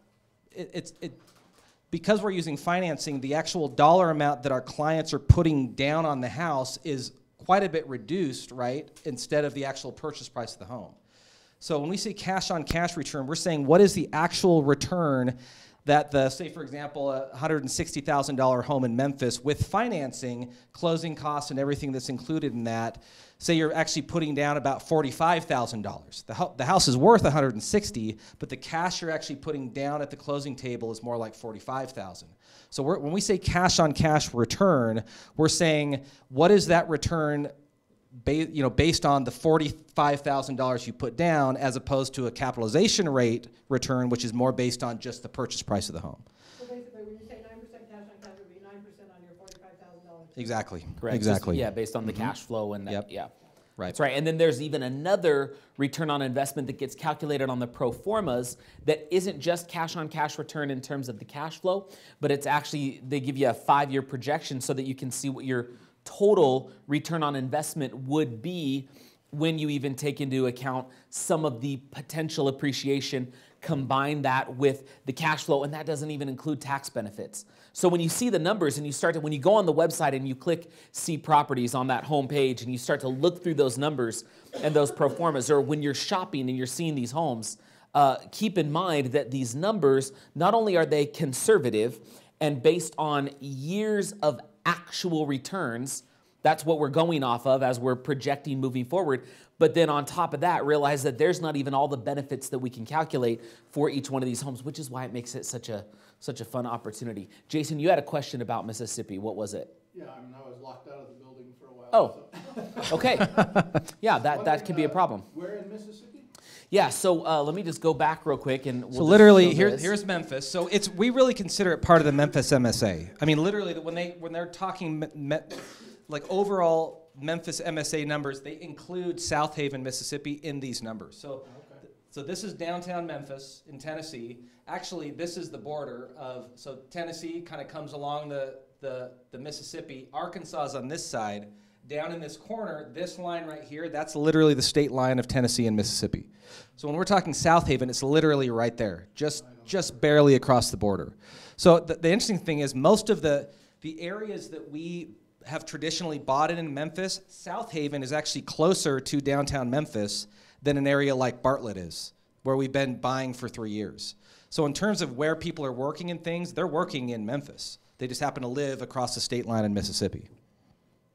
S10: because we're using financing, the actual dollar amount that our clients are putting down on the house is quite a bit reduced, right, instead of the actual purchase price of the home. So when we say cash on cash return, we're saying what is the actual return that say for example, a $160,000 home in Memphis with financing, closing costs and everything that's included in that, say you're actually putting down about $45,000. The house is worth $160,000, but the cash you're actually putting down at the closing table is more like $45,000. So when we say cash on cash return, we're saying what is that return based on the $45,000 you put down, as opposed to a capitalization rate return, which is more based on just the purchase price of the home.
S11: So basically, when you say 9% cash on cash, it would be 9% on your $45,000.
S10: Exactly.
S3: Correct.
S10: Exactly.
S3: Just, based on the cash flow and that.
S10: Yep.
S3: Yeah.
S10: Right.
S3: That's right. And then there's even another return on investment that gets calculated on the pro formas that isn't just cash on cash return in terms of the cash flow, but it's actually, they give you a 5-year projection so that you can see what your total return on investment would be when you even take into account some of the potential appreciation, combine that with the cash flow, and that doesn't even include tax benefits. So when you see the numbers and you start to, when you go on the website and you click see properties on that home page and you start to look through those numbers and those pro formas, or when you're shopping and you're seeing these homes, keep in mind that these numbers, not only are they conservative and based on years of actual returns, that's what we're going off of as we're projecting moving forward. But then on top of that, realize that there's not even all the benefits that we can calculate for each one of these homes, which is why it makes it such a fun opportunity. Jason, you had a question about Mississippi. What was it?
S9: Yeah, I mean, I was locked out of the building for a while.
S3: Oh, okay. Yeah, that could be a problem.
S9: Where in Mississippi?
S3: Yeah, so let me just go back real quick and we'll
S10: so literally
S3: just
S10: here's Memphis. So we really consider it part of the Memphis MSA. I mean, literally when they're talking like overall Memphis MSA numbers, they include South Haven, Mississippi in these numbers. So, so this is downtown Memphis in Tennessee. Actually, this is the border of, so Tennessee kind of comes along the Mississippi. Arkansas is on this side. Down in this corner, this line right here, that's literally the state line of Tennessee and Mississippi. So when we're talking South Haven, it's literally right there, just barely across the border. So the interesting thing is most of the areas that we have traditionally bought in Memphis, South Haven is actually closer to downtown Memphis than an area like Bartlett is, where we've been buying for 3 years. So in terms of where people are working and things, they're working in Memphis. They just happen to live across the state line in Mississippi.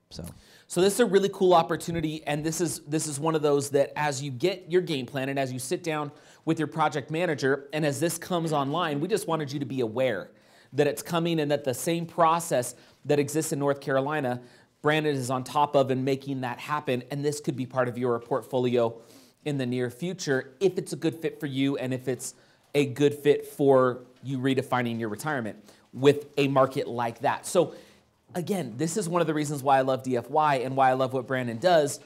S3: So this is a really cool opportunity, and this is one of those that as you get your game plan and as you sit down with your project manager, and as this comes online, we just wanted you to be aware that it's coming and that the same process that exists in North Carolina, Brandon is on top of and making that happen, and this could be part of your portfolio in the near future if it's a good fit for you and if it's a good fit for you redefining your retirement with a market like that. So again, this is one of the reasons why I love DFY and why I love what Brandon does,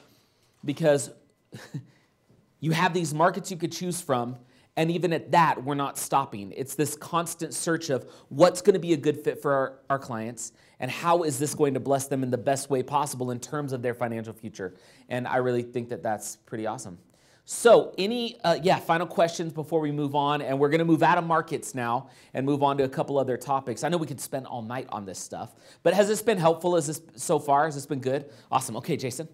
S3: because you have these markets you could choose from, and even at that, we're not stopping. It's this constant search of what's going to be a good fit for our clients and how is this going to bless them in the best way possible in terms of their financial future. And I really think that that's pretty awesome. So any final questions before we move on? And we're going to move out of markets now and move on to a couple other topics. I know we could spend all night on this stuff, but has this been helpful? Has this so far? Has this been good? Awesome. Okay, Jason.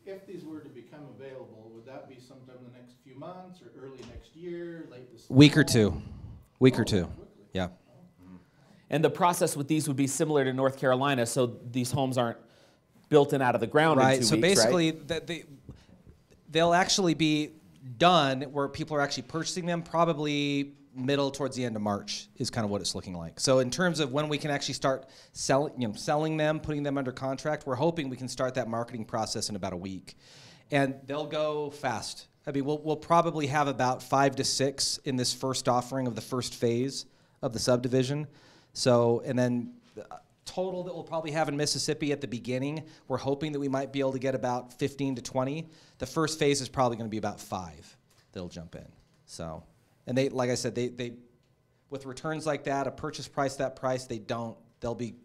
S9: If these were to become available, would that be sometime in the next few months or early next year, late this fall?
S10: Week or two. Yeah.
S3: And the process with these would be similar to North Carolina, so these homes aren't built in out of the ground in 2 weeks,
S10: so basically,
S3: right?
S10: They'll actually be done where people are actually purchasing them probably middle towards the end of March is kind of what it's looking like. So in terms of when we can actually start selling them, putting them under contract, we're hoping we can start that marketing process in about a week. And they'll go fast. I mean, we'll probably have about 5 to 6 in this first offering of the first phase of the subdivision. So, and then total that we'll probably have in Mississippi at the beginning, we're hoping that we might be able to get about 15 to 20. The first phase is probably going to be about 5 that'll jump in. So, and they, like I said, they with returns like that, a purchase price that price, they'll be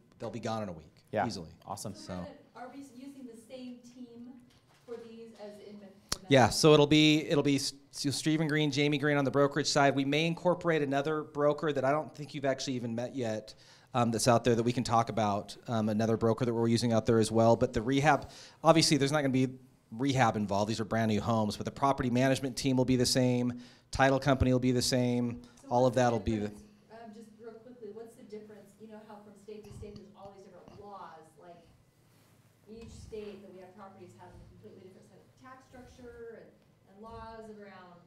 S10: gone in a week easily.
S3: Awesome.
S11: So are we using the same team for these as in Memphis?
S10: Yeah, so it'll be Stephen Green, Jamie Green on the brokerage side. We may incorporate another broker that I don't think you've actually even met yet. That's out there that we can talk about, another broker that we're using out there as well. But the rehab, obviously there's not going to be rehab involved. These are brand new homes, but the property management team will be the same, title company will be the same, so all of that will be the...
S11: Just real quickly, what's the difference? You know how from state to state there's all these different laws, like each state that we have properties has a completely different set of tax structure and laws around,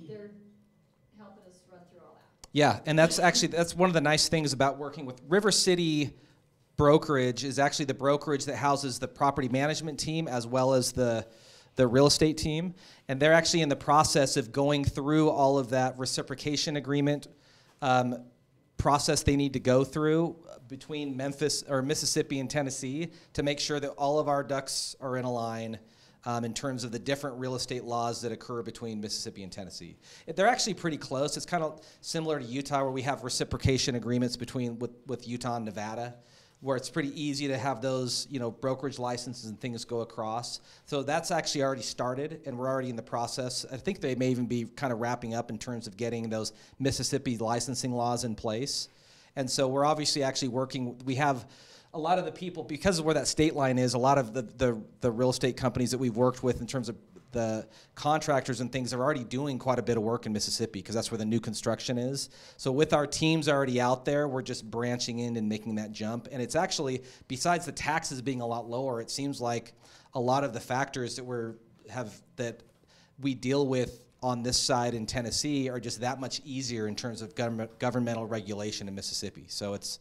S11: they're helping us run through all that.
S10: Yeah, and that's one of the nice things about working with River City Brokerage is actually the brokerage that houses the property management team as well as the real estate team. And they're actually in the process of going through all of that reciprocation agreement process they need to go through between Memphis or Mississippi and Tennessee to make sure that all of our ducks are in a line in terms of the different real estate laws that occur between Mississippi and Tennessee. They're actually pretty close. It's kind of similar to Utah, where we have reciprocation agreements with Utah and Nevada, where it's pretty easy to have those, brokerage licenses and things go across. So that's actually already started, and we're already in the process. I think they may even be kind of wrapping up in terms of getting those Mississippi licensing laws in place. And so we're obviously actually working. We have a lot of the people, because of where that state line is, a lot of the real estate companies that we've worked with in terms of the contractors and things are already doing quite a bit of work in Mississippi, because that's where the new construction is. So with our teams already out there, we're just branching in and making that jump. And it's actually, besides the taxes being a lot lower, it seems like a lot of the factors that we deal with on this side in Tennessee are just that much easier in terms of governmental regulation in Mississippi. So it's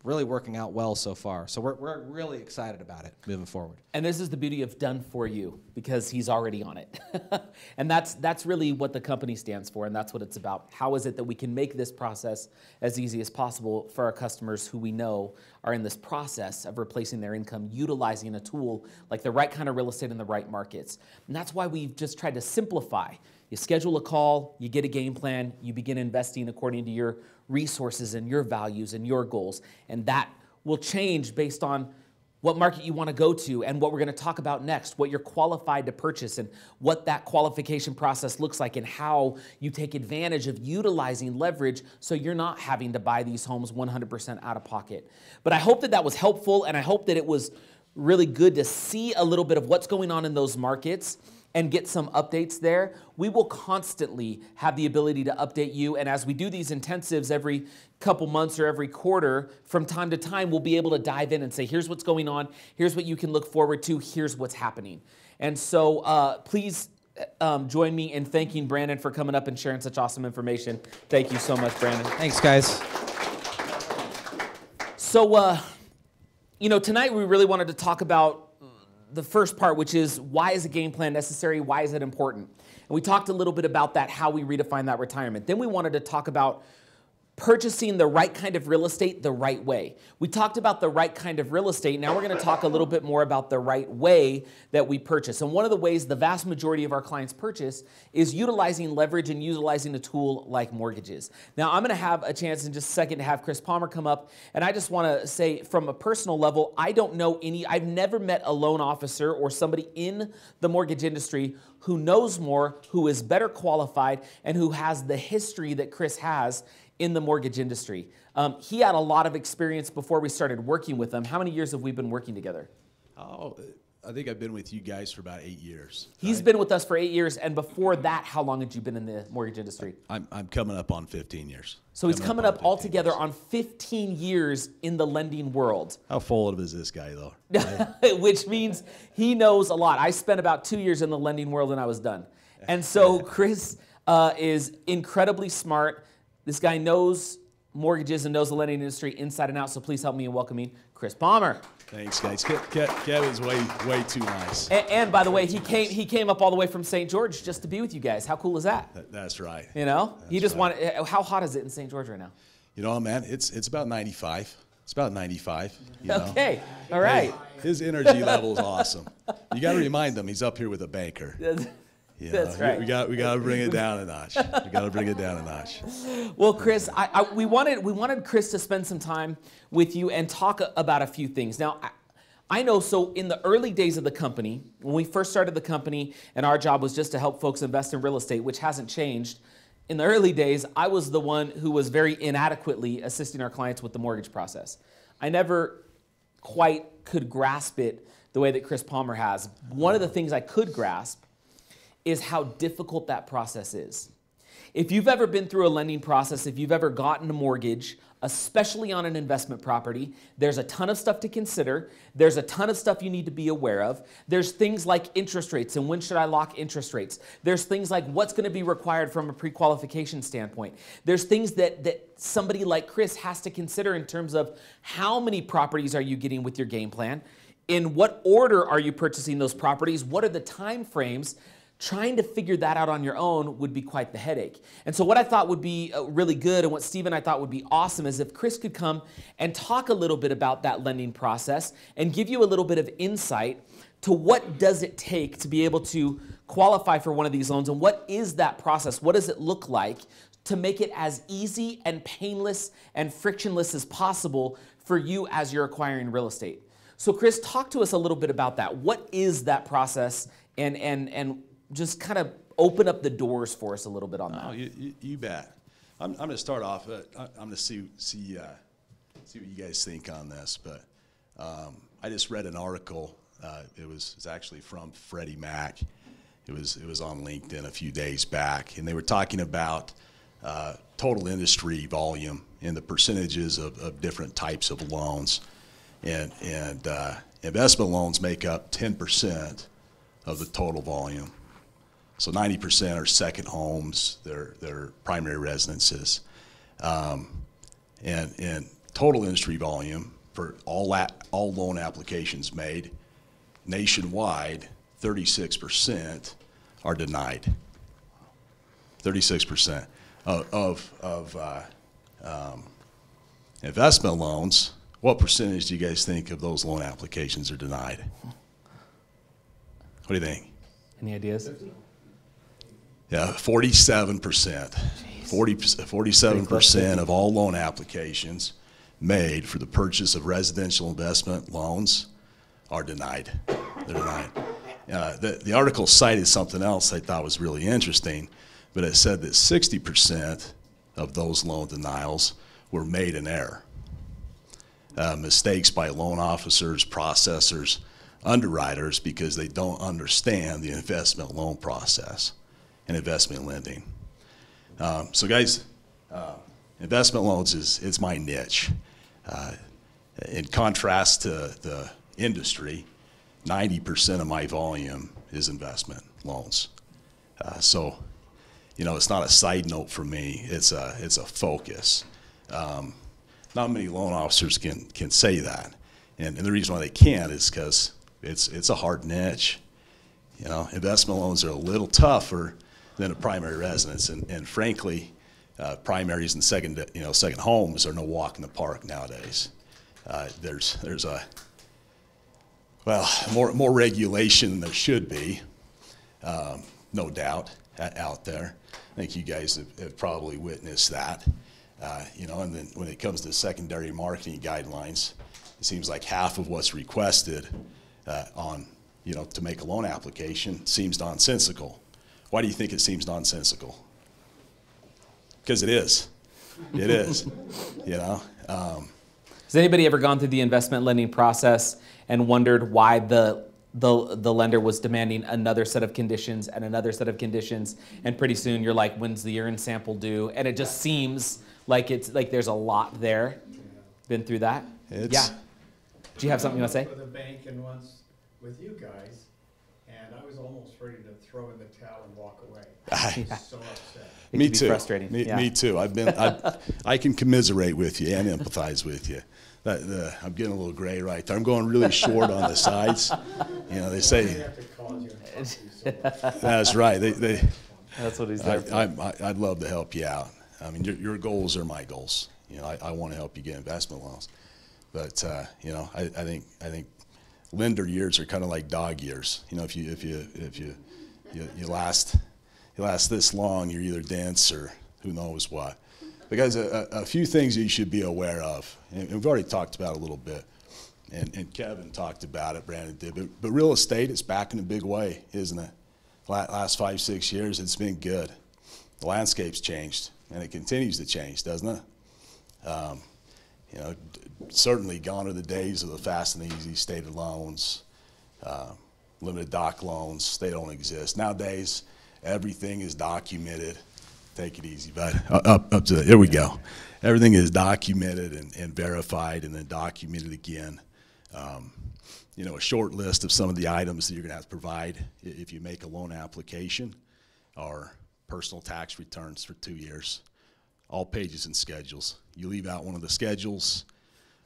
S10: really working out well so far. So we're really excited about it moving forward.
S3: And this is the beauty of Done For You, because he's already on it. And that's really what the company stands for, and that's what it's about. How is it that we can make this process as easy as possible for our customers who we know are in this process of replacing their income, utilizing a tool like the right kind of real estate in the right markets. And that's why we've just tried to simplify. You schedule a call, you get a game plan, you begin investing according to your resources and your values and your goals. And that will change based on what market you want to go to and what we're going to talk about next, what you're qualified to purchase and what that qualification process looks like, and how you take advantage of utilizing leverage so you're not having to buy these homes 100% out of pocket. But I hope that that was helpful, and I hope that it was really good to see a little bit of what's going on in those markets and get some updates there. We will constantly have the ability to update you, and as we do these intensives every couple months or every quarter, from time to time, we'll be able to dive in and say, here's what's going on, here's what you can look forward to, here's what's happening. And so please join me in thanking Brandon for coming up and sharing such awesome information. Thank you so much, Brandon.
S10: Thanks, guys.
S3: So, tonight we really wanted to talk about the first part, which is, why is a game plan necessary? Why is it important? And we talked a little bit about that, how we redefine that retirement. Then we wanted to talk about purchasing the right kind of real estate the right way. We talked about the right kind of real estate. Now we're going to talk a little bit more about the right way that we purchase. And one of the ways the vast majority of our clients purchase is utilizing leverage and utilizing a tool like mortgages. Now I'm going to have a chance in just a second to have Chris Palmer come up. And I just want to say, from a personal level, I've never met a loan officer or somebody in the mortgage industry who knows more, who is better qualified, and who has the history that Chris has in the mortgage industry. He had a lot of experience before we started working with him. How many years have we been working together?
S15: Oh, I think I've been with you guys for about 8 years.
S3: He's been with us for 8 years, and before that, how long had you been in the mortgage industry?
S15: I'm coming up on 15 years.
S3: So he's coming up altogether on 15 years in the lending world.
S15: How full of is this guy, though?
S3: Which means he knows a lot. I spent about 2 years in the lending world and I was done. And so Chris is incredibly smart. This guy knows mortgages and knows the lending industry inside and out, so please help me in welcoming Chris Palmer.
S15: Thanks, guys. Kevin's way too nice.
S3: And by the way, he came up all the way from St. George just to be with you guys. How cool is that?
S15: That's right.
S3: He just wanted. How hot is it in St. George right now?
S15: Man, it's about 95. It's about 95.
S3: Okay, all right.
S15: Hey, his energy level is awesome. You got to remind him he's up here with a banker.
S3: That's right.
S15: We got to bring it down a notch. We got to bring it down a notch.
S3: Well, Chris, we wanted Chris to spend some time with you and talk about a few things. Now, I know, so in the early days of the company, when we first started the company, and our job was just to help folks invest in real estate, which hasn't changed. In the early days, I was the one who was very inadequately assisting our clients with the mortgage process. I never quite could grasp it the way that Chris Palmer has. One of the things I could grasp is how difficult that process is. If you've ever been through a lending process, if you've ever gotten a mortgage, especially on an investment property, there's a ton of stuff to consider. There's a ton of stuff you need to be aware of. There's things like interest rates and when should I lock interest rates. There's things like what's going to be required from a pre-qualification standpoint. There's things that somebody like Chris has to consider in terms of how many properties are you getting with your game plan, in what order are you purchasing those properties, what are the time frames. trying to figure that out on your own would be quite the headache. And so what I thought would be really good, and what Steve and I thought would be awesome, is if Chris could come and talk a little bit about that lending process and give you a little bit of insight to what does it take to be able to qualify for one of these loans, and what is that process? What does it look like to make it as easy and painless and frictionless as possible for you as you're acquiring real estate? So Chris, talk to us a little bit about that. What is that process, and just kind of open up the doors for us a little bit on that.
S15: Oh, you bet. I'm going to start off. I'm going to see what you guys think on this. But I just read an article. It was actually from Freddie Mac. It was on LinkedIn a few days back, and they were talking about total industry volume and the percentages of different types of loans. And investment loans make up 10% of the total volume. So 90% are second homes, they're primary residences. And total industry volume for all loan applications made nationwide, 36% are denied. 36% of investment loans. What percentage do you guys think of those loan applications are denied? What do you think?
S3: Any ideas?
S15: Yeah, 47%. 47% of all loan applications made for the purchase of residential investment loans are denied. They're denied. The article cited something else I thought was really interesting, but it said that 60% of those loan denials were made in error. Mistakes by loan officers, processors, underwriters, because they don't understand the investment loan process and investment lending. So guys, investment loans is my niche. In contrast to the industry, 90% of my volume is investment loans. So, it's not a side note for me. It's a focus. Not many loan officers can say that, and the reason why they can't is because it's a hard niche. Investment loans are a little tougher than a primary residence, and frankly, primaries and second homes are no walk in the park nowadays. There's more regulation than there should be, no doubt, out there. I think you guys have probably witnessed that. And then when it comes to secondary marketing guidelines, it seems like half of what's requested to make a loan application seems nonsensical. Why do you think it seems nonsensical? Because it is. It is.
S3: Has anybody ever gone through the investment lending process and wondered why the lender was demanding another set of conditions and another set of conditions, and pretty soon you're like, when's the urine sample due? And it just seems like there's a lot there. Been through that? Yeah. Do you have something you want to say?
S16: With a bank and once with you guys, and I was almost ready to throw in the towel and walk away. I was so upset.
S15: Me too.
S3: Frustrating.
S15: Me too. I can commiserate with you and empathize with you. I'm getting a little gray right there. I'm going really short on the sides. They say. That's right.
S3: That's what he's there for.
S15: I'd love to help you out. I mean, your goals are my goals. I want to help you get investment loans, but I think lender years are kind of like dog years. If you last this long, you're either dense or who knows what. But guys, a few things you should be aware of, and we've already talked about it a little bit, and Kevin talked about it, Brandon did, but real estate is back in a big way, isn't it? Last 5-6 years, it's been good. The landscape's changed, and it continues to change, doesn't it? Certainly gone are the days of the fast and easy stated loans, limited doc loans. They don't exist. Nowadays, everything is documented. Take it easy, bud. Up to here we go. Everything is documented and verified, and then documented again. A short list of some of the items that you're going to have to provide if you make a loan application are personal tax returns for 2 years, all pages and schedules. You leave out one of the schedules,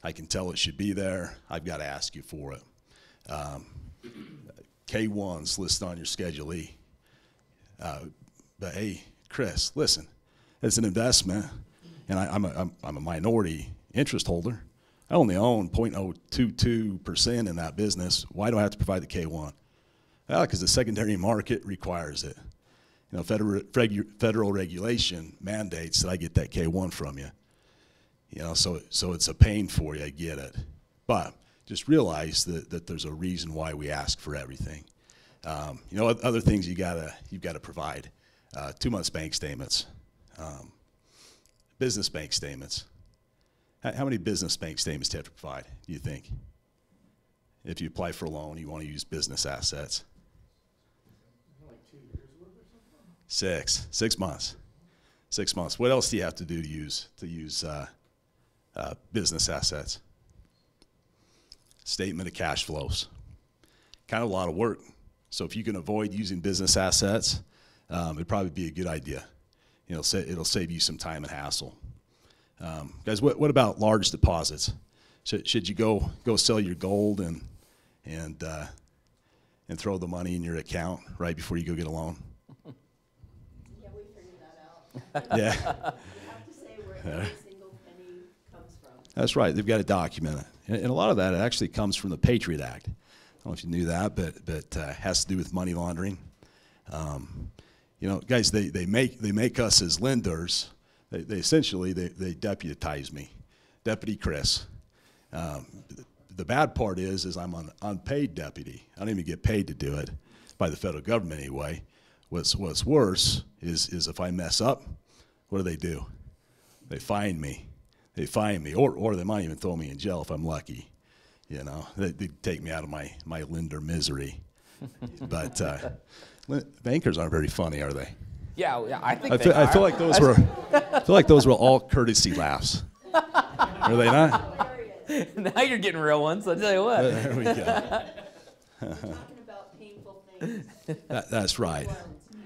S15: I can tell it should be there. I've got to ask you for it. K1's listed on your Schedule E. But hey, Chris, listen, it's an investment, and I'm a minority interest holder. I only own 0.022% in that business. Why do I have to provide the K-1? Well, because the secondary market requires it. You know, federal regulation mandates that I get that K-1 from you. You know, so it's a pain for you, I get it. But just realize that there's a reason why we ask for everything. You know, other things you've got to provide. 2 months bank statements, business bank statements. How many business bank statements do you have to provide, do you think? If you apply for a loan, you want to use business assets.
S9: Like 2 years worth or something?
S15: 6 months. 6 months. What else do you have to do to use business assets? Statement of cash flows. Kind of a lot of work. So if you can avoid using business assets, it'd probably be a good idea. You know, it'll save you some time and hassle. Guys, what about large deposits? Should you go sell your gold and throw the money in your account right before you go get a loan?
S11: Yeah, we figured that out.
S15: Yeah.
S11: You have to say where every single penny comes from.
S15: That's right. They've got to document it, and a lot of that actually comes from the Patriot Act. I don't know if you knew that, but has to do with money laundering. You know, guys, they make us as lenders. They essentially deputize me, Deputy Chris. The bad part is I'm an unpaid deputy. I don't even get paid to do it by the federal government anyway. What's worse is if I mess up, what do? They fine me. Or they might even throw me in jail if I'm lucky. You know, they take me out of my lender misery. But bankers aren't very funny, are they?
S3: Yeah, I think
S15: I feel like those were all courtesy laughs. Are they not?
S3: Now you're getting real ones, I'll tell you what.
S15: There we go.
S11: Talking about painful things.
S15: That's right.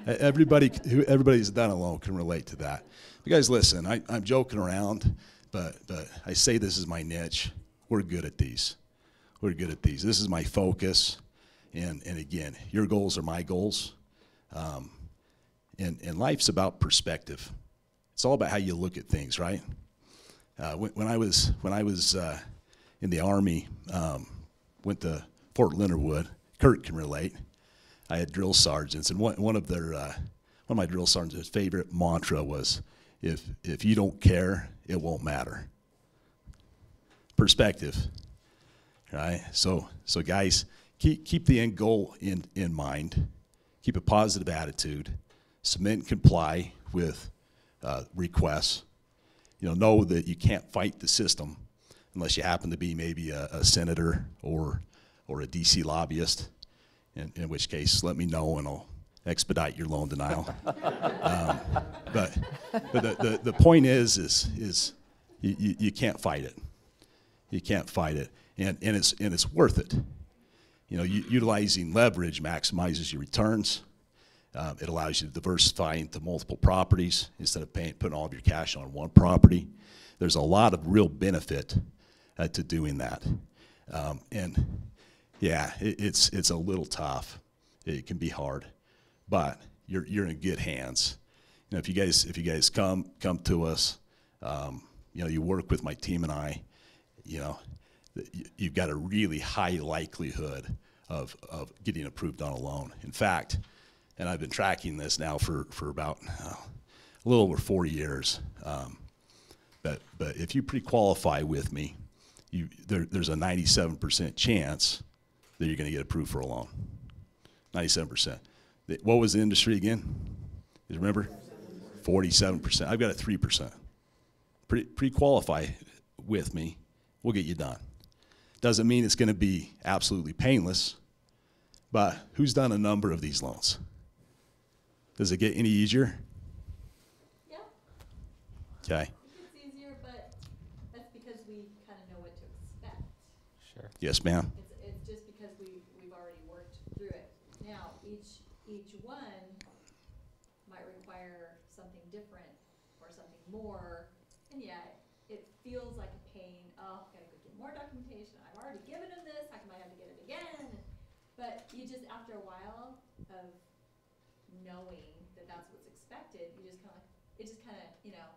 S15: Everybody's done a loan can relate to that. You guys, listen, I'm joking around, but I say this is my niche. We're good at these. This is my focus. And again, your goals are my goals. And life's about perspective. It's all about how you look at things, right? When I was in the Army, went to Fort Leonard Wood. Kurt can relate. I had drill sergeants, and one of my drill sergeants' favorite mantra was, "If you don't care, it won't matter." Perspective, right? So guys, keep the end goal in mind. Keep a positive attitude. Submit and comply with requests. You know that you can't fight the system unless you happen to be maybe a senator or a DC lobbyist, in which case let me know and I'll expedite your loan denial. But the point is you can't fight it. You can't fight it, and it's worth it. You know, utilizing leverage maximizes your returns. It allows you to diversify into multiple properties instead of putting all of your cash on one property. There's a lot of real benefit to doing that. And yeah, it's a little tough. It can be hard, but you're in good hands. You know, if you guys come to us, you know, you work with my team and I, you know, you've got a really high likelihood of getting approved on a loan. In fact, and I've been tracking this now for about a little over 4 years. But if you pre-qualify with me, there's a 97% chance that you're going to get approved for a loan. 97%. What was the industry again? You remember? 47%. I've got a 3%. Pre-qualify with me, we'll get you done. Doesn't mean it's going to be absolutely painless, but who's done a number of these loans? Does it get any easier?
S11: Yeah.
S15: Okay.
S11: It gets easier, but that's because we kind of know what to expect.
S3: Sure.
S15: Yes, ma'am.
S11: It's just because we've already worked through it. Now, each one might require something different or something more, and yeah, it feels like a pain. Oh, I've got to go get more documentation. I've already given him this. How come I have to get it again? But you just, after a while of knowing that's what's expected. You just kind of, it just kind of, you know,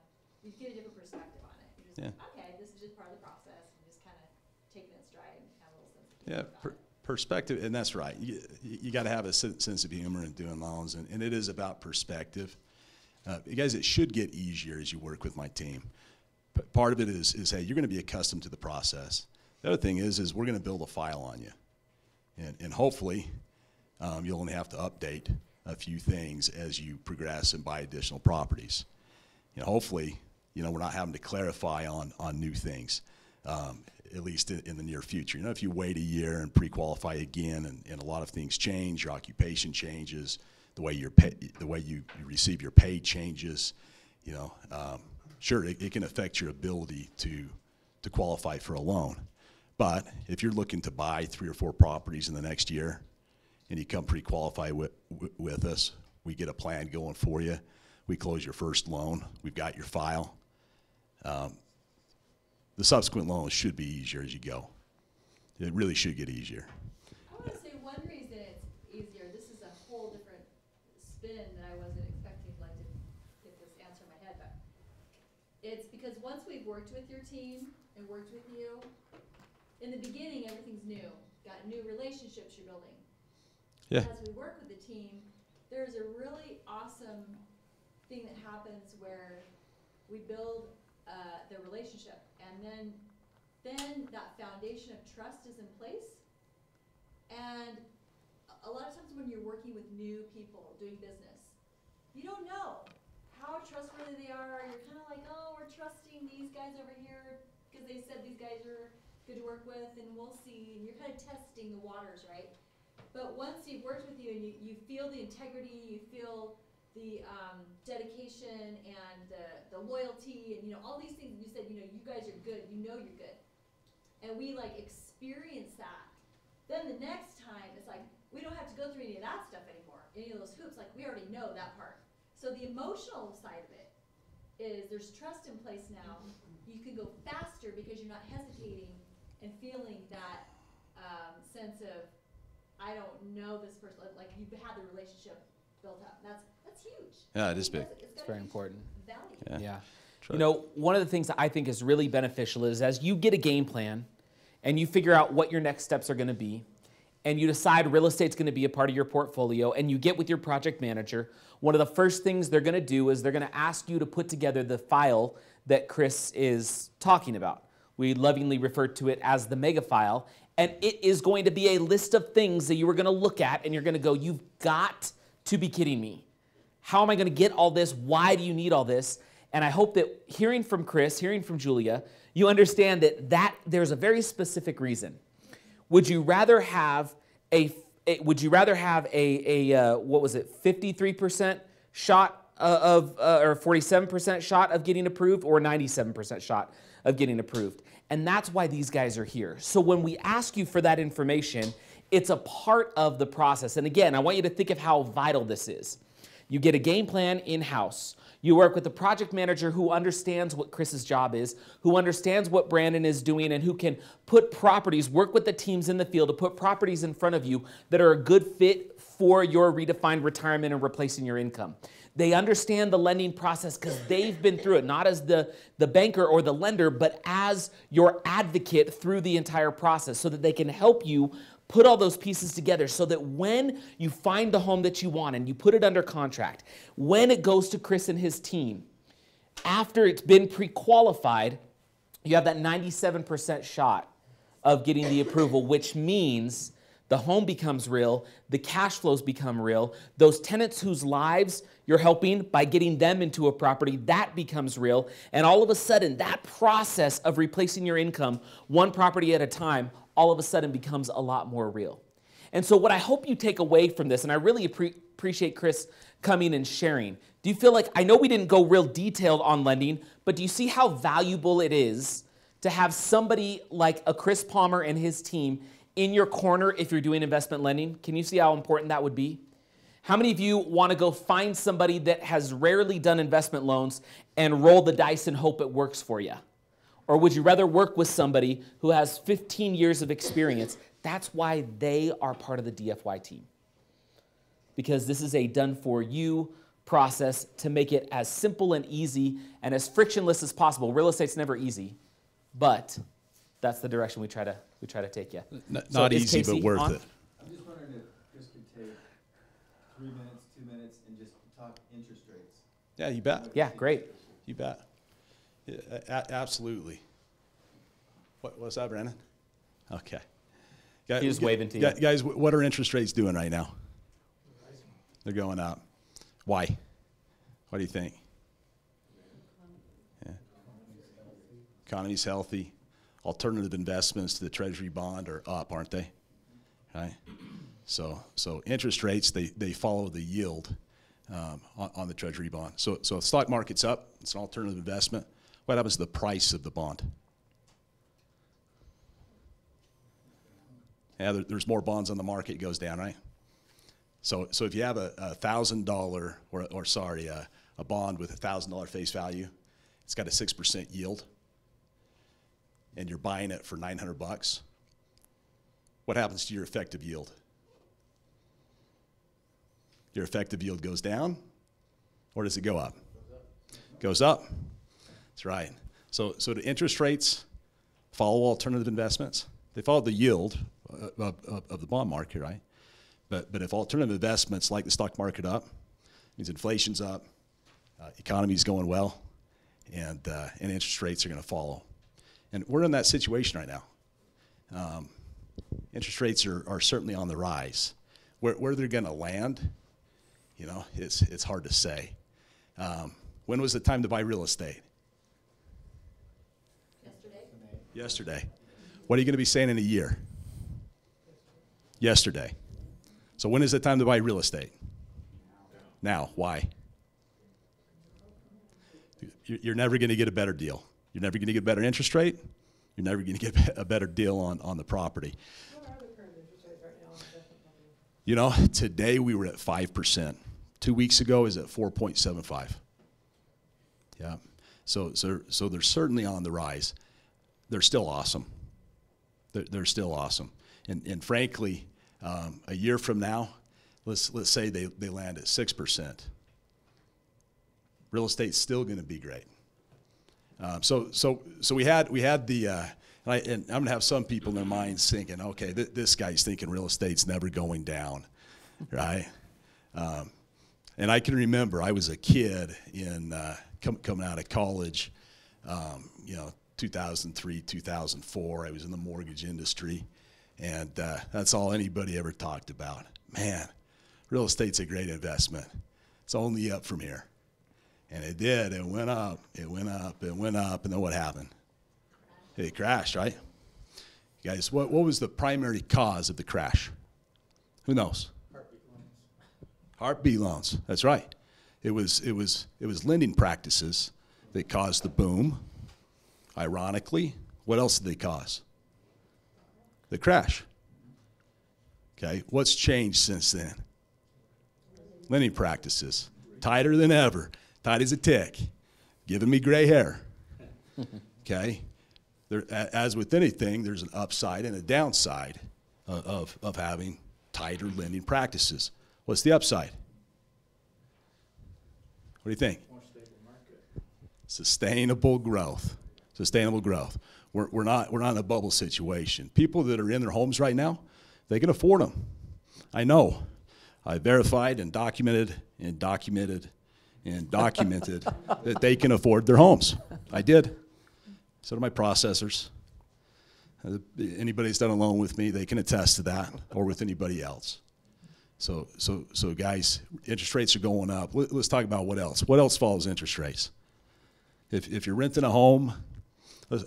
S11: you get a different perspective on it. You're just
S15: Yeah.
S11: like, okay, this is just part of the process. And just kind of take it in stride and have a little sense of
S15: Yeah,
S11: humor about it.
S15: perspective, and that's right. You got to have a sense of humor in doing loans, and it is about perspective. You guys, it should get easier as you work with my team. But part of it is hey, you're going to be accustomed to the process. The other thing is we're going to build a file on you, and hopefully you'll only have to update a few things as you progress and buy additional properties. You know, hopefully, you know, we're not having to clarify on new things. At least in the near future. You know, if you wait a year and pre-qualify again, and a lot of things change, your occupation changes, the way you receive your pay changes, you know, sure, it can affect your ability to qualify for a loan. But if you're looking to buy 3 or 4 properties in the next year, and you come pre-qualify with us, we get a plan going for you. We close your first loan. We've got your file. The subsequent loans should be easier as you go. It really should get easier.
S11: I want to say one reason it's easier, this is a whole different spin that I wasn't expecting, like, to get this answer in my head, but it's because once we've worked with your team and worked with you, in the beginning, everything's new. Got new relationships you're building.
S15: Yeah.
S11: As we work with the team, there's a really awesome thing that happens where we build the relationship, and then that foundation of trust is in place. And a lot of times when you're working with new people doing business, you don't know how trustworthy they are. You're kind of like, oh, we're trusting these guys over here because they said these guys are good to work with, and we'll see. And you're kind of testing the waters, right? But once you've worked with you and you feel the integrity, you feel the dedication and the loyalty, and you know all these things. You said, you know, you guys are good. You know you're good, and we like experience that. Then the next time, it's like we don't have to go through any of that stuff anymore. Any of those hoops, like we already know that part. So the emotional side of it is there's trust in place now. You can go faster because you're not hesitating and feeling that sense of I don't know this person. Like you've had the relationship built up. That's huge.
S15: Yeah, it is big.
S3: It's very important.
S11: Value.
S3: Yeah. You know, one of the things that I think is really beneficial is as you get a game plan and you figure out what your next steps are going to be, and you decide real estate's going to be a part of your portfolio, and you get with your project manager, one of the first things they're going to do is they're going to ask you to put together the file that Chris is talking about. We lovingly refer to it as the mega file, and it is going to be a list of things that you are going to look at, and you're going to go, you've got to be kidding me. How am I going to get all this? Why do you need all this? And I hope that hearing from Chris, hearing from Julia, you understand that there's a very specific reason. Would you rather have a what was it, 53% shot or 47% shot of getting approved, or 97% shot of getting approved? And that's why these guys are here. So when we ask you for that information, it's a part of the process. And again, I want you to think of how vital this is. You get a game plan in-house. You work with a project manager who understands what Chris's job is, who understands what Brandon is doing, and who can put properties, work with the teams in the field to put properties in front of you that are a good fit for your redefined retirement and replacing your income. They understand the lending process because they've been through it, not as the banker or the lender, but as your advocate through the entire process so that they can help you put all those pieces together so that when you find the home that you want and you put it under contract, when it goes to Chris and his team, after it's been pre-qualified, you have that 97% shot of getting the approval, which means the home becomes real, the cash flows become real, those tenants whose lives you're helping by getting them into a property, that becomes real, and all of a sudden, that process of replacing your income, one property at a time, all of a sudden becomes a lot more real. And so what I hope you take away from this, and I really appreciate Chris coming and sharing, do you feel like, I know we didn't go real detailed on lending, but do you see how valuable it is to have somebody like a Chris Palmer and his team in your corner if you're doing investment lending? Can you see how important that would be? How many of you want to go find somebody that has rarely done investment loans and roll the dice and hope it works for you? Or would you rather work with somebody who has 15 years of experience? That's why they are part of the DFY team. Because this is a done-for-you process to make it as simple and easy and as frictionless as possible. Real estate's never easy, but that's the direction we try to take you.
S15: Not easy, but worth it.
S2: I'm just wondering if Chris could take 3 minutes, 2 minutes, and just talk interest rates.
S15: Yeah, you bet.
S3: Yeah, great.
S15: You bet. Yeah, absolutely. What's that, Brandon? Okay.
S3: He was waving to you.
S15: Guys, what are interest rates doing right now? They're going up. Why? What do you think? Yeah. Economy's healthy. Alternative investments to the Treasury bond are up, aren't they? Right. So interest rates, they follow the yield on the Treasury bond. So if the stock market's up, it's an alternative investment. What happens to the price of the bond? Yeah, there's more bonds on the market, it goes down, right? So if you have a $1,000 a bond with $1,000 face value, it's got a 6% yield, and you're buying it for $900. What happens to your effective yield? Your effective yield goes down, or does it go up? Goes up. That's right. So the interest rates follow alternative investments. They follow the yield of the bond market, right? But if alternative investments like the stock market up, means inflation's up, economy's going well, and interest rates are going to follow. And we're in that situation right now. Interest rates are certainly on the rise. Where they're going to land, you know, it's hard to say. When was the time to buy real estate? Yesterday. What are you going to be saying in a year? Yesterday. So when is the time to buy real estate? Now. Why? You're never going to get a better deal. You're never going to get a better interest rate. You're never going to get a better deal on the property.
S11: What are the current interest rates right now on investment property?
S15: You know, today we were at 5%. 2 weeks ago is at 4.75. Yeah. So they're certainly on the rise. They're still awesome. They're still awesome. And frankly, a year from now, let's say they land at 6%. Real estate's still going to be great. So we had the, and I'm going to have some people in their minds thinking, okay, this guy's thinking real estate's never going down, right? And I can remember I was a kid in coming out of college, 2003, 2004. I was in the mortgage industry, and that's all anybody ever talked about. Man, real estate's a great investment. It's only up from here. And it did. It went up. It went up. It went up. And then what happened? It crashed, right? Guys, what was the primary cause of the crash? Who knows? Heartbeat loans. That's right. It was lending practices that caused the boom. Ironically, what else did they cause? The crash. Okay, what's changed since then? Lending practices. Tighter than ever. Tight as a tick. Giving me gray hair. Okay? As with anything, there's an upside and a downside of having tighter lending practices. What's the upside? What do you think?
S9: More stable market.
S15: Sustainable growth. Sustainable growth. We're not in a bubble situation. People that are in their homes right now, they can afford them. I know. I verified and documented that they can afford their homes. I did. So do my processors. Anybody that's done a loan with me, they can attest to that, or with anybody else. So guys, interest rates are going up. Let's talk about what else. What else follows interest rates? If you're renting a home,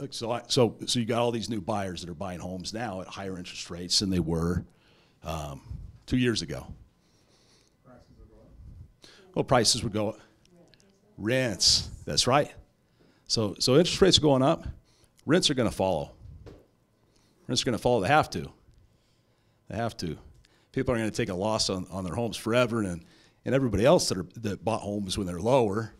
S15: so you got all these new buyers that are buying homes now at higher interest rates than they were 2 years ago. Well, prices would go up. Rents, that's right. So interest rates are going up. Rents are going to follow. Rents are going to follow. They have to. They have to. People are going to take a loss on their homes forever, and everybody else that bought homes when they're lower,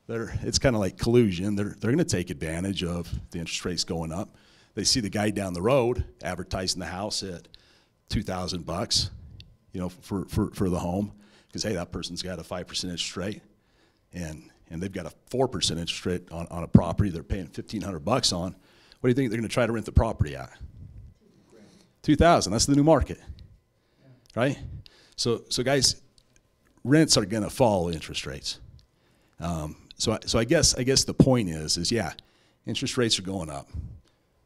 S15: it's kind of like collusion. They're going to take advantage of the interest rates going up. They see the guy down the road advertising the house at $2,000, for the home, because, hey, that person's got a 5% interest rate, and they've got a 4% interest rate on a property they're paying $1,500 on. What do you think they're going to try to rent the property at? $2,000. That's the new market, right? So guys, rents are going to follow interest rates. So I guess the point is yeah, interest rates are going up.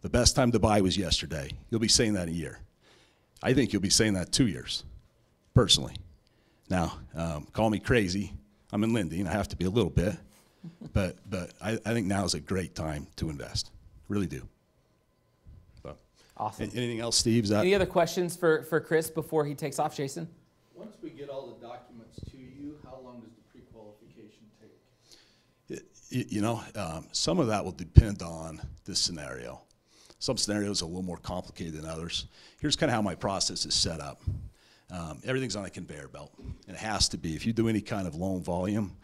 S15: The best time to buy was yesterday. You'll be saying that in a year. I think you'll be saying that 2 years, personally. Now, call me crazy. I'm in lending. I have to be a little bit, but I think now is a great time to invest. Really do. So,
S3: awesome.
S15: Anything else, Steve?
S3: Any other questions for Chris before he takes off, Jason?
S9: Once we get all the documents to you, how long does the pre-qualification take?
S15: You know, some of that will depend on the scenario. Some scenarios are a little more complicated than others. Here's kind of how my process is set up. Everything's on a conveyor belt, and it has to be. If you do any kind of loan volume,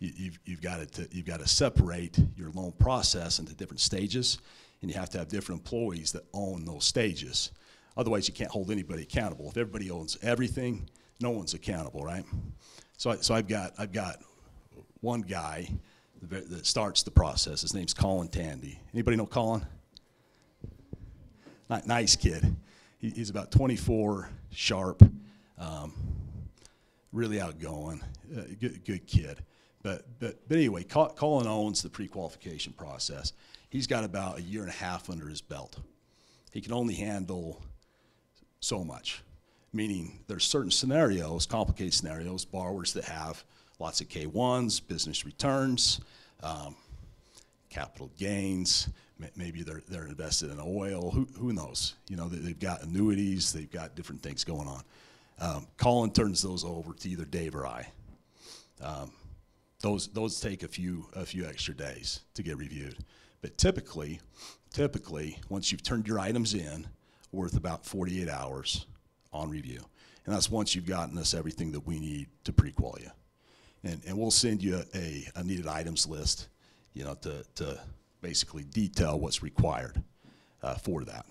S15: you've got to separate your loan process into different stages, and you have to have different employees that own those stages. Otherwise, you can't hold anybody accountable. If everybody owns everything, no one's accountable, right? So I've got one guy that starts the process. His name's Colin Tandy. Anybody know Colin? Nice kid. He's about 24, sharp, really outgoing, good kid. But anyway, Colin owns the pre-qualification process. He's got about 1.5 years under his belt. He can only handle so much, meaning there's certain scenarios, complicated scenarios, borrowers that have lots of K-1s, business returns, capital gains. Maybe they're invested in oil. Who knows? You know, they've got annuities. They've got different things going on. Colin turns those over to either Dave or I. Those take a few extra days to get reviewed. But typically, once you've turned your items in, worth about 48 hours on review. And that's once you've gotten us everything that we need to pre-qual you. And we'll send you a needed items list, you know, to basically detail what's required for that.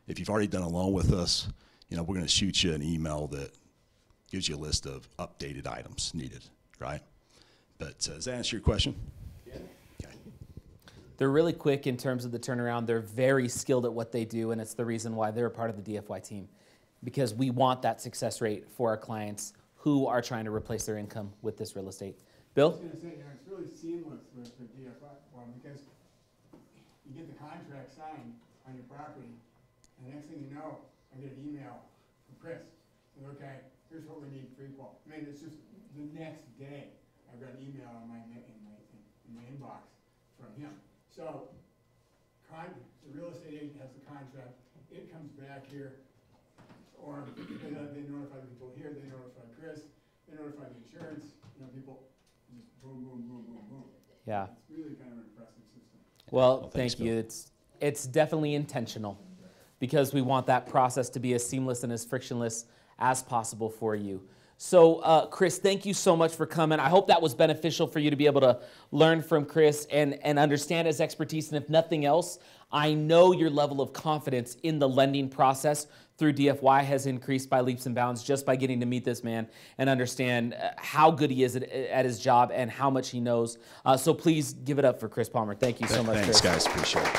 S15: If you've already done a loan with us, you know, we're going to shoot you an email that gives you a list of updated items needed, right? But does that answer your question?
S9: Yeah.
S15: Okay.
S3: They're really quick in terms of the turnaround. They're very skilled at what they do, and it's the reason why they're a part of the DFY team, because we want that success rate for our clients who are trying to replace their income with this real estate. Bill?
S8: I was going to say, you know, it's really seamless with the DFI one because you get the contract signed on your property, and the next thing you know, I get an email from Chris. Saying, okay, here's what we need pre-qual. I mean, it's just the next day I've got an email in my inbox from him. So the real estate agent has the contract. It comes back here, or they notify the people here. They notify Chris. They notify the insurance. You know, people. Boom, boom, boom, boom, boom.
S3: Yeah.
S8: It's really kind of an impressive system.
S3: Well, thank you. It's definitely intentional because we want that process to be as seamless and as frictionless as possible for you. So, Chris, thank you so much for coming. I hope that was beneficial for you to be able to learn from Chris and understand his expertise. And if nothing else, I know your level of confidence in the lending process through DFY has increased by leaps and bounds just by getting to meet this man and understand how good he is at his job and how much he knows. So please give it up for Chris Palmer. Thank you so much,
S15: Thanks,
S3: Chris.
S15: guys. Appreciate it.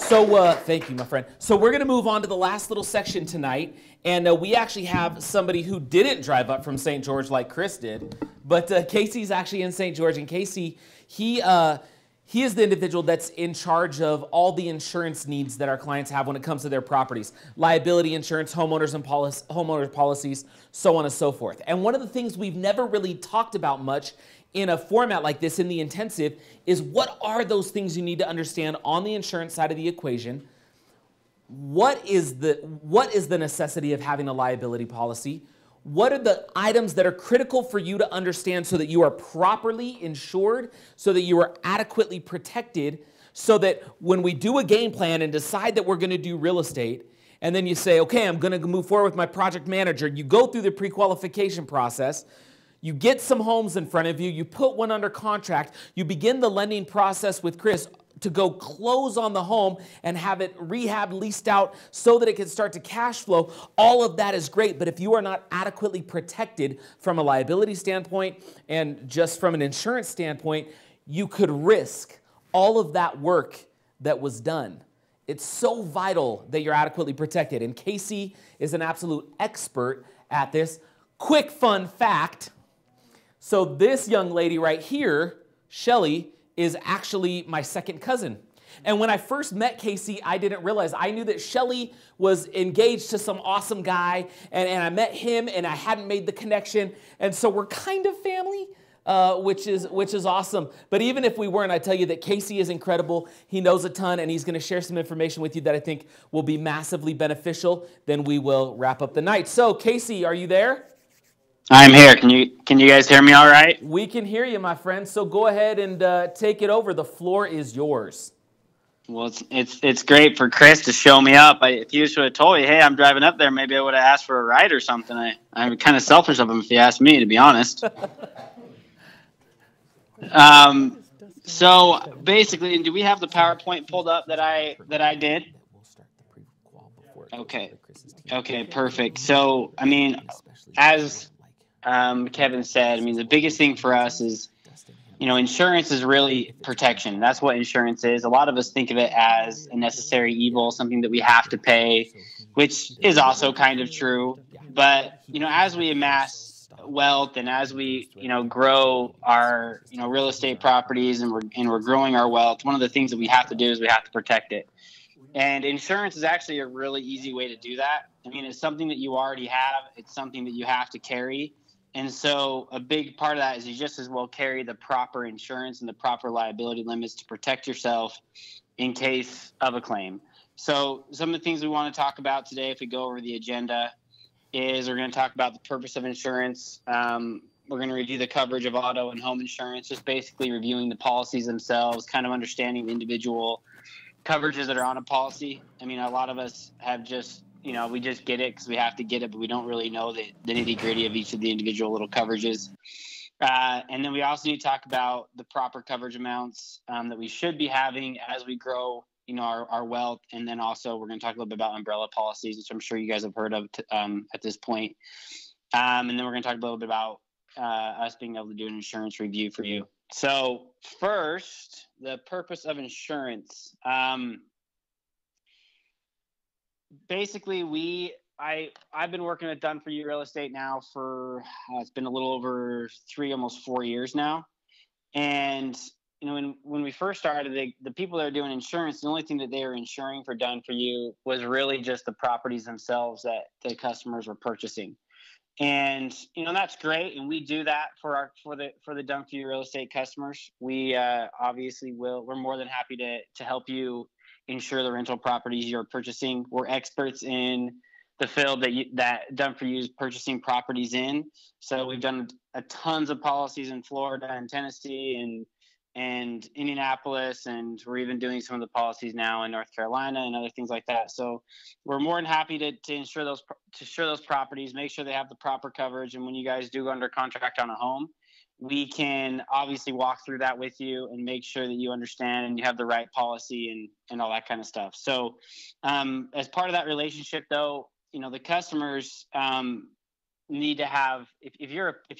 S3: So thank you, my friend. So we're going to move on to the last little section tonight. And we actually have somebody who didn't drive up from St. George like Chris did. But Casey's actually in St. George. And Casey, he is the individual that's in charge of all the insurance needs that our clients have when it comes to their properties. Liability insurance, homeowners policies, so on and so forth. And one of the things we've never really talked about much in a format like this in the intensive is what are those things you need to understand on the insurance side of the equation? What is the necessity of having a liability policy? What are the items that are critical for you to understand so that you are properly insured, so that you are adequately protected, so that when we do a game plan and decide that we're going to do real estate, and then you say, okay, I'm going to move forward with my project manager, you go through the pre-qualification process, you get some homes in front of you, you put one under contract, you begin the lending process with Chris. to go close on the home and have it rehab leased out so that it can start to cash flow. All of that is great, but if you are not adequately protected from a liability standpoint and just from an insurance standpoint, you could risk all of that work that was done. It's so vital that you're adequately protected, and Casey is an absolute expert at this. Quick fun fact. So this young lady right here, Shelly, is actually my second cousin. And when I first met Casey, I didn't realize. I knew that Shelly was engaged to some awesome guy, and I met him, and I hadn't made the connection. And so we're kind of family, which is awesome. But even if we weren't, I tell you that Casey is incredible. He knows a ton, and he's going to share some information with you that I think will be massively beneficial. Then we will wrap up the night. So, Casey, are you there?
S17: I'm here. Can you guys hear me all right?
S3: We can hear you, my friend. So go ahead and take it over. The floor is yours.
S17: Well, it's great for Chris to show me up. If you should have told me, hey, I'm driving up there, maybe I would have asked for a ride or something. I'm kind of selfish of him if you ask me, to be honest. So basically, do we have the PowerPoint pulled up that I did? Okay, perfect. So, I mean, as Kevin said, I mean, the biggest thing for us is, insurance is really protection. That's what insurance is. A lot of us think of it as a necessary evil, something that we have to pay, which is also kind of true. But, as we amass wealth and as we, grow our, real estate properties and we're growing our wealth, one of the things that we have to do is we have to protect it. And insurance is actually a really easy way to do that. I mean, it's something that you already have. It's something that you have to carry. And so a big part of that is you just as well carry the proper insurance and the proper liability limits to protect yourself in case of a claim. So some of the things we want to talk about today, if we go over the agenda, is we're going to talk about the purpose of insurance. We're going to review the coverage of auto and home insurance, just basically reviewing the policies themselves, kind of understanding the individual coverages that are on a policy. I mean, a lot of us have just, we just get it because we have to get it, but we don't really know the nitty gritty of each of the individual little coverages. And then we also need to talk about the proper coverage amounts that we should be having as we grow, our wealth. And then also we're going to talk a little bit about umbrella policies, which I'm sure you guys have heard of at this point. And then we're going to talk a little bit about us being able to do an insurance review for you. So first, the purpose of insurance. Basically, I've been working at Done For You Real Estate now for it's been a little over 3, almost 4 years now. And when we first started, the people that are doing insurance, the only thing that they were insuring for Done For You was really just the properties themselves that the customers were purchasing. And that's great, and we do that for the Done For You Real Estate customers. We obviously we're more than happy to help you insure the rental properties you're purchasing. We're experts in the field that Done For You is purchasing properties in. So we've done tons of policies in Florida and Tennessee and Indianapolis, and we're even doing some of the policies now in North Carolina and other things like that. So we're more than happy to insure those properties, make sure they have the proper coverage. And when you guys do go under contract on a home, we can obviously walk through that with you and make sure that you understand and you have the right policy and all that kind of stuff. So as part of that relationship, though, the customers need to have, if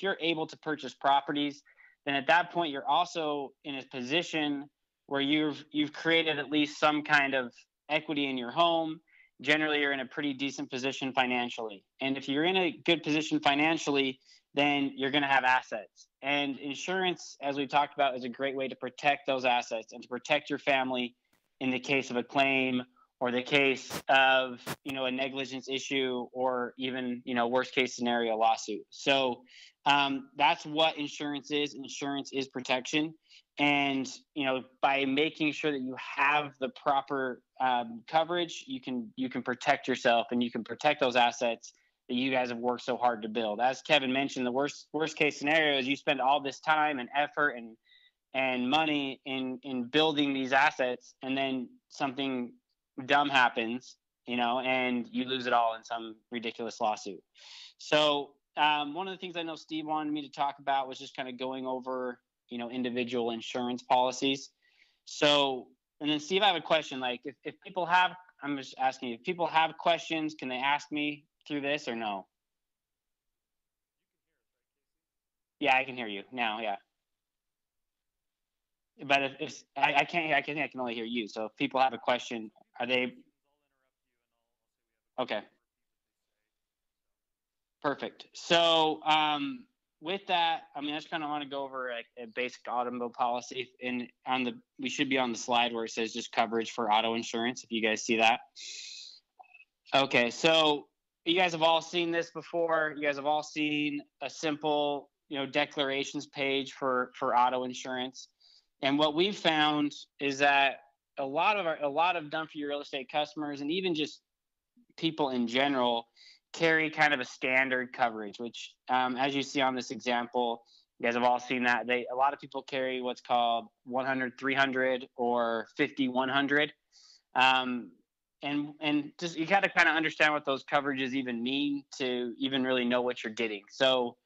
S17: you're able to purchase properties, then at that point you're also in a position where you've created at least some kind of equity in your home. Generally, you're in a pretty decent position financially. And if you're in a good position financially, then you're going to have assets. And insurance, as we've talked about, is a great way to protect those assets and to protect your family in the case of a claim or the case of, a negligence issue or even, worst case scenario lawsuit. So that's what insurance is. Insurance is protection. And, by making sure that you have the proper coverage, you can protect yourself and you can protect those assets that you guys have worked so hard to build. As Kevin mentioned, the worst case scenario is you spend all this time and effort and money in building these assets, and then something dumb happens, and you lose it all in some ridiculous lawsuit. So one of the things I know Steve wanted me to talk about was just kind of going over, individual insurance policies. So and then Steve, I have a question. Like if people have, I'm just asking you, if people have questions, can they ask me through this or no? Yeah, I can hear you now. Yeah. But if I can't, I can only hear you. So if people have a question, are they? Okay. Perfect. So with that, I mean, I just kind of want to go over a basic automobile policy, and we should be on the slide where it says just coverage for auto insurance. If you guys see that. Okay, so you guys have all seen this before. You guys have all seen a simple, declarations page for auto insurance. And what we've found is that a lot of Done For You real estate customers, and even just people in general, carry kind of a standard coverage, which, as you see on this example, you guys have all seen that a lot of people carry what's called 100-300 or 50-100. And just you got to kind of understand what those coverages even mean to even really know what you're getting. So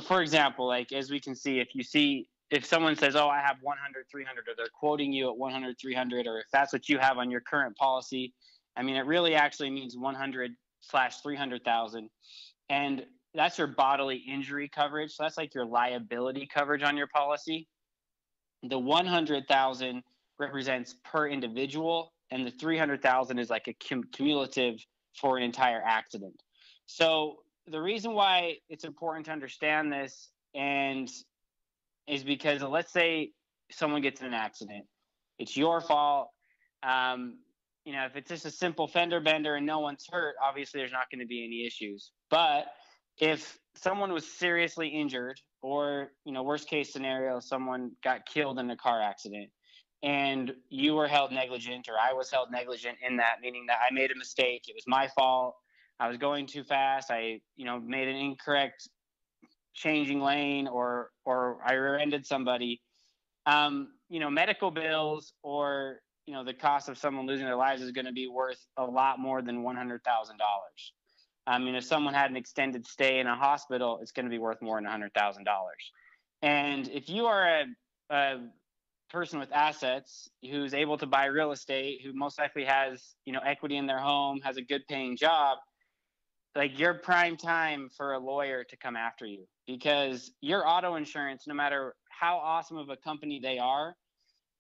S17: for example, like as we can see, if someone says, oh, I have 100-300, or they're quoting you at 100-300, or if that's what you have on your current policy, I mean, it really actually means 100/300,000. And that's your bodily injury coverage. So that's like your liability coverage on your policy. The 100,000 represents per individual, and the 300,000 is like a cumulative for an entire accident. So the reason why it's important to understand this is because let's say someone gets in an accident, it's your fault. If it's just a simple fender bender and no one's hurt, obviously there's not going to be any issues. But if someone was seriously injured, or worst case scenario, someone got killed in a car accident, and you were held negligent, or I was held negligent in that, meaning that I made a mistake, it was my fault, I was going too fast, I made an incorrect changing lane, or I rear-ended somebody, medical bills or the cost of someone losing their lives is going to be worth a lot more than $100,000. If someone had an extended stay in a hospital, it's going to be worth more than $100,000. And if you are a person with assets who's able to buy real estate, who most likely has equity in their home, has a good paying job, like you're prime time for a lawyer to come after you, because your auto insurance, no matter how awesome of a company they are,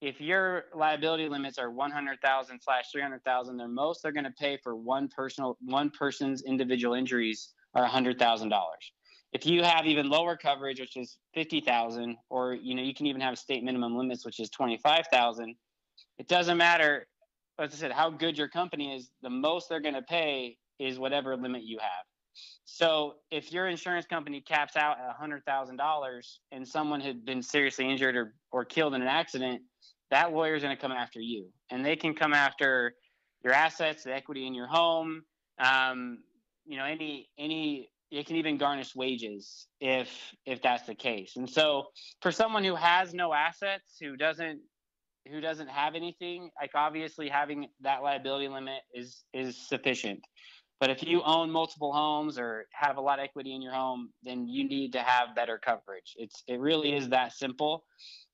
S17: if your liability limits are 100,000/300,000, they're going to pay for one person's individual injuries are $100,000. If you have even lower coverage, which is 50,000, or you can even have state minimum limits, which is 25,000, it doesn't matter, as I said, how good your company is. The most they're going to pay is whatever limit you have. So if your insurance company caps out at $100,000 and someone had been seriously injured or killed in an accident, that lawyer is going to come after you, and they can come after your assets, the equity in your home. It can even garnish wages if that's the case. And so for someone who has no assets, who doesn't have anything, like obviously having that liability limit is sufficient. But if you own multiple homes or have a lot of equity in your home, then you need to have better coverage. It really is that simple.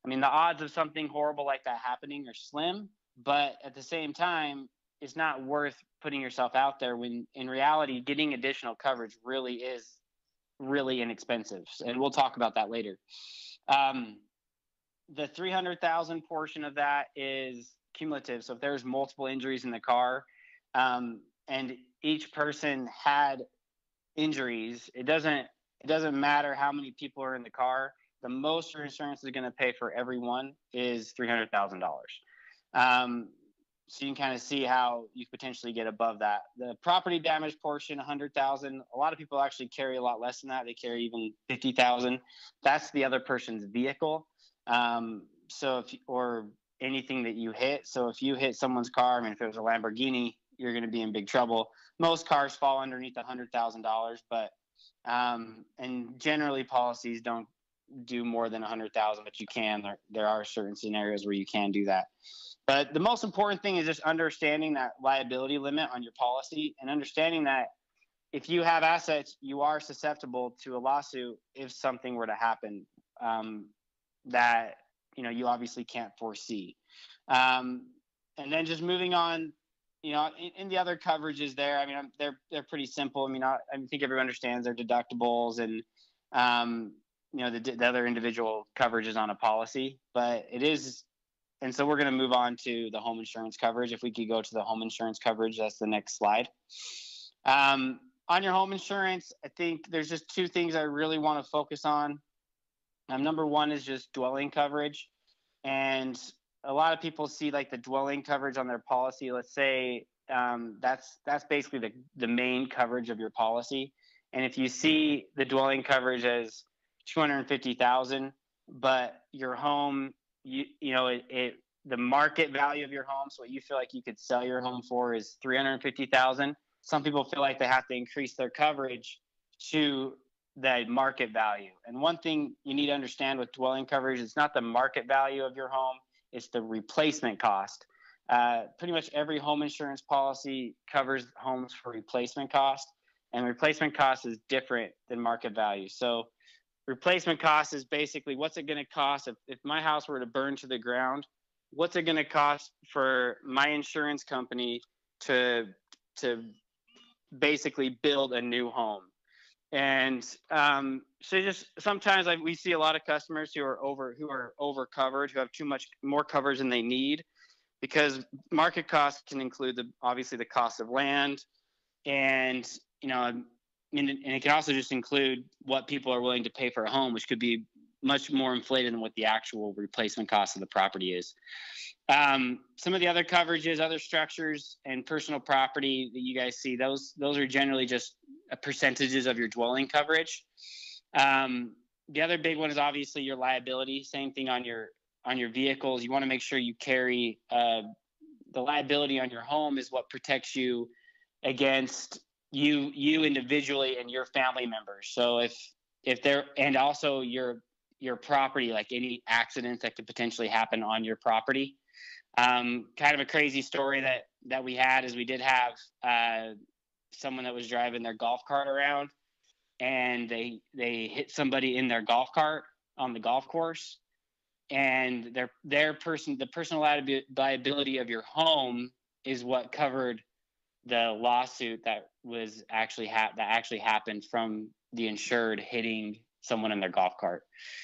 S17: I mean, the odds of something horrible like that happening are slim, but at the same time, it's not worth putting yourself out there when in reality, getting additional coverage really is really inexpensive. And we'll talk about that later. The 300,000 portion of that is cumulative. So if there's multiple injuries in the car, and each person had injuries, it doesn't matter how many people are in the car. The most your insurance is going to pay for everyone is $300,000. So you can kind of see how you potentially get above that. The property damage portion, 100,000. A lot of people actually carry a lot less than that. They carry even 50,000. That's the other person's vehicle. Or anything that you hit. So if you hit someone's car, I mean, if it was a Lamborghini, you're going to be in big trouble. Most cars fall underneath $100,000, but and generally policies don't do more than 100,000, but you can. There are certain scenarios where you can do that. But the most important thing is just understanding that liability limit on your policy, and understanding that if you have assets, you are susceptible to a lawsuit if something were to happen that you obviously can't foresee. and then just moving on, you know, in the other coverages there, I mean, they're pretty simple. I mean, I think everyone understands their deductibles and, you know, the other individual coverages on a policy, but it is, and so we're going to move on to the home insurance coverage. If we could go to the home insurance coverage, that's the next slide. On your home insurance, I think there's just two things I really want to focus on. Number one is just dwelling coverage. And a lot of people see like the dwelling coverage on their policy. Let's say that's basically the main coverage of your policy. And if you see the dwelling coverage as $250,000, but your home, you know, the market value of your home, so what you feel like you could sell your home for, is $350,000. Some people feel like they have to increase their coverage to the market value. And one thing you need to understand with dwelling coverage, it's not the market value of your home, it's the replacement cost. Pretty much every home insurance policy covers homes for replacement cost, and replacement cost is different than market value. So replacement cost is basically what's it going to cost if my house were to burn to the ground, what's it going to cost for my insurance company to basically build a new home. And so just sometimes we see a lot of customers who are over covered, who have too much more coverage than they need, because market costs can include obviously the cost of land, and you know, and it can also just include what people are willing to pay for a home, which could be much more inflated than what the actual replacement cost of the property is. Some of the other coverages, other structures, and personal property that you guys see, those are generally just percentages of your dwelling coverage. The other big one is obviously your liability. Same thing on your vehicles. You want to make sure you carry the liability on your home is what protects you against you individually and your family members. So if there, and also your property, like any accidents that could potentially happen on your property. Kind of a crazy story that we had is we did have someone that was driving their golf cart around, and they hit somebody in their golf cart on the golf course, and the personal liability of your home is what covered the lawsuit that was actually happened from the insured hitting someone in their golf cart.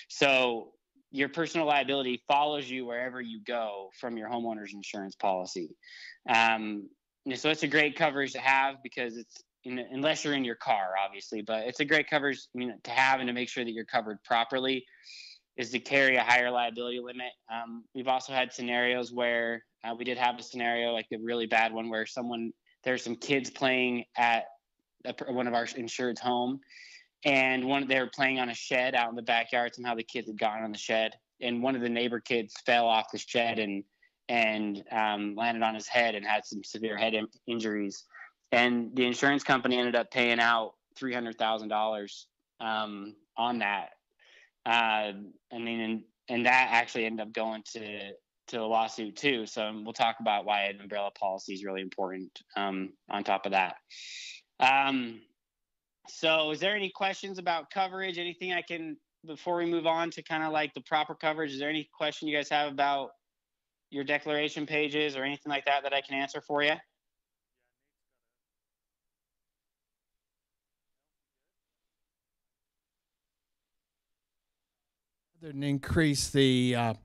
S17: So your personal liability follows you wherever you go from your homeowner's insurance policy. So it's a great coverage to have, because it's, unless you're in your car, obviously, but it's a great coverage to have, and to make sure that you're covered properly is to carry a higher liability limit. We've also had scenarios where we did have a scenario, like a really bad one, where there's some kids playing at one of our insured's home, and they were playing on a shed out in the backyard. Somehow the kids had gotten on the shed, and one of the neighbor kids fell off the shed and landed on his head and had some severe head injuries. And the insurance company ended up paying out $300,000 on that. And that actually ended up going to a lawsuit too. So we'll talk about why an umbrella policy is really important on top of that. So is there any questions about coverage? Anything before we move on to kind of like the proper coverage, is there any question you guys have about your declaration pages or anything like that I can answer for you?
S16: Rather than increase the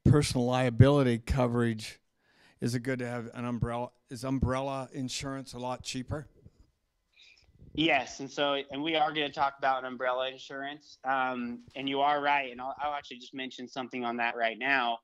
S16: personal liability coverage, is it good to have an umbrella? Is umbrella insurance a lot cheaper?
S17: Yes, and we are going to talk about umbrella insurance, and you are right, and I'll actually just mention something on that right now.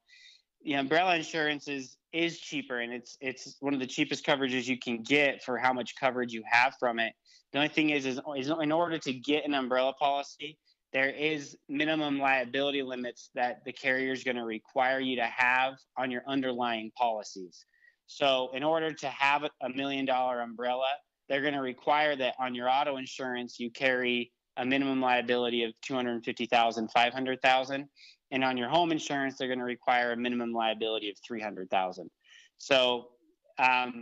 S17: The umbrella insurance is cheaper, and it's one of the cheapest coverages you can get for how much coverage you have from it. The only thing is in order to get an umbrella policy, there is minimum liability limits that the carrier is going to require you to have on your underlying policies. So in order to have a $1 million umbrella, they're going to require that on your auto insurance, you carry a minimum liability of $250,000, $500,000. And on your home insurance, they're going to require a minimum liability of $300,000. So, I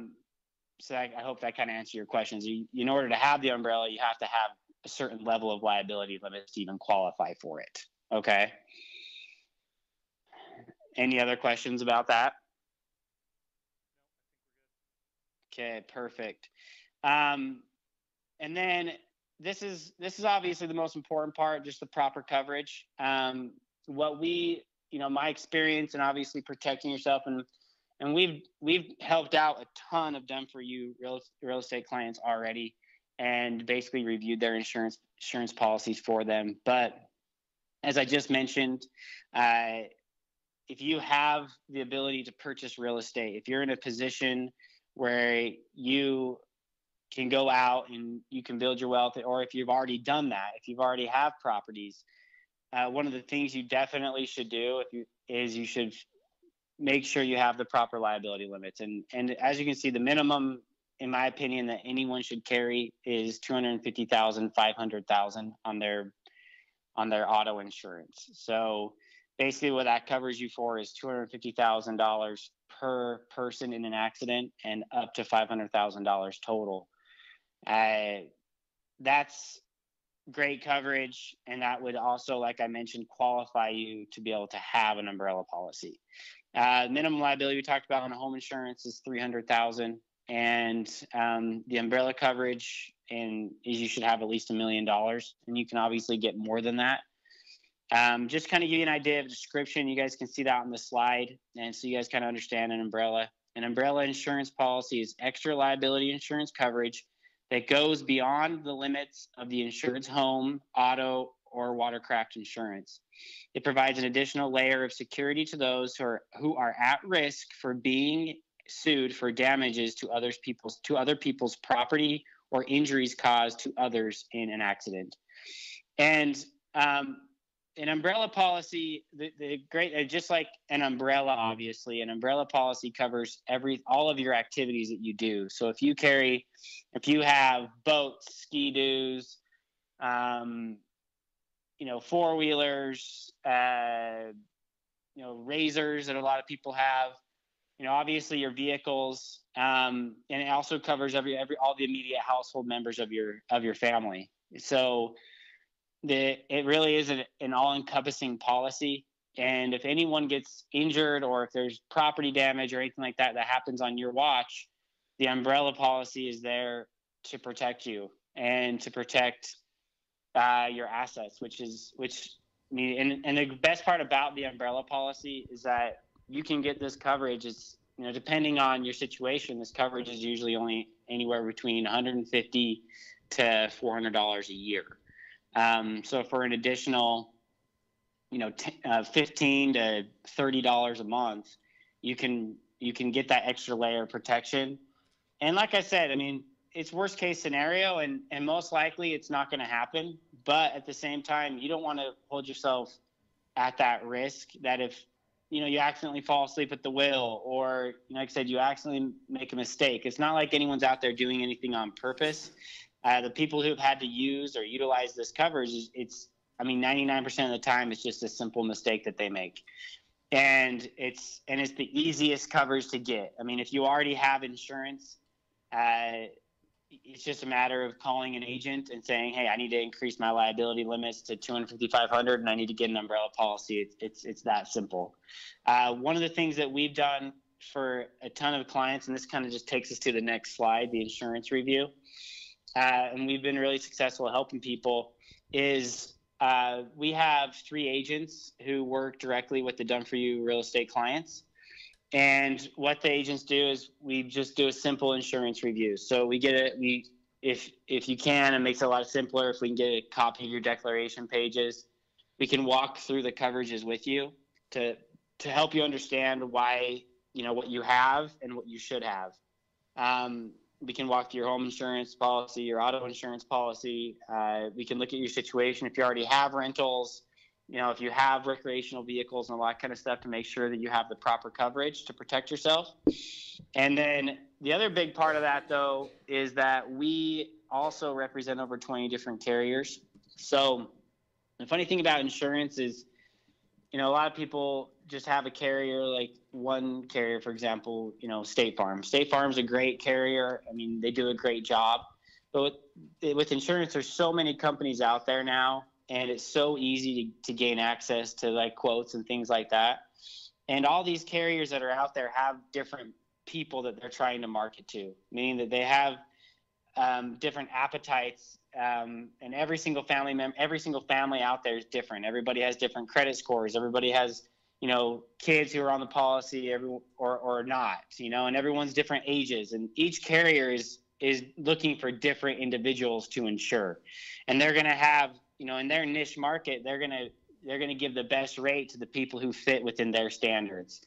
S17: hope that kind of answers your questions. In order to have the umbrella, you have to have a certain level of liability limits to even qualify for it. Okay. Any other questions about that? Okay, perfect. And then this is obviously the most important part, just the proper coverage. What we, my experience and obviously protecting yourself, and we've helped out a ton of done for you real estate clients already, and basically reviewed their insurance policies for them. But as I just mentioned, if you have the ability to purchase real estate, if you're in a position where you can go out and you can build your wealth, or if you've already done that, if you've already have properties, one of the things you definitely should do is you should make sure you have the proper liability limits. And as you can see, the minimum, in my opinion, that anyone should carry is $250,000, $500,000 on their auto insurance. So basically what that covers you for is $250,000 per person in an accident and up to $500,000 total. That's great coverage, and that would also, like I mentioned, qualify you to be able to have an umbrella policy. Minimum liability we talked about on a home insurance is $300,000, and the umbrella coverage is you should have at least $1 million, and you can obviously get more than that. Just kind of give you an idea of description. You guys can see that on the slide, and so you guys kind of understand an umbrella. An umbrella insurance policy is extra liability insurance coverage that goes beyond the limits of the insured's home, auto, or watercraft insurance. It provides an additional layer of security to those who are at risk for being sued for damages to other people's property or injuries caused to others in an accident. And an umbrella policy, the great, just like an umbrella, obviously, an umbrella policy covers all of your activities that you do. So if you have boats, ski-doos, four-wheelers, razors that a lot of people have, obviously your vehicles, and it also covers all the immediate household members of your family. So it really is an all-encompassing policy. And if anyone gets injured, or if there's property damage or anything like that happens on your watch, the umbrella policy is there to protect you and to protect your assets, and the best part about the umbrella policy is that you can get this coverage. It's, depending on your situation, this coverage is usually only anywhere between $150 to $400 a year. So for an additional, $15 to $30 a month, you can get that extra layer of protection. And like I said, it's worst case scenario, and most likely it's not going to happen. But at the same time, you don't want to hold yourself at that risk that if, you accidentally fall asleep at the wheel, or, like I said, you accidentally make a mistake. It's not like anyone's out there doing anything on purpose. The people who've had to use or utilize this coverage, 99% of the time, it's just a simple mistake that they make. And it's the easiest coverage to get. If you already have insurance, it's just a matter of calling an agent and saying, hey, I need to increase my liability limits to $250,000, $500,000, and I need to get an umbrella policy. It's that simple. One of the things that we've done for a ton of clients, and this kind of just takes us to the next slide, the insurance review, and we've been really successful helping people, is we have 3 agents who work directly with the Done For You real estate clients. And what the agents do is we just do a simple insurance review. So we get if you can, it makes it a lot simpler. If we can get a copy of your declaration pages, we can walk through the coverages with you to help you understand why, what you have and what you should have. We can walk through your home insurance policy, your auto insurance policy. We can look at your situation. If you already have rentals, if you have recreational vehicles and all that kind of stuff, to make sure that you have the proper coverage to protect yourself. And then the other big part of that, though, is that we also represent over 20 different carriers. So the funny thing about insurance is, a lot of people just have a carrier, like one carrier, for example, State Farm. State Farm's a great carrier. They do a great job. But with insurance, there's so many companies out there now, and it's so easy to gain access to like quotes and things like that. And all these carriers that are out there have different people that they're trying to market to, meaning that they have different appetites, and every single family out there is different. Everybody has different credit scores. Everybody has, you know, kids who are on the policy, or not, you know, and everyone's different ages, and each carrier is looking for different individuals to insure, and they're going to have, you know, in their niche market, they're going to give the best rate to the people who fit within their standards.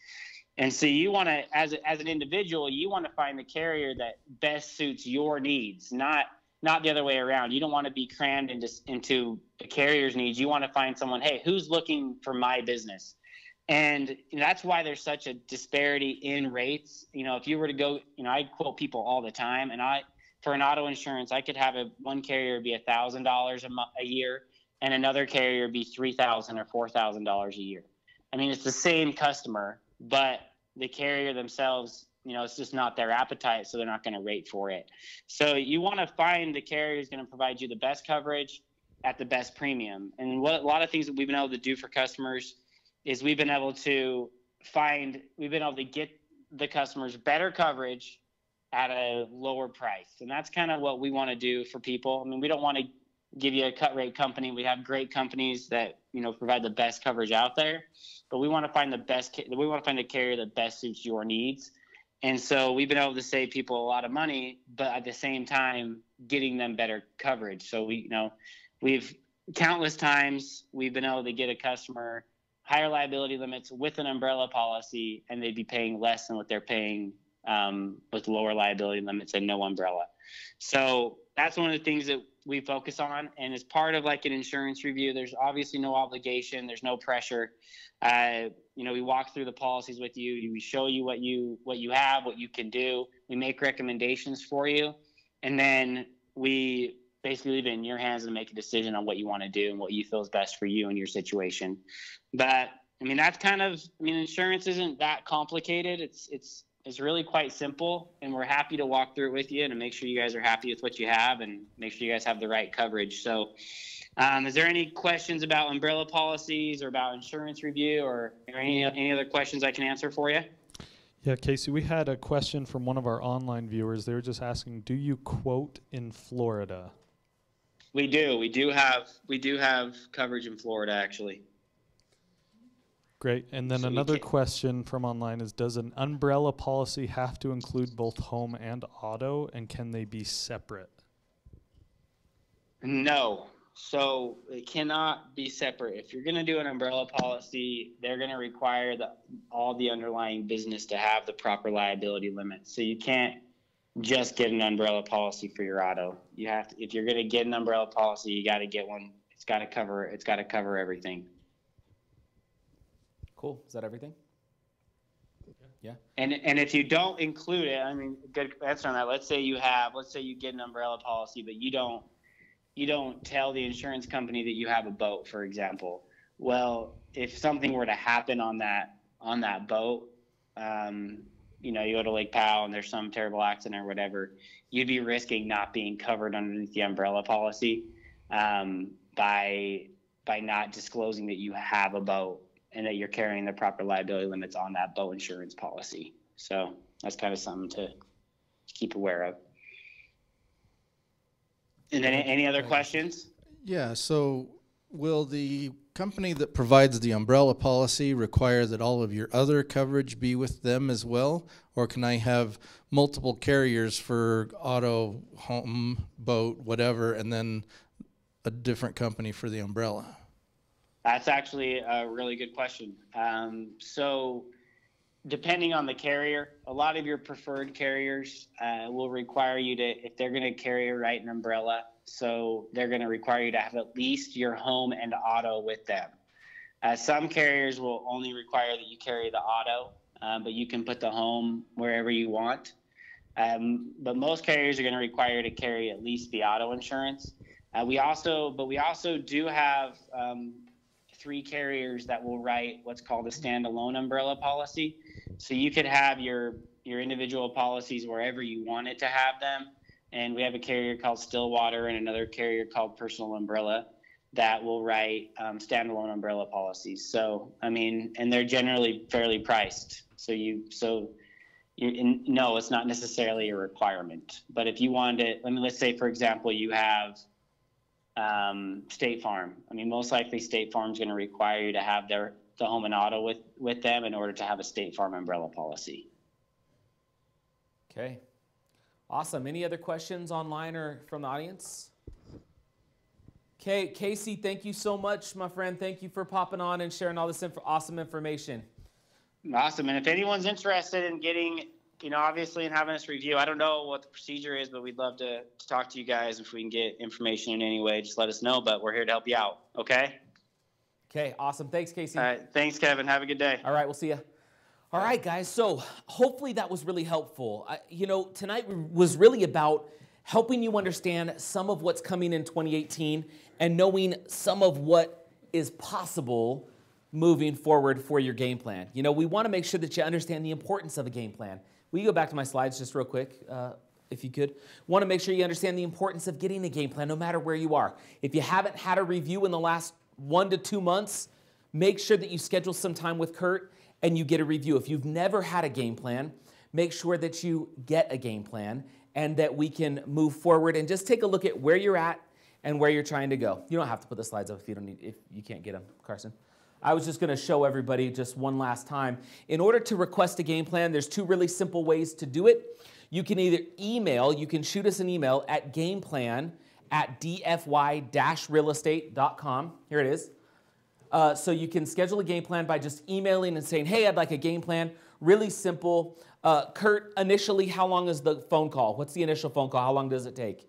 S17: And so you want to, as an individual, you want to find the carrier that best suits your needs, not the other way around. You don't want to be crammed into the carrier's needs. You want to find someone, hey, who's looking for my business? And that's why there's such a disparity in rates. You know, if you were to go, you know, I quote people all the time, and for an auto insurance, I could have one carrier be $1,000 a year, and another carrier be $3,000 or $4,000 a year. I mean, it's the same customer, but the carrier themselves, you know, it's just not their appetite, so they're not going to rate for it. So you want to find the carrier who's going to provide you the best coverage at the best premium. And what a lot of things that we've been able to do for customers is we've been able to get the customers better coverage at a lower price. And that's kind of what we want to do for people. I mean, we don't want to give you a cut rate company. We have great companies that, you know, provide the best coverage out there, but we want to find the carrier that best suits your needs. And so we've been able to save people a lot of money, but at the same time getting them better coverage. So we've countless times we've been able to get a customer higher liability limits with an umbrella policy, and they'd be paying less than what they're paying with lower liability limits and no umbrella. So that's one of the things that we focus on. And as part of like an insurance review, there's obviously no obligation. There's no pressure. You know, we walk through the policies with you. We show you what you have, what you can do. We make recommendations for you. And then we basically leave it in your hands to make a decision on what you want to do and what you feel is best for you and your situation. But I mean, insurance isn't that complicated. It's really quite simple, and we're happy to walk through it with you and to make sure you guys are happy with what you have and make sure you guys have the right coverage. So is there any questions about umbrella policies or about insurance review or any other questions I can answer for you?
S18: Yeah, Casey, we had a question from one of our online viewers. They were just asking, do you quote in Florida?
S17: We do. We do have coverage in Florida, actually.
S18: Great. And then another question from online is, does an umbrella policy have to include both home and auto, and can they be separate?
S17: No. So it cannot be separate. If you're going to do an umbrella policy, they're going to require all the underlying business to have the proper liability limits. So you can't just get an umbrella policy for your auto. You have to, if you're going to get an umbrella policy, you got to get one. It's got to cover everything.
S3: Cool. Is that everything? Yeah.
S17: And if you don't include it, I mean, good answer on that. Let's say you get an umbrella policy, but you don't tell the insurance company that you have a boat, for example. Well, if something were to happen on that boat, you go to Lake Powell and there's some terrible accident or whatever, you'd be risking not being covered underneath the umbrella policy by not disclosing that you have a boat and that you're carrying the proper liability limits on that boat insurance policy. So that's kind of something to keep aware of. And then any other questions?
S9: Yeah, so will the company that provides the umbrella policy require that all of your other coverage be with them as well? Or can I have multiple carriers for auto, home, boat, whatever, and then a different company for the umbrella?
S17: That's actually a really good question. So depending on the carrier, a lot of your preferred carriers will require you to, if they're going to carry or write an umbrella, so they're going to require you to have at least your home and auto with them. Some carriers will only require that you carry the auto, but you can put the home wherever you want. But most carriers are going to require you to carry at least the auto insurance. We also do have 3 carriers that will write what's called a standalone umbrella policy. So you could have your individual policies wherever you wanted to have them. And we have a carrier called Stillwater and another carrier called Personal Umbrella that will write standalone umbrella policies. So, I mean, and they're generally fairly priced. So you No, it's not necessarily a requirement. But if you wanted it, let's say, for example, you have State Farm. I mean, most likely State Farm's going to require you to have the home and auto with them in order to have a State Farm umbrella policy.
S3: Okay. Awesome. Any other questions online or from the audience? Okay, Casey, thank you so much, my friend. Thank you for popping on and sharing all this awesome information.
S17: Awesome. And if anyone's interested in getting, obviously in having us review, I don't know what the procedure is, but we'd love to talk to you guys. If we can get information in any way, just let us know, but we're here to help you out. Okay?
S3: Okay, awesome. Thanks, Casey.
S17: All right. Thanks, Kevin. Have a good day.
S3: All right, we'll see you. All right, guys. So hopefully that was really helpful. Tonight was really about helping you understand some of what's coming in 2018 and knowing some of what is possible moving forward for your game plan. We want to make sure that you understand the importance of a game plan. Will you go back to my slides just real quick, if you could? Want to make sure you understand the importance of getting a game plan no matter where you are. If you haven't had a review in the last 1 to 2 months, make sure that you schedule some time with Kurt and you get a review. If you've never had a game plan, make sure that you get a game plan and that we can move forward and just take a look at where you're at and where you're trying to go. You don't have to put the slides up if you can't get them, Carson. I was just going to show everybody just one last time. In order to request a game plan, there's 2 really simple ways to do it. You can either you can shoot us an email at gameplan@dfy-realestate.com. Here it is. So you can schedule a game plan by just emailing and saying, hey, I'd like a game plan. Really simple. Kurt, initially, how long is the phone call? What's the initial phone call? How long does it take?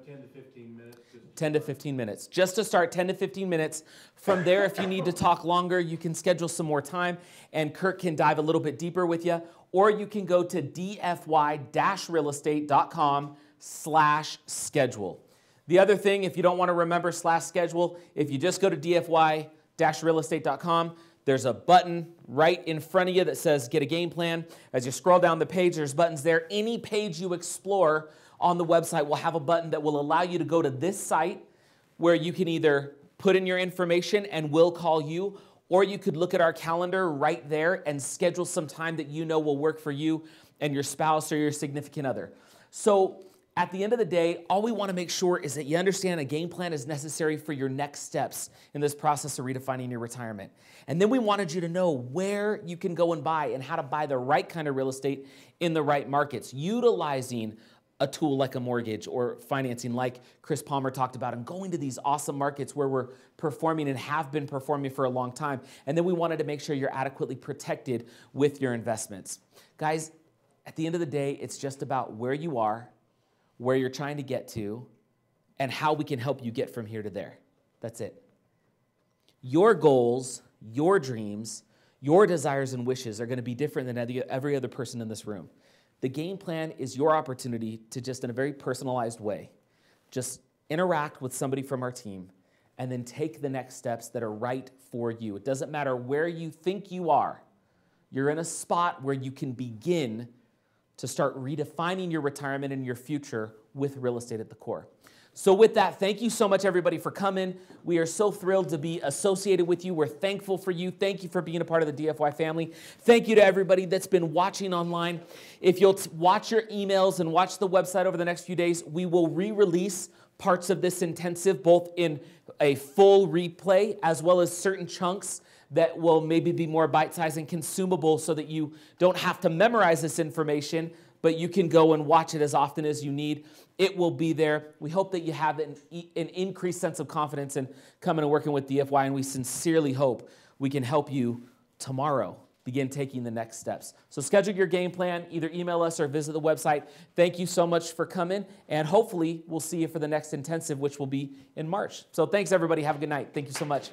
S18: 10 to 15 minutes.
S3: 10 to 15 minutes. Just to start, 10 to 15 minutes. From there, if you need to talk longer, you can schedule some more time, and Kurt can dive a little bit deeper with you. Or you can go to dfy-realestate.com/schedule. The other thing, if you don't want to remember /schedule, if you just go to dfy-realestate.com, there's a button right in front of you that says get a game plan. As you scroll down the page, there's buttons there. Any page you explore on the website will have a button that will allow you to go to this site where you can either put in your information and we'll call you, or you could look at our calendar right there and schedule some time that you know will work for you and your spouse or your significant other. So at the end of the day, all we want to make sure is that you understand a game plan is necessary for your next steps in this process of redefining your retirement. And then we wanted you to know where you can go and buy and how to buy the right kind of real estate in the right markets, utilizing a tool like a mortgage or financing like Chris Palmer talked about, and going to these awesome markets where we're performing and have been performing for a long time. And then we wanted to make sure you're adequately protected with your investments. Guys, at the end of the day, it's just about where you are, where you're trying to get to, and how we can help you get from here to there. That's it. Your goals, your dreams, your desires and wishes are going to be different than every other person in this room. The game plan is your opportunity to just in a very personalized way, just interact with somebody from our team and then take the next steps that are right for you. It doesn't matter where you think you are. You're in a spot where you can begin to start redefining your retirement and your future with real estate at the core. So with that, thank you so much, everybody, for coming. We are so thrilled to be associated with you. We're thankful for you. Thank you for being a part of the DFY family. Thank you to everybody that's been watching online. If you'll watch your emails and watch the website over the next few days, we will re-release parts of this intensive, both in a full replay as well as certain chunks that will maybe be more bite-sized and consumable so that you don't have to memorize this information, but you can go and watch it as often as you need. It will be there. We hope that you have an increased sense of confidence in coming and working with DFY, and we sincerely hope we can help you tomorrow begin taking the next steps. So schedule your game plan, either email us or visit the website. Thank you so much for coming, and hopefully we'll see you for the next intensive, which will be in March. So thanks, everybody. Have a good night. Thank you so much.